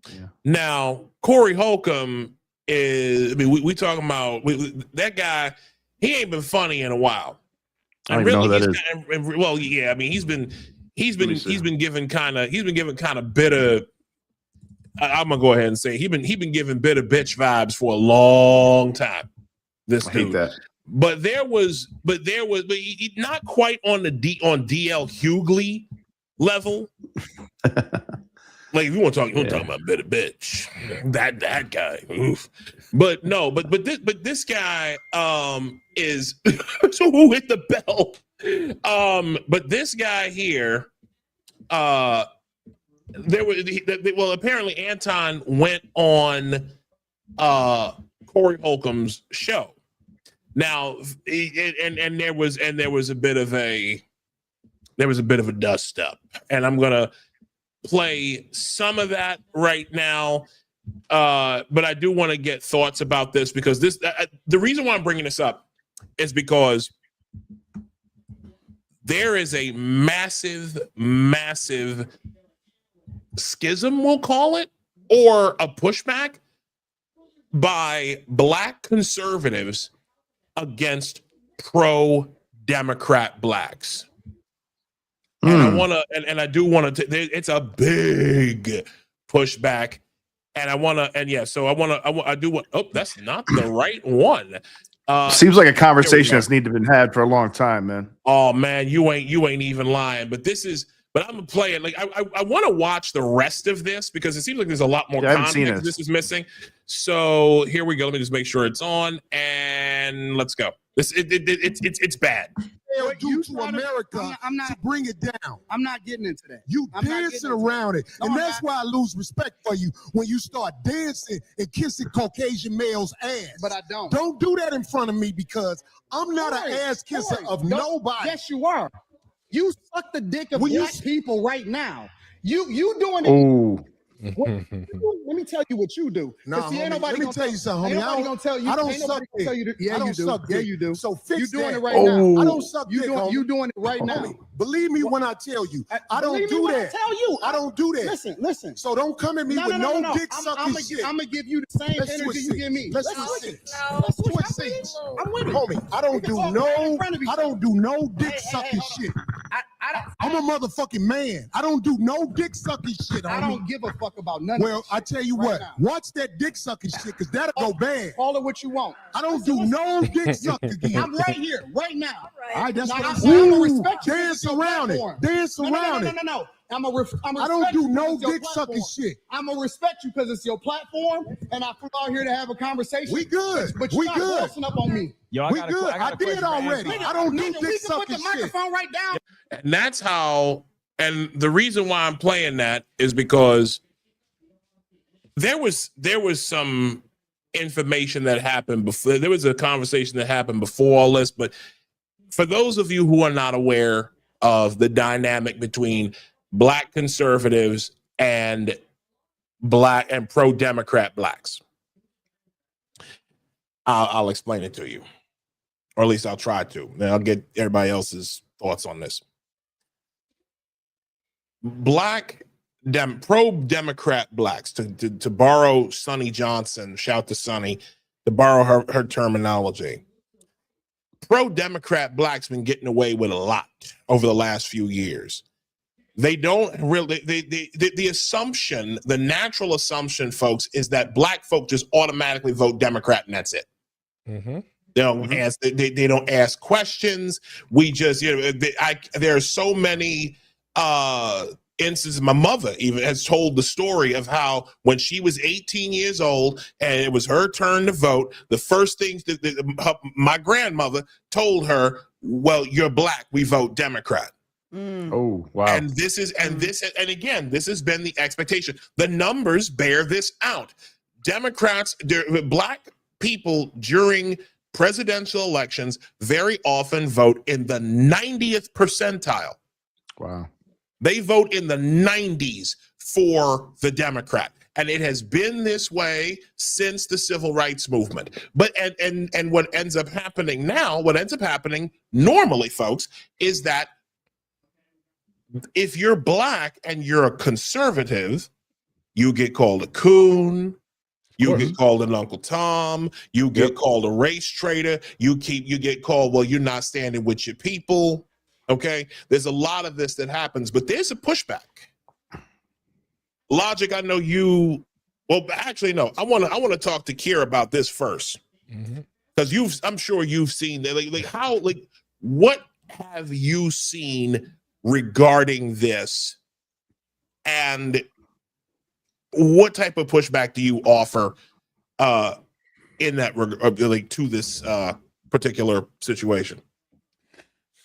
Yeah. Now, Corey Holcomb is, we talking about that guy. He ain't been funny in a while. I don't know who that is. Well, yeah, I mean, he's been given kind of bitter. I'm gonna go ahead and say he been giving bitter bitch vibes for a long time. This dude. Hate that. But there was not quite on DL Hughley level. Like if you want to talk, you want to talk about bitter bitch. That guy. Oof. But no, but this guy is so who hit the bell? But this guy here, apparently Anton went on Corey Holcomb's show. Now, and there was a bit of a dust up, and I'm gonna play some of that right now. But I do want to get thoughts about this because the reason why I'm bringing this up is because there is a massive schism, we'll call it, or a pushback by Black conservatives against pro-Democrat Blacks. And I want to, and I do want to, it's a big pushback. And I want to, and yeah, so I do want, oh, that's not the right one. Seems like a conversation that's needed to been had for a long time, man. Oh man, you ain't even lying, but I'm gonna play it. Like I want to watch the rest of this because it seems like there's a lot more context this is missing. So here we go. Let me just make sure it's on and let's go. It's bad. Due to America I'm not to bring it down. I'm not getting into that. You dancing around it. And that's why I lose respect for you when you start dancing and kissing Caucasian males' ass. But I don't. Don't do that in front of me because I'm not an ass kisser of nobody. Yes, you are. You suck the dick of black people right now. You doing it. Ooh. Let me tell you what you do. Nah, see, ain't homie, nobody let me tell you something, homie. Ain't nobody gonna tell you. I don't ain't suck dick. tell you Yeah, I don't you do. suck Yeah, dick. you do. So fix you doing that. it right now. I don't suck dick, homie. You doing it right now. Homie, believe me when I tell you. I don't do that. Tell you. I don't do that. Listen. So don't come at me with no dick sucking shit. I'm gonna give you the same energy you give me. Let's switch seats. I'm with it. Homie, I don't do no dick sucking shit. I'm a motherfucking man. I don't do no dick sucking shit. I don't give a fuck about none. Well, I tell you what, watch that dick sucking shit, because that'll go bad. Call it what you want. I don't do no dick sucking again. I'm right here, right now. All right, that's what I'm saying. I'm gonna respect you. Dance around it. Dance around it. No. I don't do no dick sucking shit. I'm gonna respect you because it's your platform, and I flew out here to have a conversation. We good. But you're not busting up on me. We good. I did already. I don't do dick sucking shit. Put the microphone right down. And that's how, and the reason why I'm playing that is because there was some information that happened before. There was a conversation that happened before all this, but for those of you who are not aware of the dynamic between Black conservatives and Black and pro-Democrat Blacks, I'll explain it to you, or at least I'll try to. Then I'll get everybody else's thoughts on this. Pro-Democrat Blacks, to borrow Sonny Johnson, shout to Sonny, to borrow her terminology. Pro-Democrat Blacks been getting away with a lot over the last few years. They don't really, the assumption, the natural assumption, folks, is that Black folk just automatically vote Democrat and that's it. Mm-hmm. They don't ask. They don't ask questions. We just, there are so many instances. My mother even has told the story of how when she was 18 years old and it was her turn to vote, the first things that my grandmother told her, "Well, you're Black. We vote Democrat." Oh, wow. And again, this has been the expectation. The numbers bear this out. Democrats, Black people during presidential elections very often vote in the 90th percentile. Wow. They vote in the 90s for the Democrat. And it has been this way since the civil rights movement. But and what ends up happening now, what ends up happening normally, folks, is that if you're Black and you're a conservative, you get called a coon. You get called an Uncle Tom. You get called a race traitor. You get called, well, you're not standing with your people. Okay, there's a lot of this that happens, but there's a pushback. Logic, I know you. Well, actually, no. I want to talk to Kier about this first, because I'm sure you've seen that. What have you seen regarding this, and what type of pushback do you offer in that like to this particular situation?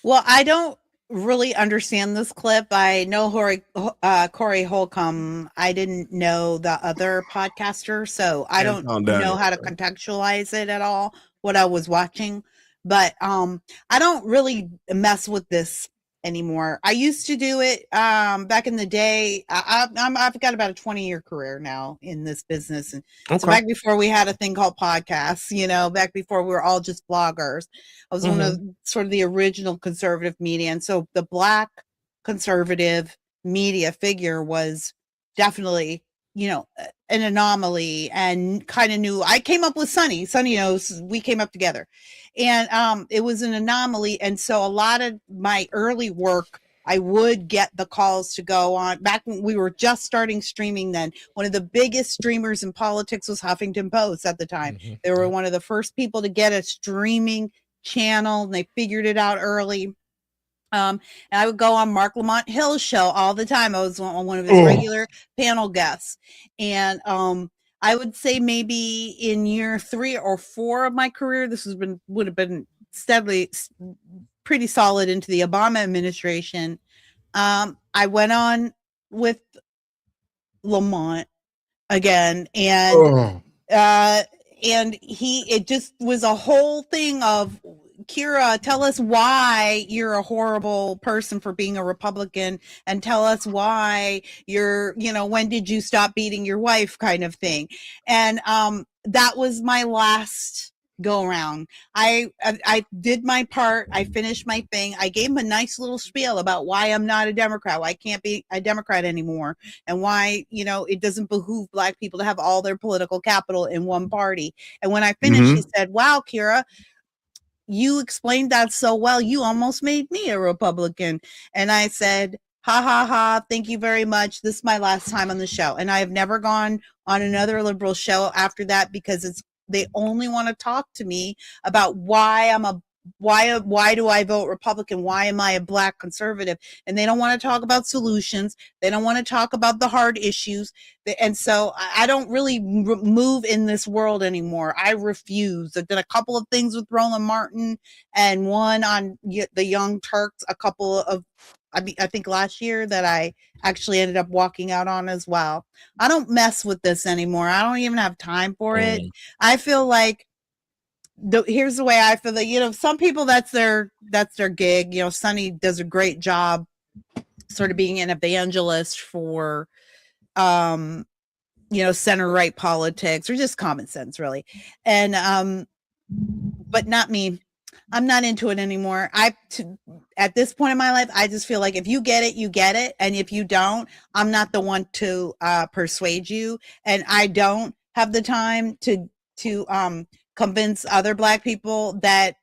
Well, I don't really understand this clip. I know Corey Holcomb. I didn't know the other podcaster, so I don't know how to contextualize it at all, what I was watching. But I don't really mess with this anymore. I used to do it back in the day. I've got about a 20-year career now in this business, and so back before we had a thing called podcasts, back before we were all just bloggers, I was one of sort of the original conservative media, and so the Black conservative media figure was definitely an anomaly, and kind of new. I came up with Sonny knows, we came up together, and it was an anomaly. And so a lot of my early work, I would get the calls to go on back when we were just starting streaming. Then one of the biggest streamers in politics was Huffington Post at the time. They were one of the first people to get a streaming channel, and they figured it out early. And I would go on Mark Lamont Hill's show all the time. I was on one of his regular panel guests. And I would say maybe in year 3 or 4 of my career, this would have been steadily pretty solid into the Obama administration. I went on with Lamont again, and it just was a whole thing of, Kira, tell us why you're a horrible person for being a Republican, and tell us why you're, when did you stop beating your wife, kind of thing. And that was my last go around. I did my part. I finished my thing. I gave him a nice little spiel about why I'm not a Democrat, why I can't be a Democrat anymore, and why, it doesn't behoove Black people to have all their political capital in one party. And when I finished, he said, "Wow, Kira, you explained that so well. You almost made me a Republican." And I said, "Ha ha ha. Thank you very much. This is my last time on the show." And I have never gone on another liberal show after that, because they only want to talk to me about why do I vote Republican? Why am I a Black conservative? And they don't want to talk about solutions. They don't want to talk about the hard issues. And so I don't really move in this world anymore. I refuse. I did a couple of things with Roland Martin, and one on the Young Turks, I think last year, that I actually ended up walking out on as well. I don't mess with this anymore. I don't even have time for it. I feel like, here's the way I feel, that some people, that's their gig. Sonny does a great job sort of being an evangelist for center right politics, or just common sense, really. And but not me. I'm not into it anymore. At this point in my life, I just feel like if you get it, you get it, and if you don't, I'm not the one to persuade you, and I don't have the time to convince other Black people that,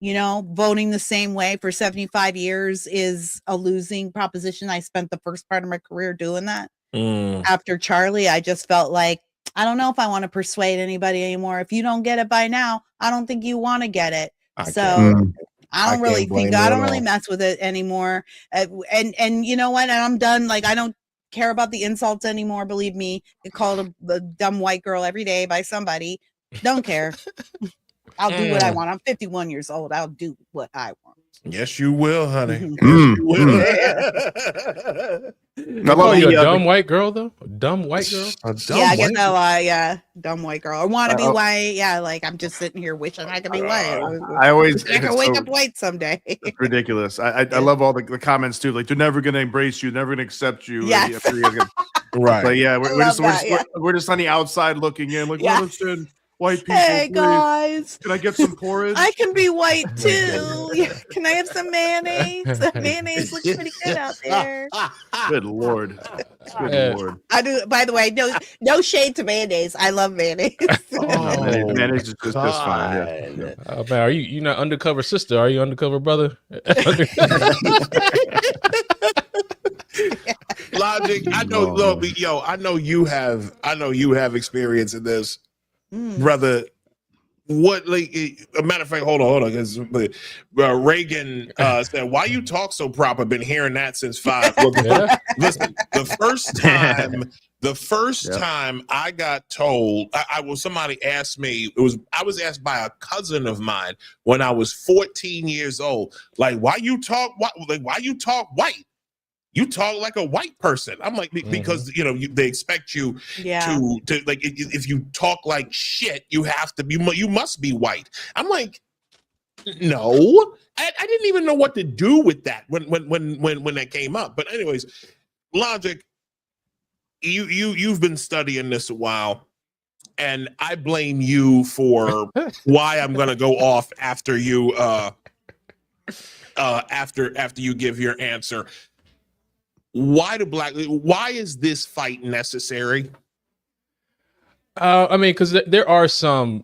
voting the same way for 75 years is a losing proposition. I spent the first part of my career doing that. After Charlie, I just felt like, I don't know if I want to persuade anybody anymore. If you don't get it by now, I don't think you want to get it. I don't really mess with it anymore. And you know what? And I'm done. Like, I don't care about the insults anymore. Believe me, get called a dumb white girl every day by somebody. Don't care. I'll do what I want. I'm 51 years old. I'll do what I want. Yes, you will, honey. I call you a dumb white girl, though. A dumb white girl. I get that a lot. Yeah, dumb white girl. I want to be white. Yeah, like I'm just sitting here wishing I could be white. I can wake up white someday. It's ridiculous. I love all the comments too. Like, they're never going to embrace you, never going to accept you. Yes. Right. But yeah, we're just on the outside looking in. Like, well, listen, white people. Hey, please. Guys, can I get some porridge? I can be white too. Can I have some mayonnaise? Mayonnaise looks pretty good out there. Good Lord. Good Lord. I do. By the way, no shade to mayonnaise. I love mayonnaise. Mayonnaise is just fine. Yeah. Oh man, are you not undercover sister? Are you undercover brother? Logic. I know. Look, I know you have experience in this, brother. what, like, a matter of fact, hold on, because Reagan said, "Why you talk so proper?" Been hearing that since 5. Well, listen, the first time I got told, somebody asked me, I was asked by a cousin of mine when I was 14 years old, like, why you talk white? You talk like a white person. I'm like, because they expect you to like, if you talk like shit, you must be white. I'm like, no, I didn't even know what to do with that when that came up. But anyways, Logic, you've been studying this a while, and I blame you for why I'm gonna go off after you after you give your answer. Why is this fight necessary? I mean, because there are some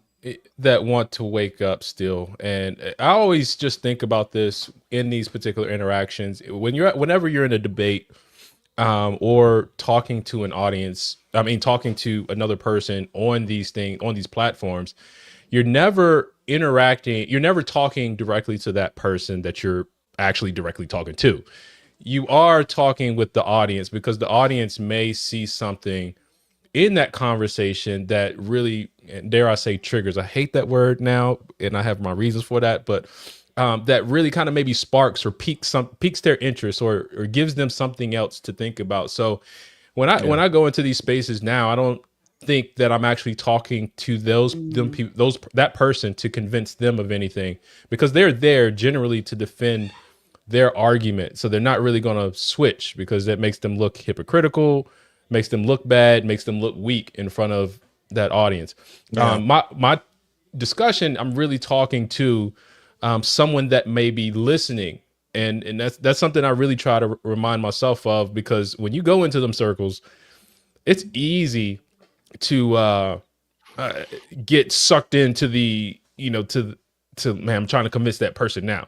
that want to wake up still, and I always just think about this in these particular interactions. Whenever you're in a debate, or talking to an audience, talking to another person on these platforms, you're never interacting. You're never talking directly to that person that you're actually directly talking to. You are talking with the audience because the audience may see something in that conversation that really, dare I say, triggers. I hate that word now, and I have my reasons for that, but that really kind of maybe sparks or piques their interest or gives them something else to think about. So when I go into these spaces now, I don't think that I'm actually talking to that person to convince them of anything, because they're there generally to defend their argument. So they're not really going to switch, because that makes them look hypocritical, makes them look bad, makes them look weak in front of that audience. Yeah. My discussion, I'm really talking to someone that may be listening. And that's something I really try to remind myself of, because when you go into them circles, it's easy to get sucked into the, man, I'm trying to convince that person now.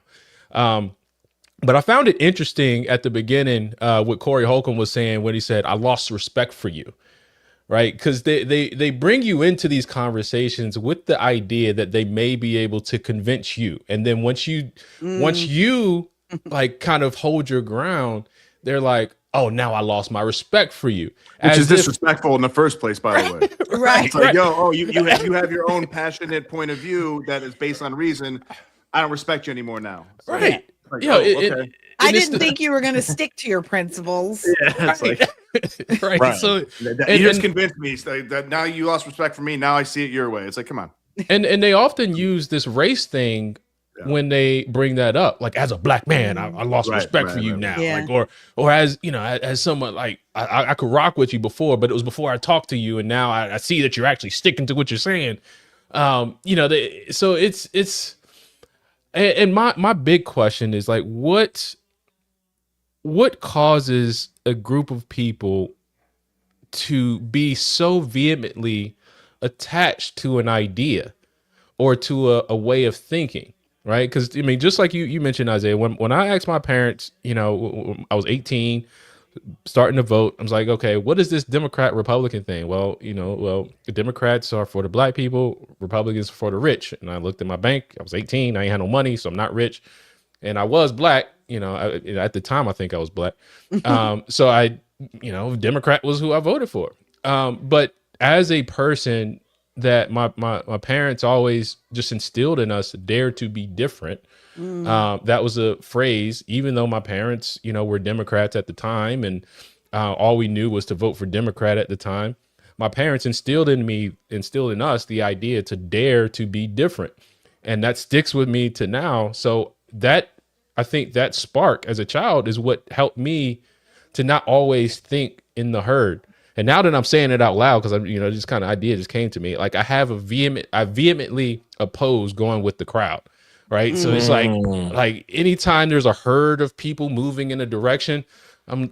But I found it interesting at the beginning, what Corey Holcomb was saying when he said, "I lost respect for you," right? Because they bring you into these conversations with the idea that they may be able to convince you, and then once you like kind of hold your ground, they're like, "Oh, now I lost my respect for you," which is disrespectful in the first place, by the way. Right? It's like, you have your own passionate point of view that is based on reason. I don't respect you anymore now. So, right. Like, okay. I didn't think you were going to stick to your principles. Yeah, it's like, right. So you just convinced me that now you lost respect for me. Now I see it your way. It's like, come on. And they often use this race thing when they bring that up. Like, as a black man, I lost respect for you now. Yeah. Like, or as as someone, like, I could rock with you before, but it was before I talked to you, and now I see that you're actually sticking to what you're saying. So it's. And my big question is, like, what causes a group of people to be so vehemently attached to an idea or to a way of thinking, right? Because just like you mentioned, Isaiah, when I asked my parents, I was 18, starting to vote, I was like, okay, what is this Democrat Republican thing? Well, the Democrats are for the black people, Republicans are for the rich. And I looked at my bank. I was 18. I ain't had no money, so I'm not rich. And I was black. At the time, I think I was black. So I, Democrat was who I voted for. But as a person that my parents always just instilled in us, dare to be different. That was a phrase, even though my parents, were Democrats at the time, and all we knew was to vote for Democrat at the time. My parents instilled in us the idea to dare to be different. And that sticks with me to now. So I think that spark as a child is what helped me to not always think in the herd. And now that I'm saying it out loud, because this kind of idea just came to me, like, I vehemently oppose going with the crowd. Right. So it's like anytime there's a herd of people moving in a direction,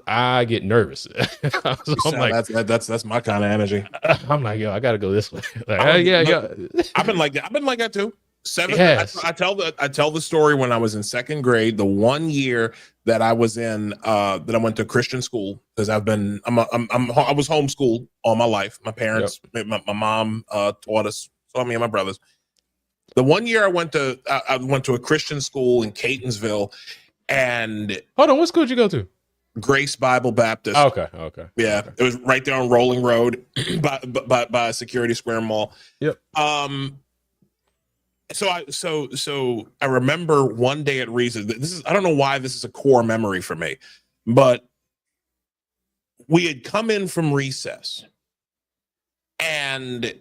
I get nervous. So I'm like, that's my kind of energy. I'm like, yo, I gotta go this way. Like, I've been like that. I've been like that too. I tell the story when I was in second grade, the 1 year that I was in that I went to Christian school, because I was homeschooled all my life. My parents, my mom taught us, so me and my brothers. The one year I went to a Christian school in Catonsville, and hold on, what school did you go to? Grace Bible Baptist. Oh, okay. Yeah, it was right there on Rolling Road by Security Square Mall. Yep. So I remember one day at Reason. I don't know why this is a core memory for me, but we had come in from recess, and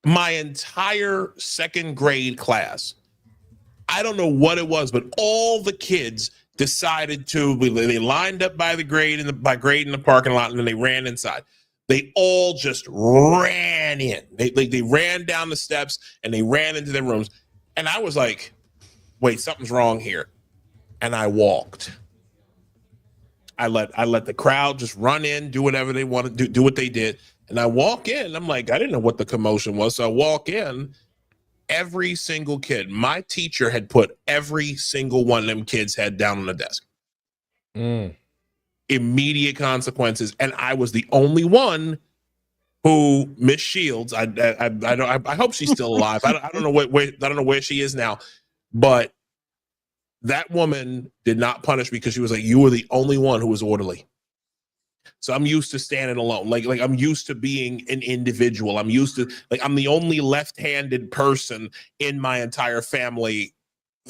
my entire second grade class, I don't know what it was, but all the kids decided they lined up by grade in the parking lot, and then they ran inside. They all just ran in. They ran down the steps and they ran into their rooms. And I was like, wait, something's wrong here. And I walked. I let the crowd just run in, do whatever they wanted to do what they did. And I walk in, I'm like, I didn't know what the commotion was. So I walk in, every single kid, my teacher had put every single one of them kids' head down on the desk. Immediate consequences. And I was the only one who, Miss Shields, I hope she's still alive. I don't know where she is now, but that woman did not punish me because she was like, you were the only one who was orderly. So I'm used to standing alone. Like I'm used to being an individual. I'm used to, like, I'm the only left-handed person in my entire family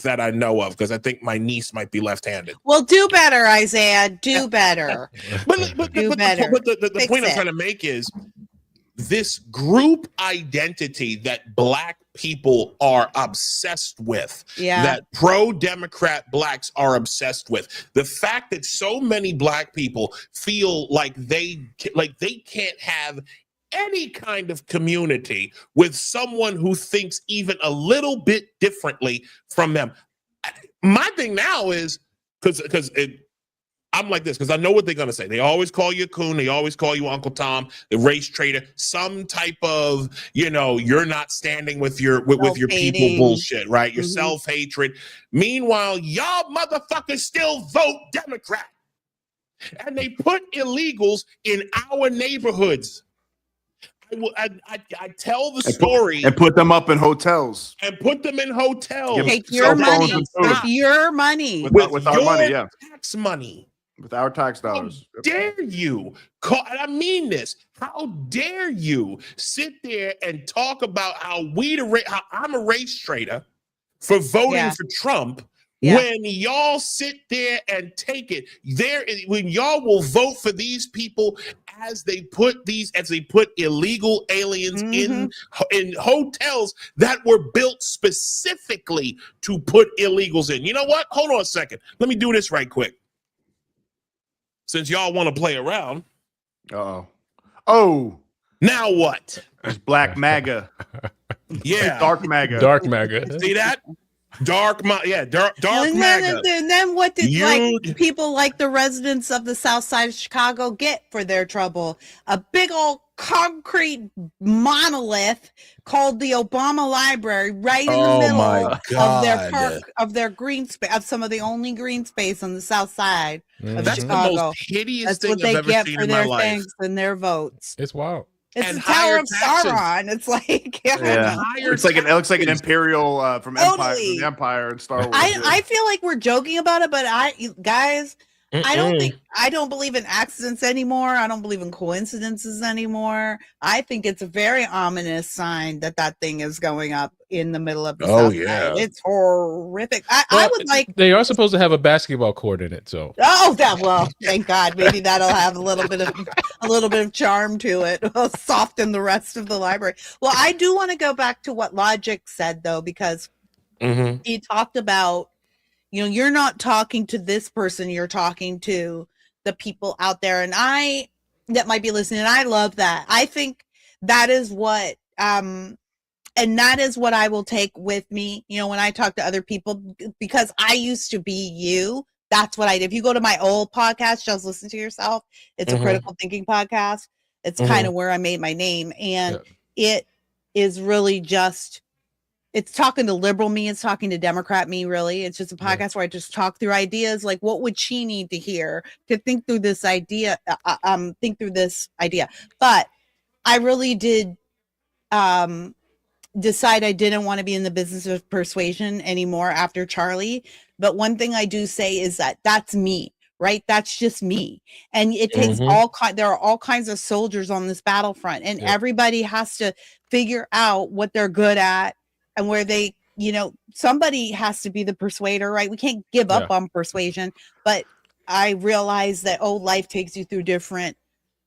that I know of, because I think my niece might be left-handed. Well, do better, Isaiah. Do better. But the point I'm trying to make is this group identity that Black people are obsessed with, that pro-Democrat Blacks are obsessed with. The fact that so many Black people feel like they can't have any kind of community with someone who thinks even a little bit differently from them. My thing now is, because I'm like this, because I know what they're going to say. They always call you a coon. They always call you Uncle Tom, the race traitor, some type of, you're not standing with your people bullshit, right? Your self-hatred. Meanwhile, y'all motherfuckers still vote Democrat. And they put illegals in our neighborhoods. I tell the story. And put them up in hotels. Take your money. With your money. With our money, yeah. Tax money. With our tax dollars. How dare you? And I mean this. How dare you sit there and talk about how I'm a race traitor for voting for Trump, when y'all sit there and take it when y'all will vote for these people as they put illegal aliens in hotels that were built specifically to put illegals in. You know what? Hold on a second. Let me do this right quick. Since y'all want to play around. Oh. Now what? There's Black MAGA. Yeah. Dark MAGA. Dark MAGA. See that? Dark MAGA. And then what did people like the residents of the South Side of Chicago get for their trouble? A big old concrete monolith called the Obama Library right in the middle of their park, of their green space, of some of the only green space on the South Side of That's Chicago. the most hideous That's thing what they I've ever get seen for in my their life. things and their votes. It's wild. It's And the Tower of taxes. Sauron. It's like, It looks like an Imperial from Totally. Empire and Star Wars. I feel like we're joking about it, but guys, I don't believe in accidents anymore. I don't believe in coincidences anymore. I think it's a very ominous sign that thing is going up in the middle of the South Side. It's horrific. I would like. They are supposed to have a basketball court in it, so. Oh, thank God. Maybe that'll have a little bit of charm to it. It'll soften the rest of the library. Well, I do want to go back to what Logic said though, because he talked about, you're not talking to this person, you're talking to the people out there. And that might be listening. And I love that. I think that is what, and that is what I will take with me, when I talk to other people, because I used to be you. That's what I did. If you go to my old podcast, Just Listen to Yourself, it's a critical thinking podcast. It's kind of where I made my name. And it is really just, it's talking to liberal me. It's talking to Democrat me, really. It's just a podcast where I just talk through ideas. Like, what would she need to hear to think through this idea? But I really did decide I didn't want to be in the business of persuasion anymore after Charlie. But one thing I do say is that that's me, right? That's just me. And it takes there are all kinds of soldiers on this battlefront, and everybody has to figure out what they're good at and where they, somebody has to be the persuader, right? We can't give up on persuasion, but I realize that, life takes you through different.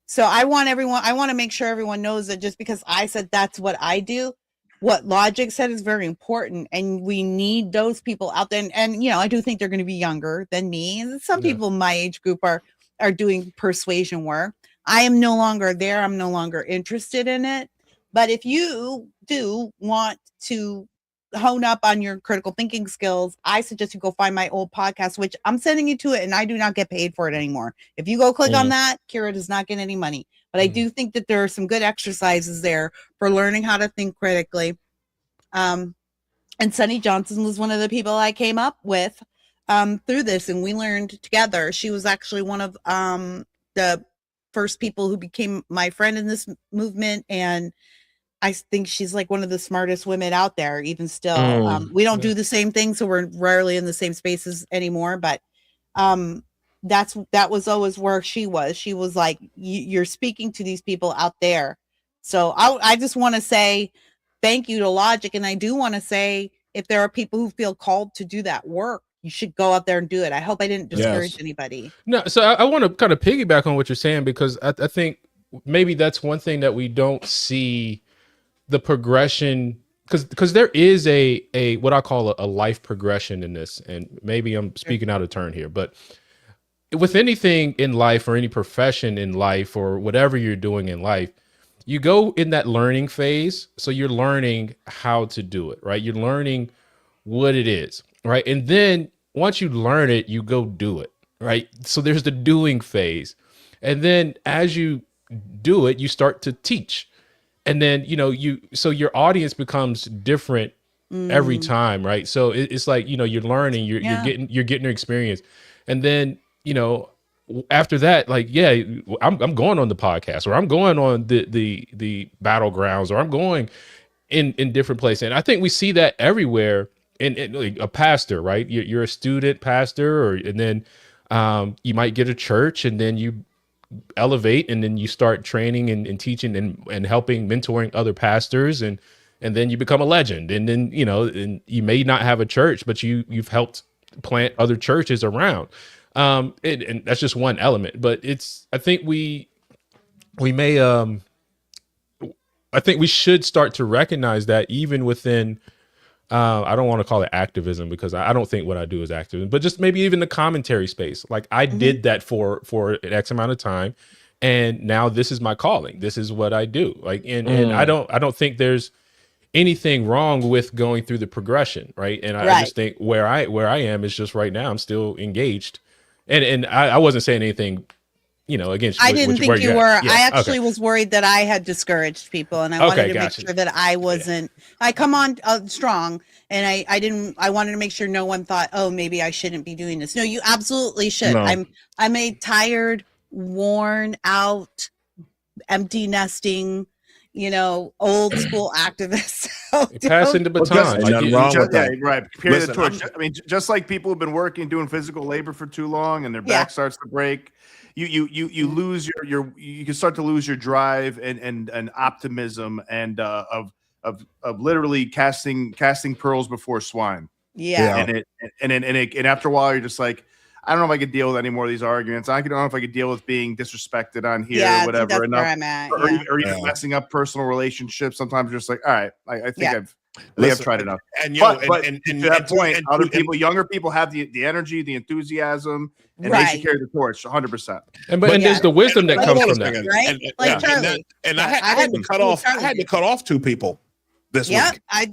So I want to make sure everyone knows that just because I said that's what I do, what Logic said is very important, and we need those people out there. And I do think they're going to be younger than me. And some people in my age group are doing persuasion work. I am no longer there. I'm no longer interested in it. But if you do want to hone up on your critical thinking skills, I suggest you go find my old podcast, which I'm sending you to it, and I do not get paid for it anymore. If you go click on that, Kira does not get any money. But I do think that there are some good exercises there for learning how to think critically. And Sunny Johnson was one of the people I came up with through this, and we learned together. She was actually one of the first people who became my friend in this movement, and I think she's like one of the smartest women out there, even still. We don't do the same thing, so we're rarely in the same spaces anymore, but that was always where she was. She was like, you're speaking to these people out there. So I just want to say thank you to Logic. And I do want to say, if there are people who feel called to do that work, you should go out there and do it. I hope I didn't discourage anybody. No, so I want to kind of piggyback on what you're saying, because I think maybe that's one thing that we don't see the progression, because there is a what I call a life progression in this, and maybe I'm speaking out of turn here, but with anything in life or any profession in life or whatever you're doing in life, you go in that learning phase. So you're learning how to do it, right? You're learning what it is, right? And then once you learn it, you go do it, right? So there's the doing phase. And then as you do it, you start to teach. And then, so your audience becomes different every time, right? So it's like, you're learning, you're getting your experience. And then, after that, like, I'm going on the podcast, or I'm going on the battlegrounds, or I'm going in different places. And I think we see that everywhere in like a pastor, right? You're a student pastor, and then you might get a church, and then you elevate, and then you start training and teaching and helping, mentoring other pastors, and then you become a legend. And then, and you may not have a church, but you've helped plant other churches around. And that's just one element, but I think we should start to recognize that even within, I don't want to call it activism, because I don't think what I do is activism, but just maybe even the commentary space. Like I did that for an X amount of time, and now this is my calling. This is what I do. Like, and I don't think there's anything wrong with going through the progression. Right. And I just think where I am is just right now, I'm still engaged. And I wasn't saying anything, against. I didn't think you were. Yeah, I actually was worried that I had discouraged people, and I wanted to make sure that I wasn't. I come on strong, and I wanted to make sure no one thought, oh, maybe I shouldn't be doing this. No, you absolutely should. No. I'm a tired, worn out, empty nesting, old school activist. So passing the baton. Right. Period the torch. I mean, just like people who've been doing physical labor for too long, and their back starts to break, you lose you can start to lose your drive and optimism and of literally casting pearls before swine. Yeah. And after a while, you're just like, I don't know if I could deal with any more of these arguments. I don't know if I could deal with being disrespected on here or whatever. That's where I'm at. Or even messing up personal relationships. Sometimes you're just like, all right, I think I've tried enough. And to that point, other people, younger people have the energy, the enthusiasm, and they should carry the torch 100%. And there's the wisdom that comes from that. Right? And I had to cut off two people this week. I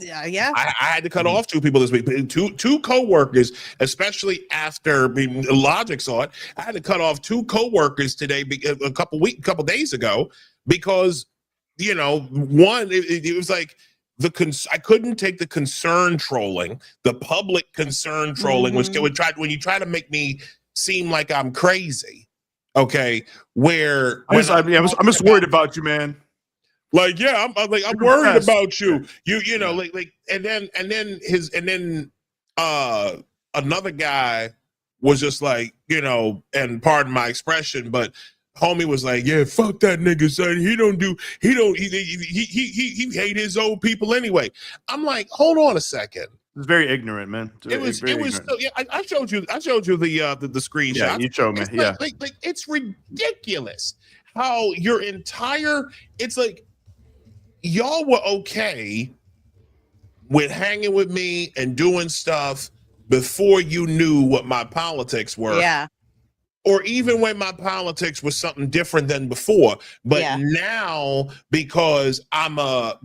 had to cut off two people this week. Two co-workers, especially after Logic saw it. I had to cut off two co-workers today, a couple days ago, because one, it was like I couldn't take the concern trolling, the public concern trolling, which when you try to make me seem like I'm crazy. Okay, I'm just worried about you, man. Like, yeah, I'm worried about you. You know, like, and then another guy was just like, you know, and pardon my expression, but homie was like, yeah, fuck that nigga, son. He hate his own people anyway. I'm like, hold on a second. It's very ignorant, man. It was so, yeah, I showed you the screenshot. Yeah, you showed me. Like it's ridiculous how your entire, it's like y'all were okay with hanging with me and doing stuff before you knew what my politics were. Yeah. Or even when my politics was something different than before. But now, because I'm not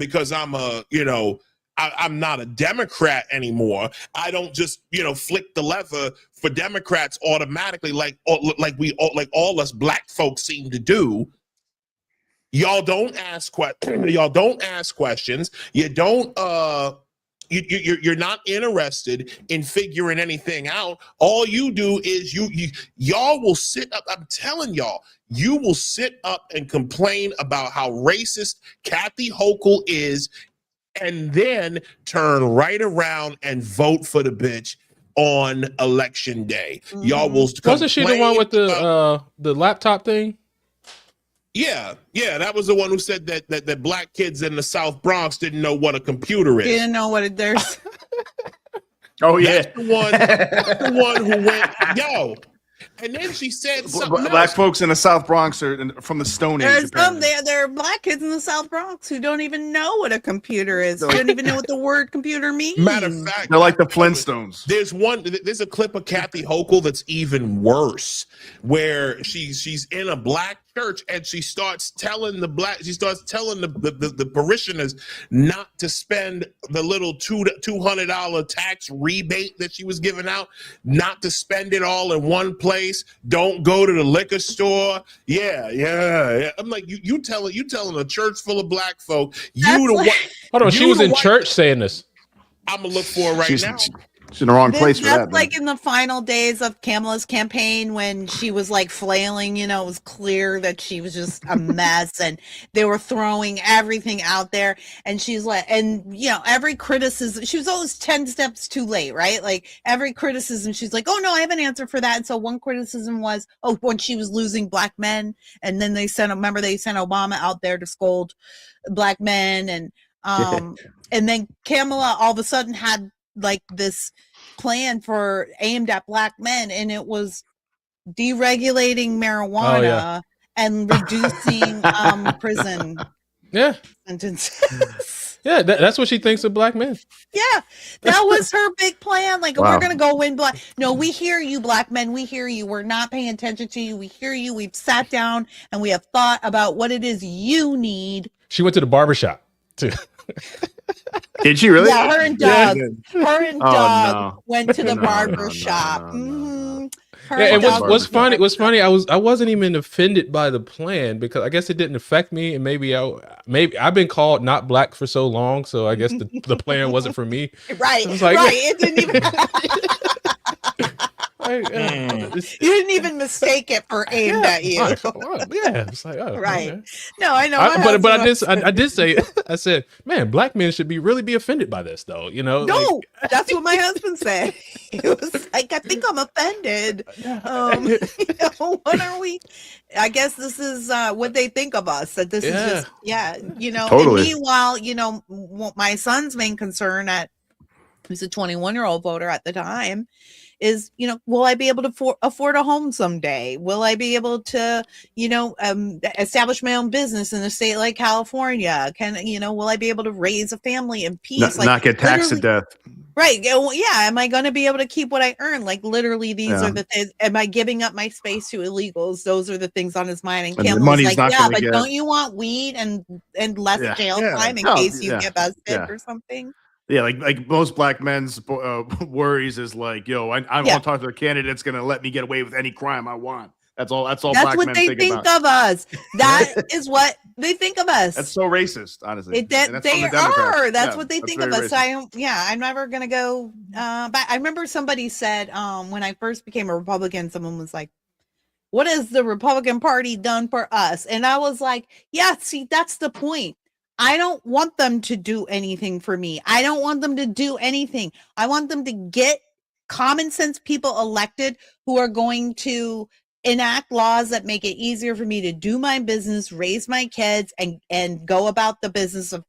a Democrat anymore, I don't just, flick the lever for Democrats automatically like all us black folks seem to do. Y'all don't ask questions. You don't you're not interested in figuring anything out. All you do is y'all will sit up. I'm telling y'all, you will sit up and complain about how racist Kathy Hochul is, and then turn right around and vote for the bitch on election day. Mm-hmm. Y'all will. Wasn't she the one with the laptop thing? Yeah, that was the one who said that black kids in the South Bronx didn't know what a computer is. Didn't know what it there's. Oh yeah, that's the one who went, yo. And then she said something black else. folks in the South Bronx are from the Stone Age. There are black kids in the South Bronx who don't even know what a computer is. Who don't even know what the word computer means. Matter of fact, they're like the Flintstones. There's a clip of Kathy Hochul that's even worse, where she's in a black church and she starts telling the parishioners not to spend the little $200 tax rebate that she was giving out, not to spend it all in one place. Don't go to the liquor store. Yeah. I'm like, you telling a church full of black folk. Hold on, she was in church saying this. I'm gonna look for it now. She's in the wrong place for that. That's like in the final days of Kamala's campaign when she was like flailing, it was clear that she was just a mess and they were throwing everything out there. And she's like, every criticism, she was always 10 steps too late, right? Like every criticism, she's like, oh no, I have an answer for that. And so one criticism was, when she was losing black men. And then they sent Obama out there to scold black men. And then Kamala all of a sudden had like this plan aimed at black men, and it was deregulating marijuana and reducing prison sentences. Yeah, that's what she thinks of black men. Yeah, that was her big plan. Like, we're gonna go win black. No, we hear you, black men. We hear you. We're not paying attention to you. We hear you. We've sat down and we have thought about what it is you need. She went to the barbershop too. Did she really? Yeah, her and Doug. Went to the barber shop. And what's funny, I wasn't even offended by the plan because I guess it didn't affect me, and maybe I've been called not black for so long, so I guess the plan wasn't for me. Right. Like, it didn't even you didn't even mistake it for aimed at you. It's like, right. Okay. No, I know. I did say, I said, man, black men should really be offended by this, though. No, that's what my husband said. He was like, I think I'm offended. What are we? I guess this is what they think of us. That this is just, Totally. And meanwhile, my son's main concern who's a 21-year-old voter at the time, is, will I be able to afford a home someday? Will I be able to, establish my own business in a state like California? Will I be able to raise a family in peace? Not get taxed to death. Right. Yeah. Am I going to be able to keep what I earn? Like, literally, these are the things. Am I giving up my space to illegals? Those are the things on his mind. And Kim was like, but don't you want weed and less jail time in case you get busted or something? Yeah, like most black men's worries is like, I want to talk to a candidate that's going to let me get away with any crime I want. That's all. That's black what men they think of us. That is what they think of us. That's so racist, honestly. They are. That's what they think of us. I'm never gonna go. But I remember somebody said when I first became a Republican, someone was like, "What has the Republican Party done for us?" And I was like, "Yeah, see, that's the point. I don't want them to do anything for me. I don't want them to do anything. I want them to get common sense people elected who are going to enact laws that make it easier for me to do my business, raise my kids, and go about the business of,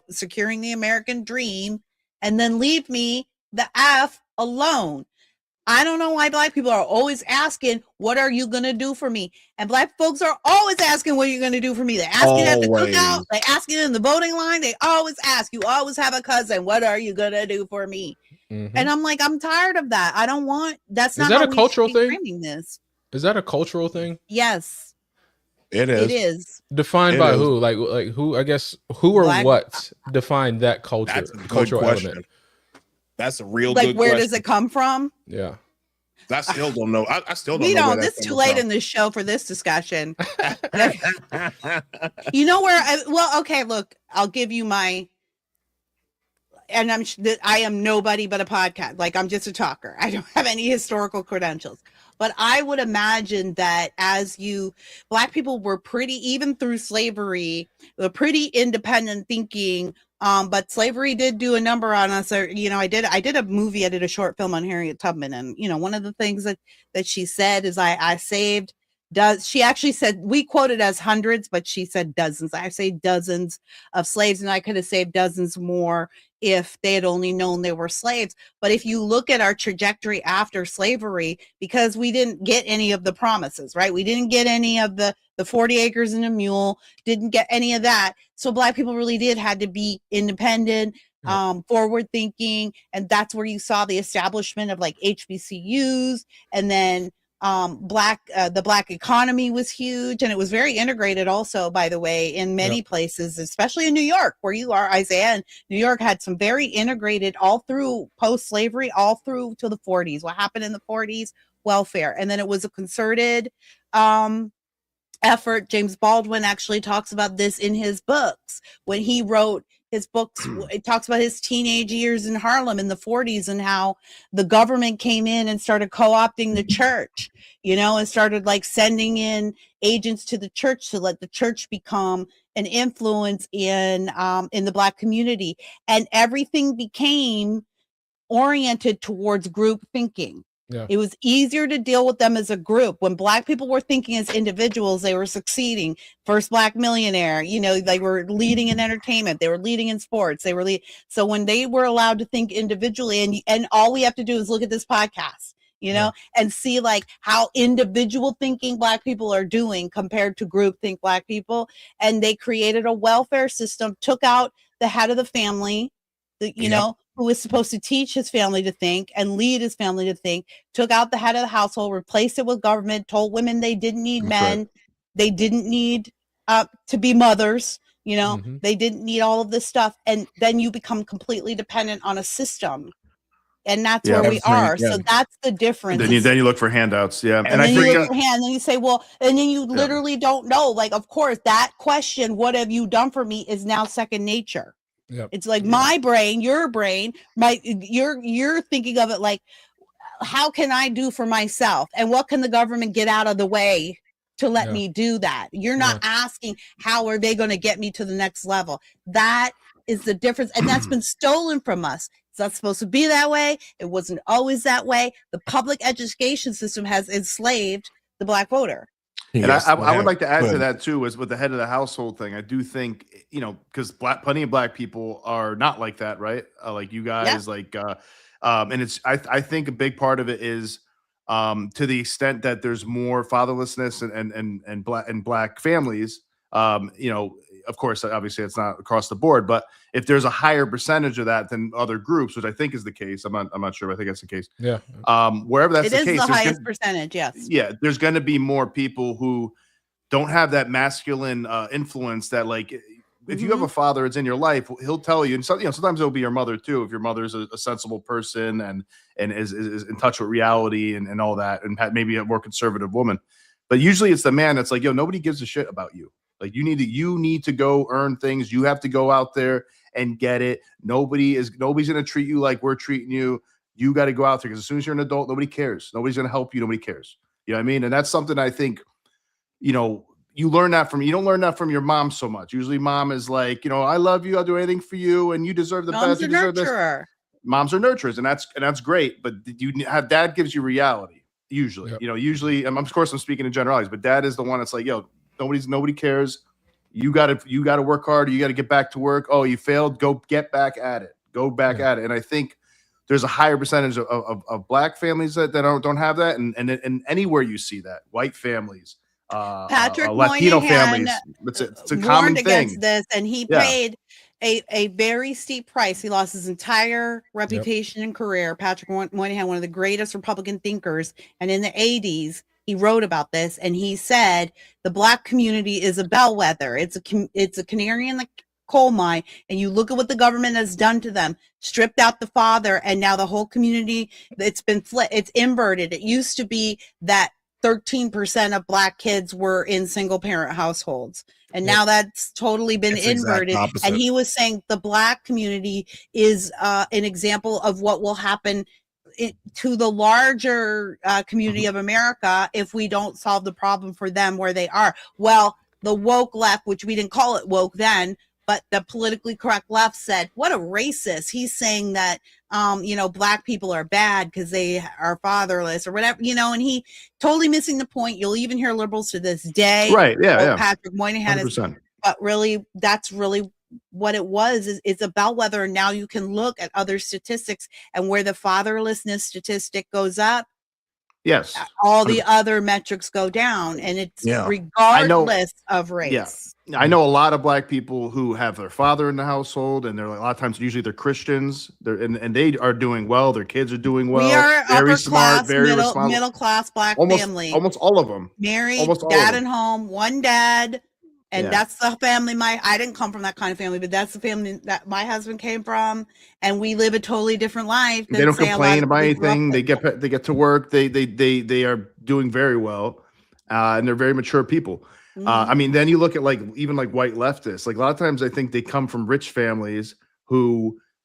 securing the American dream, and then leave me the F alone. I don't know why Black people are always asking, what are you going to do for me? And Black folks are always asking, what are you going to do for me? They ask it at the cookout. They ask it in the voting line. They always ask. You always have a cousin. What are you going to do for me? Mm-hmm. And I'm like, I'm tired of that. I don't want, that's not a cultural thing? Framing this. Is that a cultural thing? Yes. It is. It is. Defined by who? Like who, I guess, who or what defined that culture? That's a good cultural question. element. That's a real like, good where question. does it come from? Yeah. I still don't know. I still don't know. know. This is too late in this show for this discussion. You know where? Okay. Look, I'll give you my. And I am nobody but a podcast. Like, I'm just a talker. I don't have any historical credentials. But I would imagine that Black people were pretty, even through slavery, were pretty independent thinking. But slavery did do a number on us. I did a short film on Harriet Tubman. And, one of the things that she said is I saved she actually said, we quoted as hundreds, but she said dozens. I saved dozens of slaves, and I could have saved dozens more if they had only known they were slaves. But if you look at our trajectory after slavery, because we didn't get any of the promises, right? We didn't get any of the 40 acres and a mule, didn't get any of that. So Black people really had to be independent, forward thinking. And that's where you saw the establishment of like HBCUs, and then the Black economy was huge, and it was very integrated also, by the way, in many places, especially in New York, where you are, Isaiah. And New York had some very integrated all through post-slavery, all through to the 40s. What happened in the 40s? Welfare. And then it was a concerted effort. James Baldwin actually talks about this in his books. When he wrote his books, it talks about his teenage years in Harlem in the 40s and how the government came in and started co-opting the church, and started like sending in agents to the church to let the church become an influence in the Black community. And everything became oriented towards group thinking. Yeah. It was easier to deal with them as a group. When Black people were thinking as individuals, they were succeeding. First Black millionaire, they were leading in entertainment. They were leading in sports. So when they were allowed to think individually, and all we have to do is look at this podcast, and see like how individual thinking Black people are doing compared to group think Black people. And they created a welfare system, took out the head of the family, who was supposed to teach his family to think and lead his family to think, took out the head of the household, replaced it with government, told women they didn't need men. Right. They didn't need to be mothers. They didn't need all of this stuff. And then you become completely dependent on a system. And that's where we are. Yeah. So that's the difference. Then you look for handouts. Yeah. And then you look for and then you say, well, and then you literally don't know. Like, of course, that question, what have you done for me, is now second nature. Yep. It's like my brain, your brain, you're thinking of it like, how can I do for myself? And what can the government get out of the way to let me do that? You're not asking, how are they going to get me to the next level? That is the difference. And that's been stolen from us. It's not supposed to be that way. It wasn't always that way. The public education system has enslaved the Black voter. And I would like to add to that too, is with the head of the household thing. I do think, because plenty of Black people are not like that, right? Like you guys, and it's I think a big part of it is to the extent that there's more fatherlessness and Black families. Of course, obviously it's not across the board, but if there's a higher percentage of that than other groups, which I think is the case, I'm not sure, but I think that's the case. Yeah. Wherever that's the case, it is the highest percentage. Yes. Yeah, there's going to be more people who don't have that masculine influence. That like, if you have a father, it's in your life, he'll tell you, and sometimes it'll be your mother too. If your mother's a sensible person and is in touch with reality and all that, and maybe a more conservative woman, but usually it's the man that's like, yo, nobody gives a shit about you. Like you need to go earn things. You have to go out there and get it. Nobody's going to treat you like we're treating you. You got to go out there, because as soon as you're an adult, nobody cares. Nobody's going to help you. Nobody cares. You know what I mean? And that's something I think, you don't learn that from your mom so much. Usually mom is like, I love you, I'll do anything for you, and you deserve the best. You deserve this. Moms are nurturers, and that's great. But dad gives you reality. Usually, usually, and of course I'm speaking in generalities, but dad is the one that's like, nobody cares. You gotta work hard. You gotta get back to work. Oh, you failed. Go get back at it. Go back at it. And I think there's a higher percentage of black families that don't have that, and anywhere you see that, white families, Patrick Latino Moynihan families, it's a common thing. Against this, and he paid a very steep price. He lost his entire reputation and career. Patrick Moynihan, one of the greatest Republican thinkers, and in the 80s, he wrote about this, and he said the black community is a bellwether. It's a canary in the coal mine, and you look at what the government has done to them, stripped out the father, and now the whole community, it's been flipped. It's inverted. It used to be that 13% of black kids were in single parent households. And now that's totally been inverted. And he was saying the black community is an example of what will happen to the larger community of America if we don't solve the problem for them where they are. Well, the woke left, which we didn't call it woke then, but the politically correct left said, what a racist. He's saying that, black people are bad because they are fatherless or whatever, and he totally missing the point. You'll even hear liberals to this day. Right. Yeah. Patrick Moynihan is, but really, that's really what it was. It's a bellwether. And now you can look at other statistics, and where the fatherlessness statistic goes up, yes, all the other metrics go down, and it's regardless of race. Yeah. I know a lot of black people who have their father in the household, and they're like, a lot of times usually they're Christians. And they are doing well. Their kids are doing well. We are very upper smart, class, very responsible. middle class black family. Almost all of them. Married, dad and home, one dad. And that's the family I didn't come from that kind of family, but that's the family that my husband came from, and we live a totally different life. They don't complain about anything. They get to work. They are doing very well, and they're very mature people. I mean, then you look at even white leftists. Like a lot of times, I think they come from rich families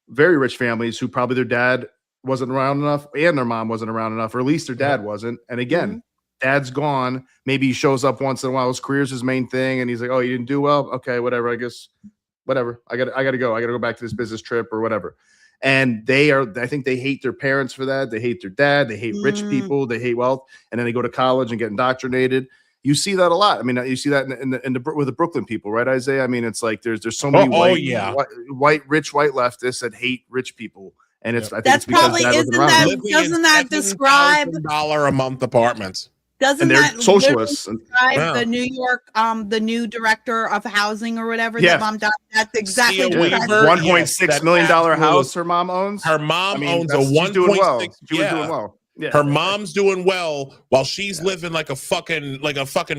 very rich families who probably their dad wasn't around enough and their mom wasn't around enough, or at least their dad wasn't. And again, dad's gone. Maybe he shows up once in a while. His career's his main thing, and he's like, "Oh, you didn't do well? Okay, whatever. I guess, whatever. I got to go. I got to go back to this business trip or whatever." And I think they hate their parents for that. They hate their dad. They hate rich people. They hate wealth, and then they go to college and get indoctrinated. You see that a lot. I mean, you see that with the Brooklyn people, right, Isaiah? I mean, it's like there's so many white rich white leftists that hate rich people. And I think that's probably doesn't that describe $1,000 a month apartments? Doesn't that socialists describe the New York, the new director of housing or whatever that mom died? That's exactly $1.6 million house her mom owns. Her mom owns a 1.6. Doing well. Yeah. Her mom's doing well while she's living like a fucking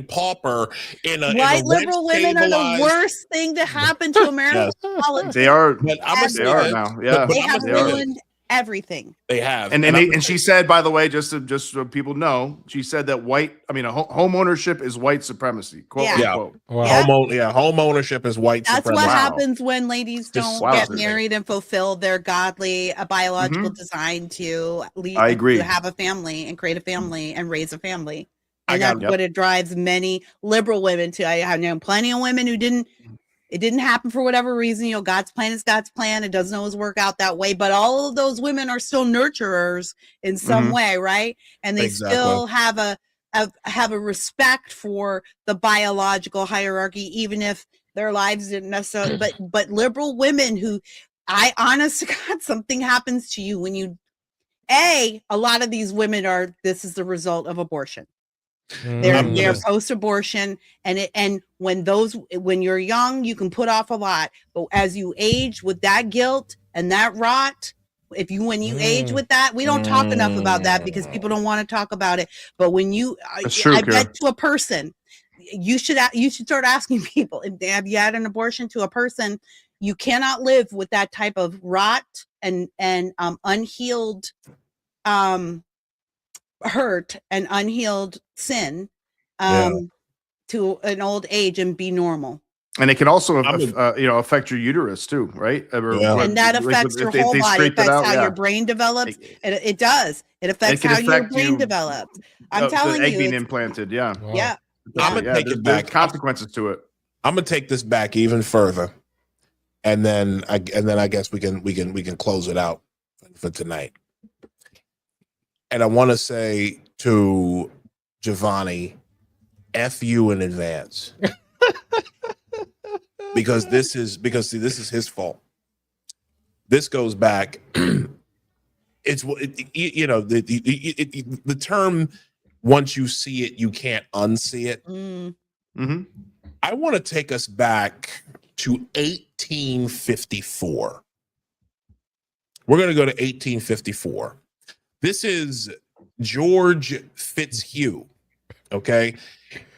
pauper in a white liberal women are the worst thing to happen to American politics. They are. They are now. Yeah, they have ruined everything. They have. And she said, by the way, just so people know, she said that home ownership is white supremacy. Quote unquote. Home ownership is white supremacy. That's what happens when ladies don't get married and fulfill their godly biological design to lead. I agree. To have a family and create a family and raise a family. And that's what it drives many liberal women to. I have known plenty of women who it didn't happen for whatever reason. God's plan is God's plan. It doesn't always work out that way. But all of those women are still nurturers in some way, right? And they still have a respect for the biological hierarchy, even if their lives didn't necessarily. But liberal women who, honest to God, something happens to you when you. A lot of these women this is the result of abortion. They're post-abortion, and when you're young, you can put off a lot, but as you age with that guilt and that rot, when you age with that, we don't talk enough about that because people don't want to talk about it. But when I bet to a person, you should start asking people, have you had an abortion? To a person, you cannot live with that type of rot and unhealed hurt and unhealed sin to an old age and be normal. And it can also affect your uterus too, right? And that affects your whole body. It affects how your brain develops. It does. It affects how your brain develops. I'm telling you, egg being implanted. Yeah. I'm gonna take it back. Consequences to it. I'm gonna take this back even further, and then I guess we can close it out for tonight. And I want to say to Giovanni, F you in advance. because this is his fault. This goes back. It's the term, once you see it, you can't unsee it. Mm-hmm. I want to take us back to 1854. We're going to go to 1854. This is George Fitzhugh. Okay.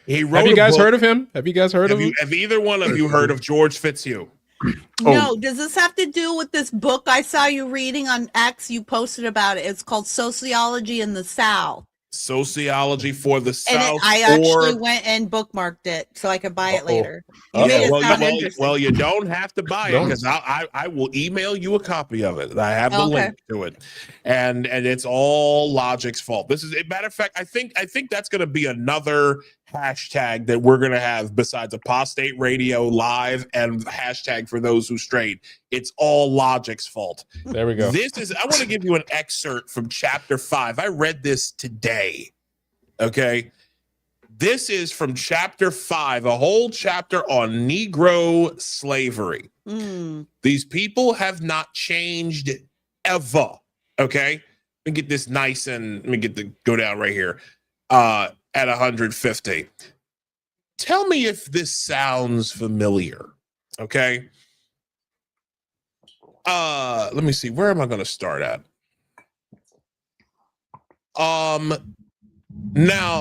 He wrote. Have you guys heard of him? Have you guys heard of him? Have either one of you heard of George Fitzhugh? No, does this have to do with this book I saw you reading on X? You posted about it. It's called Sociology in the South. Sociology for the South. And I actually went and bookmarked it so I could buy it later. Well, you don't have to buy it because I will email you a copy of it. I have the link to it, and it's all Logic's fault. This is a matter of fact. I think that's going to be another hashtag that we're going to have besides Apostate Radio Live and hashtag for those who strayed. It's all Logic's fault. There we go. I want to give you an excerpt from chapter 5. I read this today. Okay. This is from chapter 5, a whole chapter on Negro slavery. These people have not changed ever. Okay. Let me get this nice and go down right here. At 150. Tell me if this sounds familiar. Okay. Let me see. Where am I going to start at? Now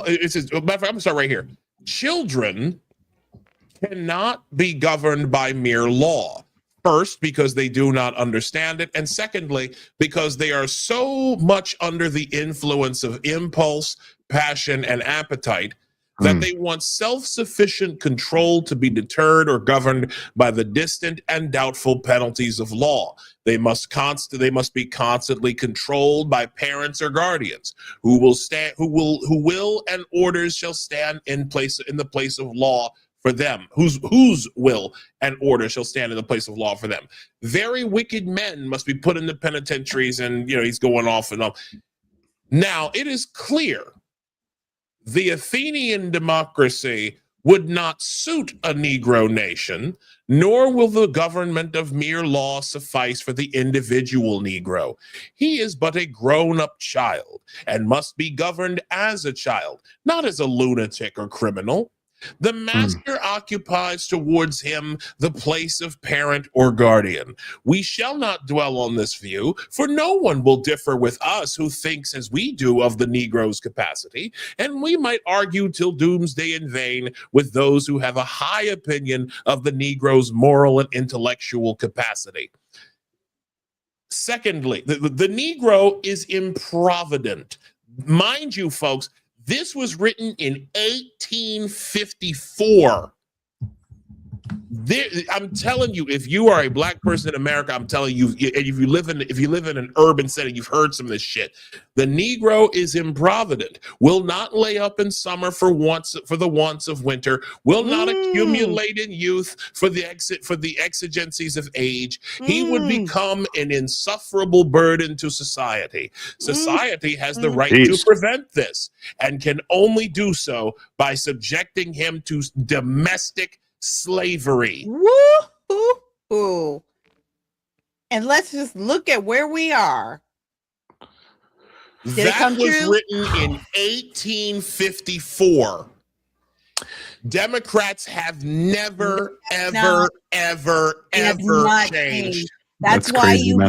it says, I'm going to start right here. Children cannot be governed by mere law. First, because they do not understand it. And secondly, because they are so much under the influence of impulse, passion, and appetite that they want self-sufficient control to be deterred or governed by the distant and doubtful penalties of law. They must be constantly controlled by parents or guardians who will and orders shall stand in the place of law for them, whose will and order shall stand in the place of law for them. Very wicked men must be put in the penitentiaries, and he's going off and off. Now it is clear the Athenian democracy would not suit a Negro nation, nor will the government of mere law suffice for the individual Negro. He is but a grown-up child and must be governed as a child, not as a lunatic or criminal. The master occupies towards him the place of parent or guardian. We shall not dwell on this view, for no one will differ with us who thinks as we do of the Negro's capacity, and we might argue till doomsday in vain with those who have a high opinion of the Negro's moral and intellectual capacity. Secondly, the Negro is improvident. Mind you, folks, this was written in 1854. I'm telling you, if you are a black person in America, I'm telling you, and if you live in an urban setting, you've heard some of this shit. The Negro is improvident, will not lay up in summer for the wants of winter, will not accumulate in youth for the exigencies of age. He would become an insufferable burden to society. Society has the right to prevent this and can only do so by subjecting him to domestic slavery. Woo-hoo-hoo. And let's just look at where we are. That was written in 1854. Democrats have never, ever changed. That's why you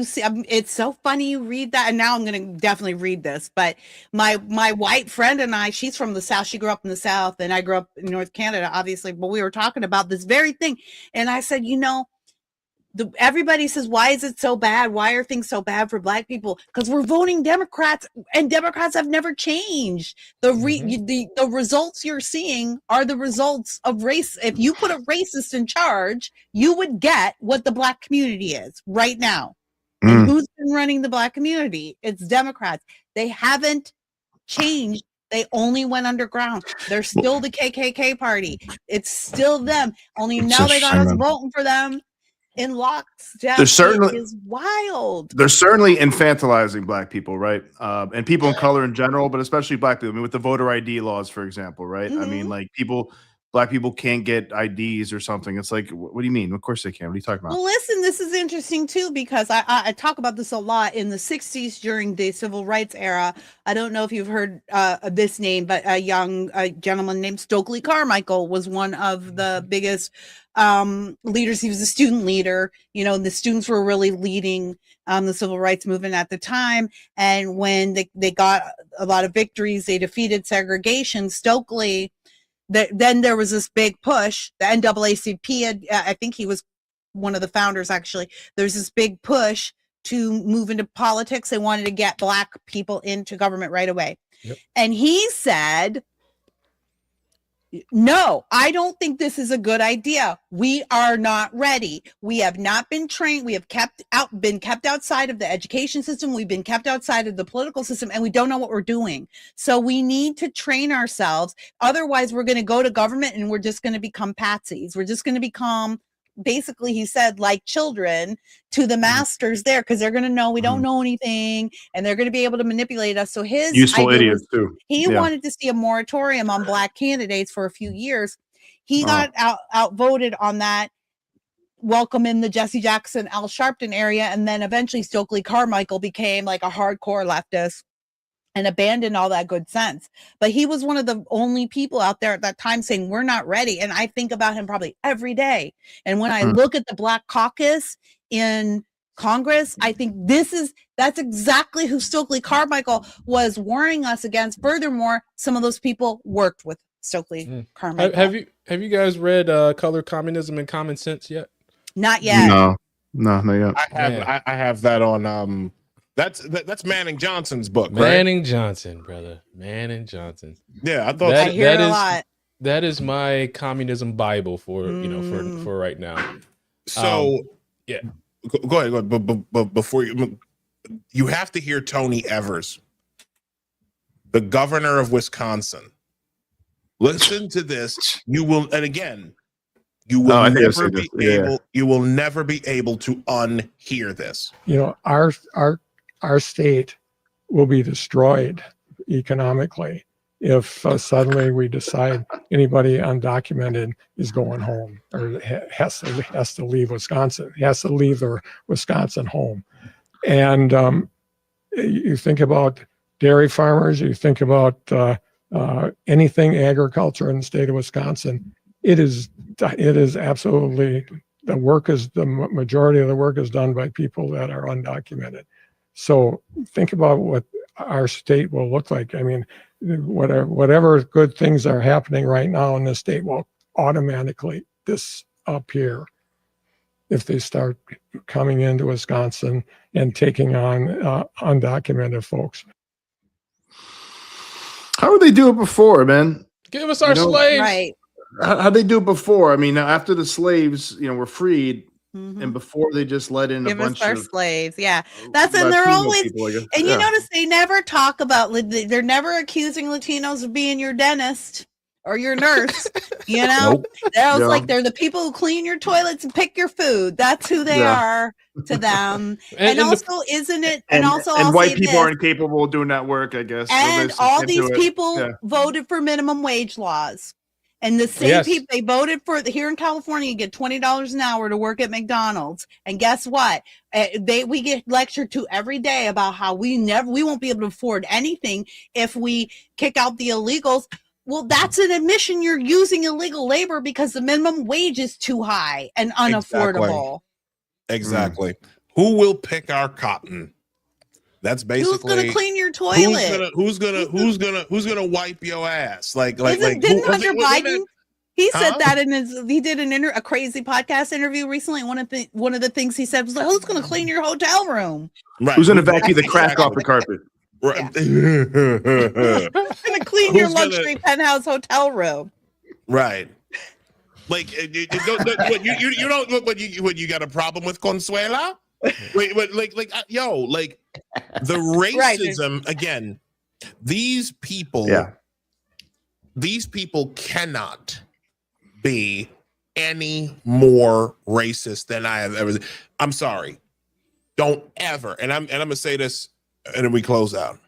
see, it's so funny you read that. And now I'm going to definitely read this, but my white friend and I, she's from the South. She grew up in the South and I grew up in North Canada, obviously, but we were talking about this very thing. And I said, everybody says, why is it so bad? Why are things so bad for black people? Because we're voting Democrats, and Democrats have never changed. The results you're seeing are the results of race. If you put a racist in charge, you would get what the black community is right now. And who's been running the black community? It's Democrats. They haven't changed They only went underground. They're still the KKK party. It's still them. Only now they got us voting for them in lockstep. It is wild. They're certainly infantilizing black people, right? And people in color in general, but especially black people. I mean, with the voter ID laws, for example, right? I mean, like black people can't get IDs or something. It's like, what do you mean? Of course they can. What are you talking about? Well, listen, this is interesting too, because I talk about this a lot. In the 60s during the civil rights era, I don't know if you've heard this name, but a gentleman named Stokely Carmichael was one of the biggest leaders. He was a student leader. You know, the students were really leading the civil rights movement at the time. And when they got a lot of victories, they defeated segregation. Stokely, then there was this big push. The NAACP, I think he was one of the founders, actually. There's this big push to move into politics. They wanted to get black people into government right away. Yep. And he said, no, I don't think this is a good idea. We are not ready. We have not been trained. We have been kept outside of the education system. We've been kept outside of the political system, and we don't know what we're doing. So we need to train ourselves. Otherwise, we're going to go to government and we're just going to become patsies. We're just going to become, basically, he said, like children to the masters there, because they're going to know we don't know anything, and they're going to be able to manipulate us. So his useful idiots too. He wanted to see a moratorium on black candidates for a few years. He got outvoted on that. Welcome in the Jesse Jackson, Al Sharpton area, and then eventually Stokely Carmichael became like a hardcore leftist and abandoned all that good sense. But he was one of the only people out there at that time saying, we're not ready. And I think about him probably every day. And when I look at the Black Caucus in Congress, I think that's exactly who Stokely Carmichael was warning us against. Furthermore, some of those people worked with Stokely Carmichael. Have you guys read Color, Communism, and Common Sense yet? Not yet. No, not yet. I have that on That's Manning Johnson's book, right? Manning Johnson, brother. Manning Johnson. Yeah, I thought I hear it a lot. That is my communism Bible for for right now. So go ahead. But before you have to hear Tony Evers, the governor of Wisconsin. Listen to this. You will, and again, you will never be able. You will never be able to unhear this. You know, our state will be destroyed economically if suddenly we decide anybody undocumented is going home or has to leave Wisconsin, has to leave their Wisconsin home. And you think about dairy farmers, you think about anything agriculture in the state of Wisconsin. It is absolutely, the majority of the work is done by people that are undocumented. So think about what our state will look like. I mean, whatever good things are happening right now in the state will automatically disappear if they start coming into Wisconsin and taking on undocumented folks. How did they do it before, man? Give us our slaves. Right. How'd they do it before? I mean, after the slaves, were freed, and before they just let in a bunch of slaves. Yeah, that's and they're always people, and you notice they never talk about. They're never accusing Latinos of being your dentist or your nurse. Nope. They're like they're the people who clean your toilets and pick your food. That's who they are to them. And also, isn't it? And also, white people aren't capable of doing that work, I guess. And all these people voted for minimum wage laws. And the same people, they voted for here in California, you get $20 an hour to work at McDonald's. And guess what? We get lectured to every day about how we won't be able to afford anything if we kick out the illegals. Well, that's an admission you're using illegal labor because the minimum wage is too high and unaffordable. Exactly. Who will pick our cotton? That's basically who's gonna clean your toilet. Who's gonna wipe your ass? Didn't Hunter Biden? He said that he did a crazy podcast interview recently. One of the things he said was like, "Who's gonna clean your hotel room? Right. Who's gonna vacuum the crap off the carpet? Right. Who's gonna clean your luxury penthouse hotel room? Right. Like you don't look when you got a problem with Consuela. Wait, the racism again. These people these people cannot be any more racist than I have ever. I'm sorry. Don't ever, and I'm gonna say this, and then we close out.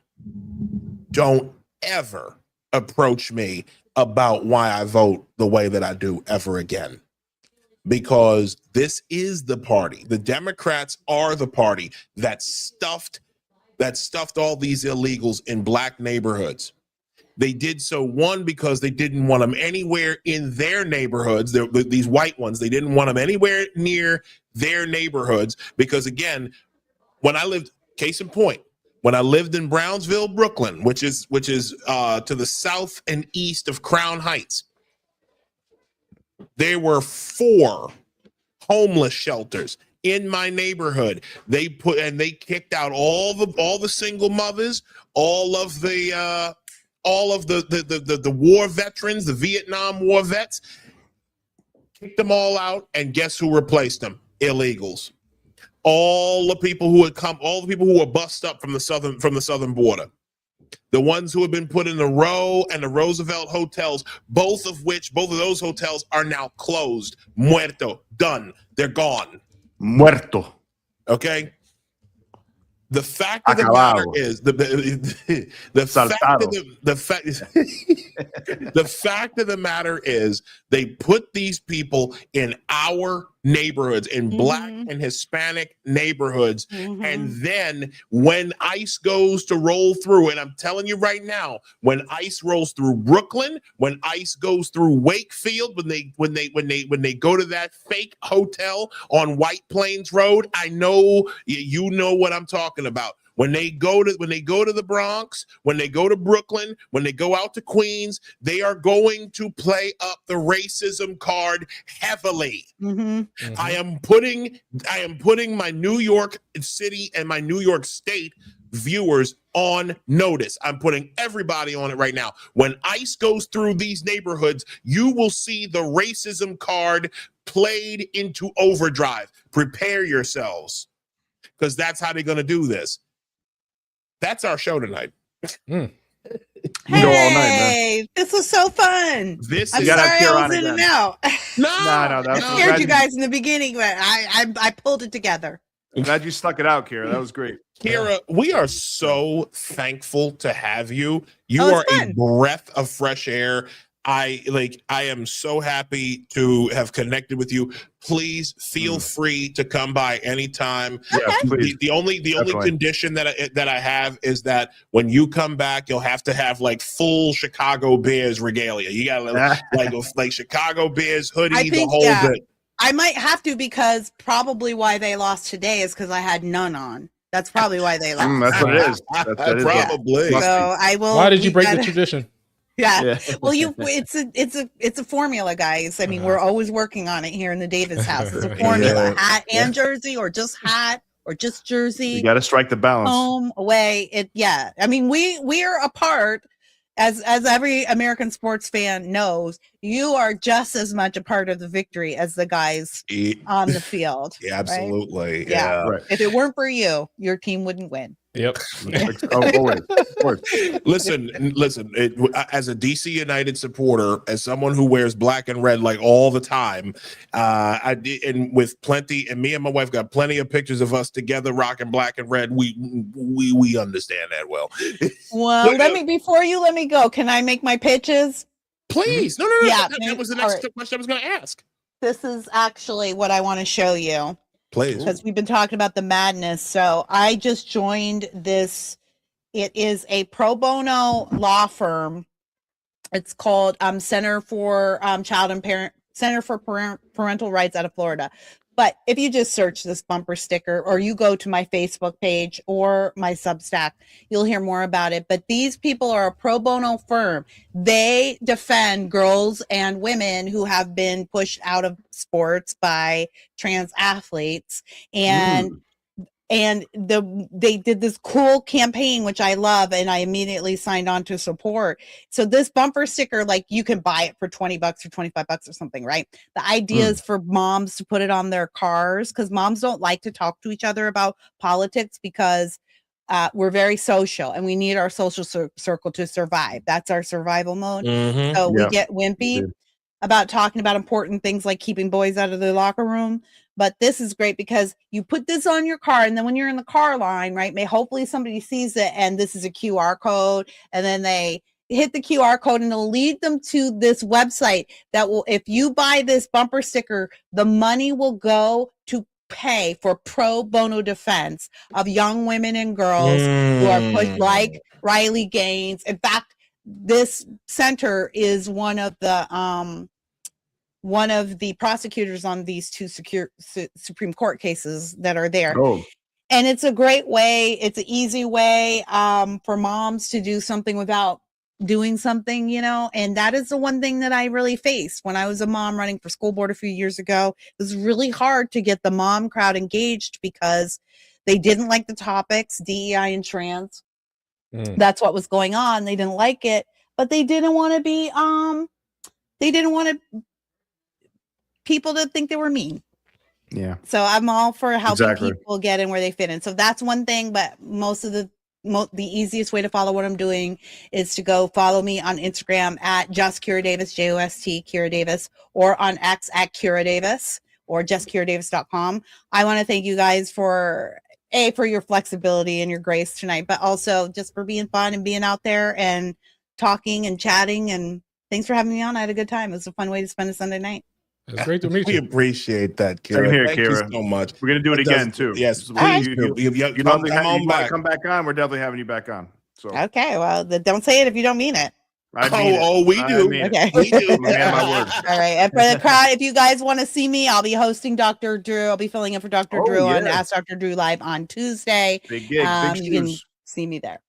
Don't ever approach me about why I vote the way that I do ever again. Because this is the party. The Democrats are the party that stuffed all these illegals in black neighborhoods. They did so, one, because they didn't want them anywhere in their neighborhoods. These white ones, they didn't want them anywhere near their neighborhoods because, again, when I lived, case in point, when I lived in Brownsville, Brooklyn, which is to the south and east of Crown Heights, there were 4 homeless shelters in my neighborhood. They kicked out all the single mothers, all of the war veterans, the Vietnam War vets, kicked them all out, and guess who replaced them? Illegals. All the people who had come, all the people who were bussed up from the southern border. The ones who have been put in the Row and the Roosevelt hotels, both of those hotels are now closed. Muerto. Done. They're gone. Muerto. Okay? The fact of the matter is the fact of the matter is they put these people in our neighborhoods, in black and Hispanic neighborhoods, and then when ICE goes to roll through, and I'm telling you right now, when ICE rolls through Brooklyn, when ICE goes through Wakefield, when they go to that fake hotel on White Plains Road, I know you know what I'm talking about. When they go to the Bronx, when they go to Brooklyn, when they go out to Queens, they are going to play up the racism card heavily. I am putting my New York City and my New York State viewers on notice. I'm putting everybody on it right now. When ICE goes through these neighborhoods, you will see the racism card played into overdrive. Prepare yourselves, because that's how they're going to do this. That's our show tonight. Hey, this was so fun. I'm sorry I was in and out. No, I scared you guys in the beginning, but I pulled it together. I'm glad you stuck it out, Kira. That was great. Kira, we are so thankful to have you. You are a breath of fresh air. I am so happy to have connected with you. Please feel free to come by anytime. Yeah, please. The only condition that I have is that when you come back, you'll have to have like full Chicago Bears regalia. You got like Chicago Bears hoodie, the whole bit. I might have to, because probably why they lost today is because I had none on. That's probably why they lost. That's what it is. Probably. Yeah. So I will. Why did you break the tradition? Yeah. Well, it's a formula, guys. I mean, we're always working on it here in the Davis house. It's a formula. Hat and jersey, or just hat, or just jersey. You got to strike the balance. Home, away. I mean, we're a part, as every American sports fan knows, you are just as much a part of the victory as the guys on the field. Yeah, absolutely. Right? Yeah. Right. If it weren't for you, your team wouldn't win. Yep. Always. Listen. As a DC United supporter, as someone who wears black and red like all the time, I did, and with plenty, and me and my wife got plenty of pictures of us together rocking black and red. We understand that well. Well, before you let me go, can I make my pitches? Please. No. Yeah, that was the next question I was going to ask. This is actually what I want to show you. Please. Because we've been talking about the madness. So I just joined this. It is a pro bono law firm. It's called Center for Parental Rights out of Florida. But if you just search this bumper sticker, or you go to my Facebook page or my Substack, you'll hear more about it. But these people are a pro bono firm. They defend girls and women who have been pushed out of sports by trans athletes. And they did this cool campaign, which I love, and I immediately signed on to support. So this bumper sticker, like, you can buy it for $20 or $25 or something, right? The idea is for moms to put it on their cars, because moms don't like to talk to each other about politics, because we're very social, and we need our social circle to survive. That's our survival mode. Mm-hmm. So we get wimpy about talking about important things like keeping boys out of the locker room. But this is great because you put this on your car, and then when you're in the car line, right, hopefully somebody sees it, and this is a QR code, and then they hit the QR code and it'll lead them to this website that will, if you buy this bumper sticker, the money will go to pay for pro bono defense of young women and girls who are pushed, like Riley Gaines. In fact, this center is one of the prosecutors on these two Supreme Court cases that are there. And it's a great way, it's an easy way for moms to do something without doing something, and that is the one thing that I really faced when I was a mom running for school board a few years ago. It was really hard to get the mom crowd engaged because they didn't like the topics, DEI and trans. That's what was going on. They didn't like it, but they didn't want to be, they didn't want people to think they were mean. Yeah. So I'm all for helping people get in where they fit in. So that's one thing, but the easiest way to follow what I'm doing is to go follow me on Instagram at just Kira Davis, JOST Kira Davis, or on X at Kira Davis, or justkiradavis.com. I want to thank you guys for your flexibility and your grace tonight, but also just for being fun and being out there and talking and chatting. And thanks for having me on. I had a good time. It was a fun way to spend a Sunday night. It's great to meet you. We appreciate that, Kira. Same here, Thank Kira. you so much. We're gonna do it again too. Yes, please. You come back on. We're definitely having you back on. So okay, well, don't say it if you don't mean it. I mean it. We do. Okay. We do. My word. All right. And for the crowd, if you guys want to see me, I'll be hosting Dr. Drew. I'll be filling in for Dr. Drew on Ask Dr. Drew Live on Tuesday. Big gig. Big you can see me there.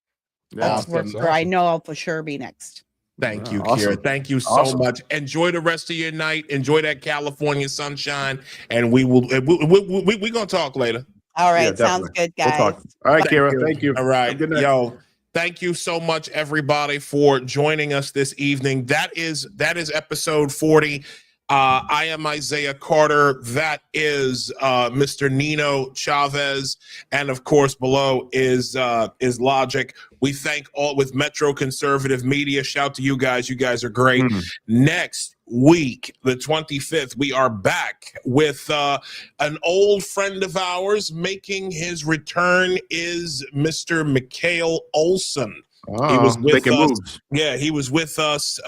Yeah, That's where I know I'll for sure be next. Thank you, Awesome. Kira. Thank you so much. Enjoy the rest of your night. Enjoy that California sunshine, and we're gonna talk later. All right, sounds good, guys. We'll talk. All right, Kira. Thank you. All right, good night. yo. Thank you so much, everybody, for joining us this evening. That is episode 40. I am Isaiah Carter. That is Mr. Nino Chavez, and of course below is Logic. We thank all with Metro Conservative Media. Shout to you guys. You guys are great. Next week, the 25th, we are back with an old friend of ours making his return. Is Mr. Mikhail Olson. He was with us. Moves. Yeah, he was with us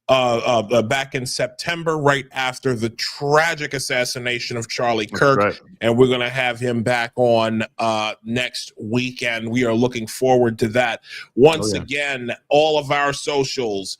back in September, right after the tragic assassination of Charlie Kirk. And we're going to have him back on next weekend. We are looking forward to that. Once again, all of our socials,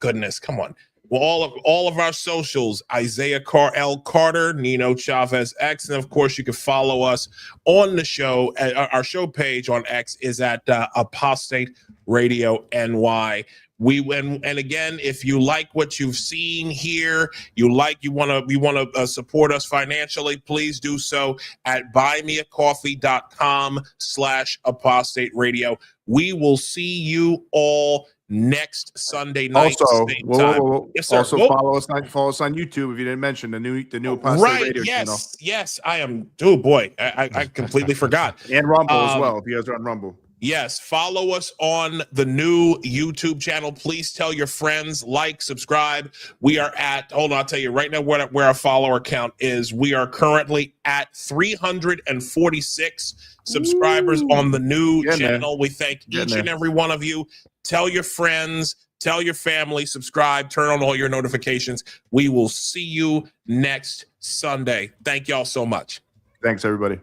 goodness, come on. Well, all of our socials, Isaiah L. Carter, Nino Chavez X, and of course you can follow us on the show. Our show page on X is at Apostate Radio NY. And again, if you like what you've seen here, you want to support us financially, please do so at buymeacoffee.com/apostate radio. We will see you all next Sunday night. Also, Yes, sir. also follow us on YouTube if you didn't mention the new Apostate Radio channel. Yes, I am. Oh boy, I completely forgot. And Rumble as well, if you guys are on Rumble. Yes, follow us on the new YouTube channel. Please tell your friends, like, subscribe. We are at, hold on, I'll tell you right now where our follower count is. We are currently at 346 subscribers on the new channel. We thank each and every one of you. Tell your friends, tell your family, subscribe, turn on all your notifications. We will see you next Sunday. Thank y'all so much. Thanks, everybody.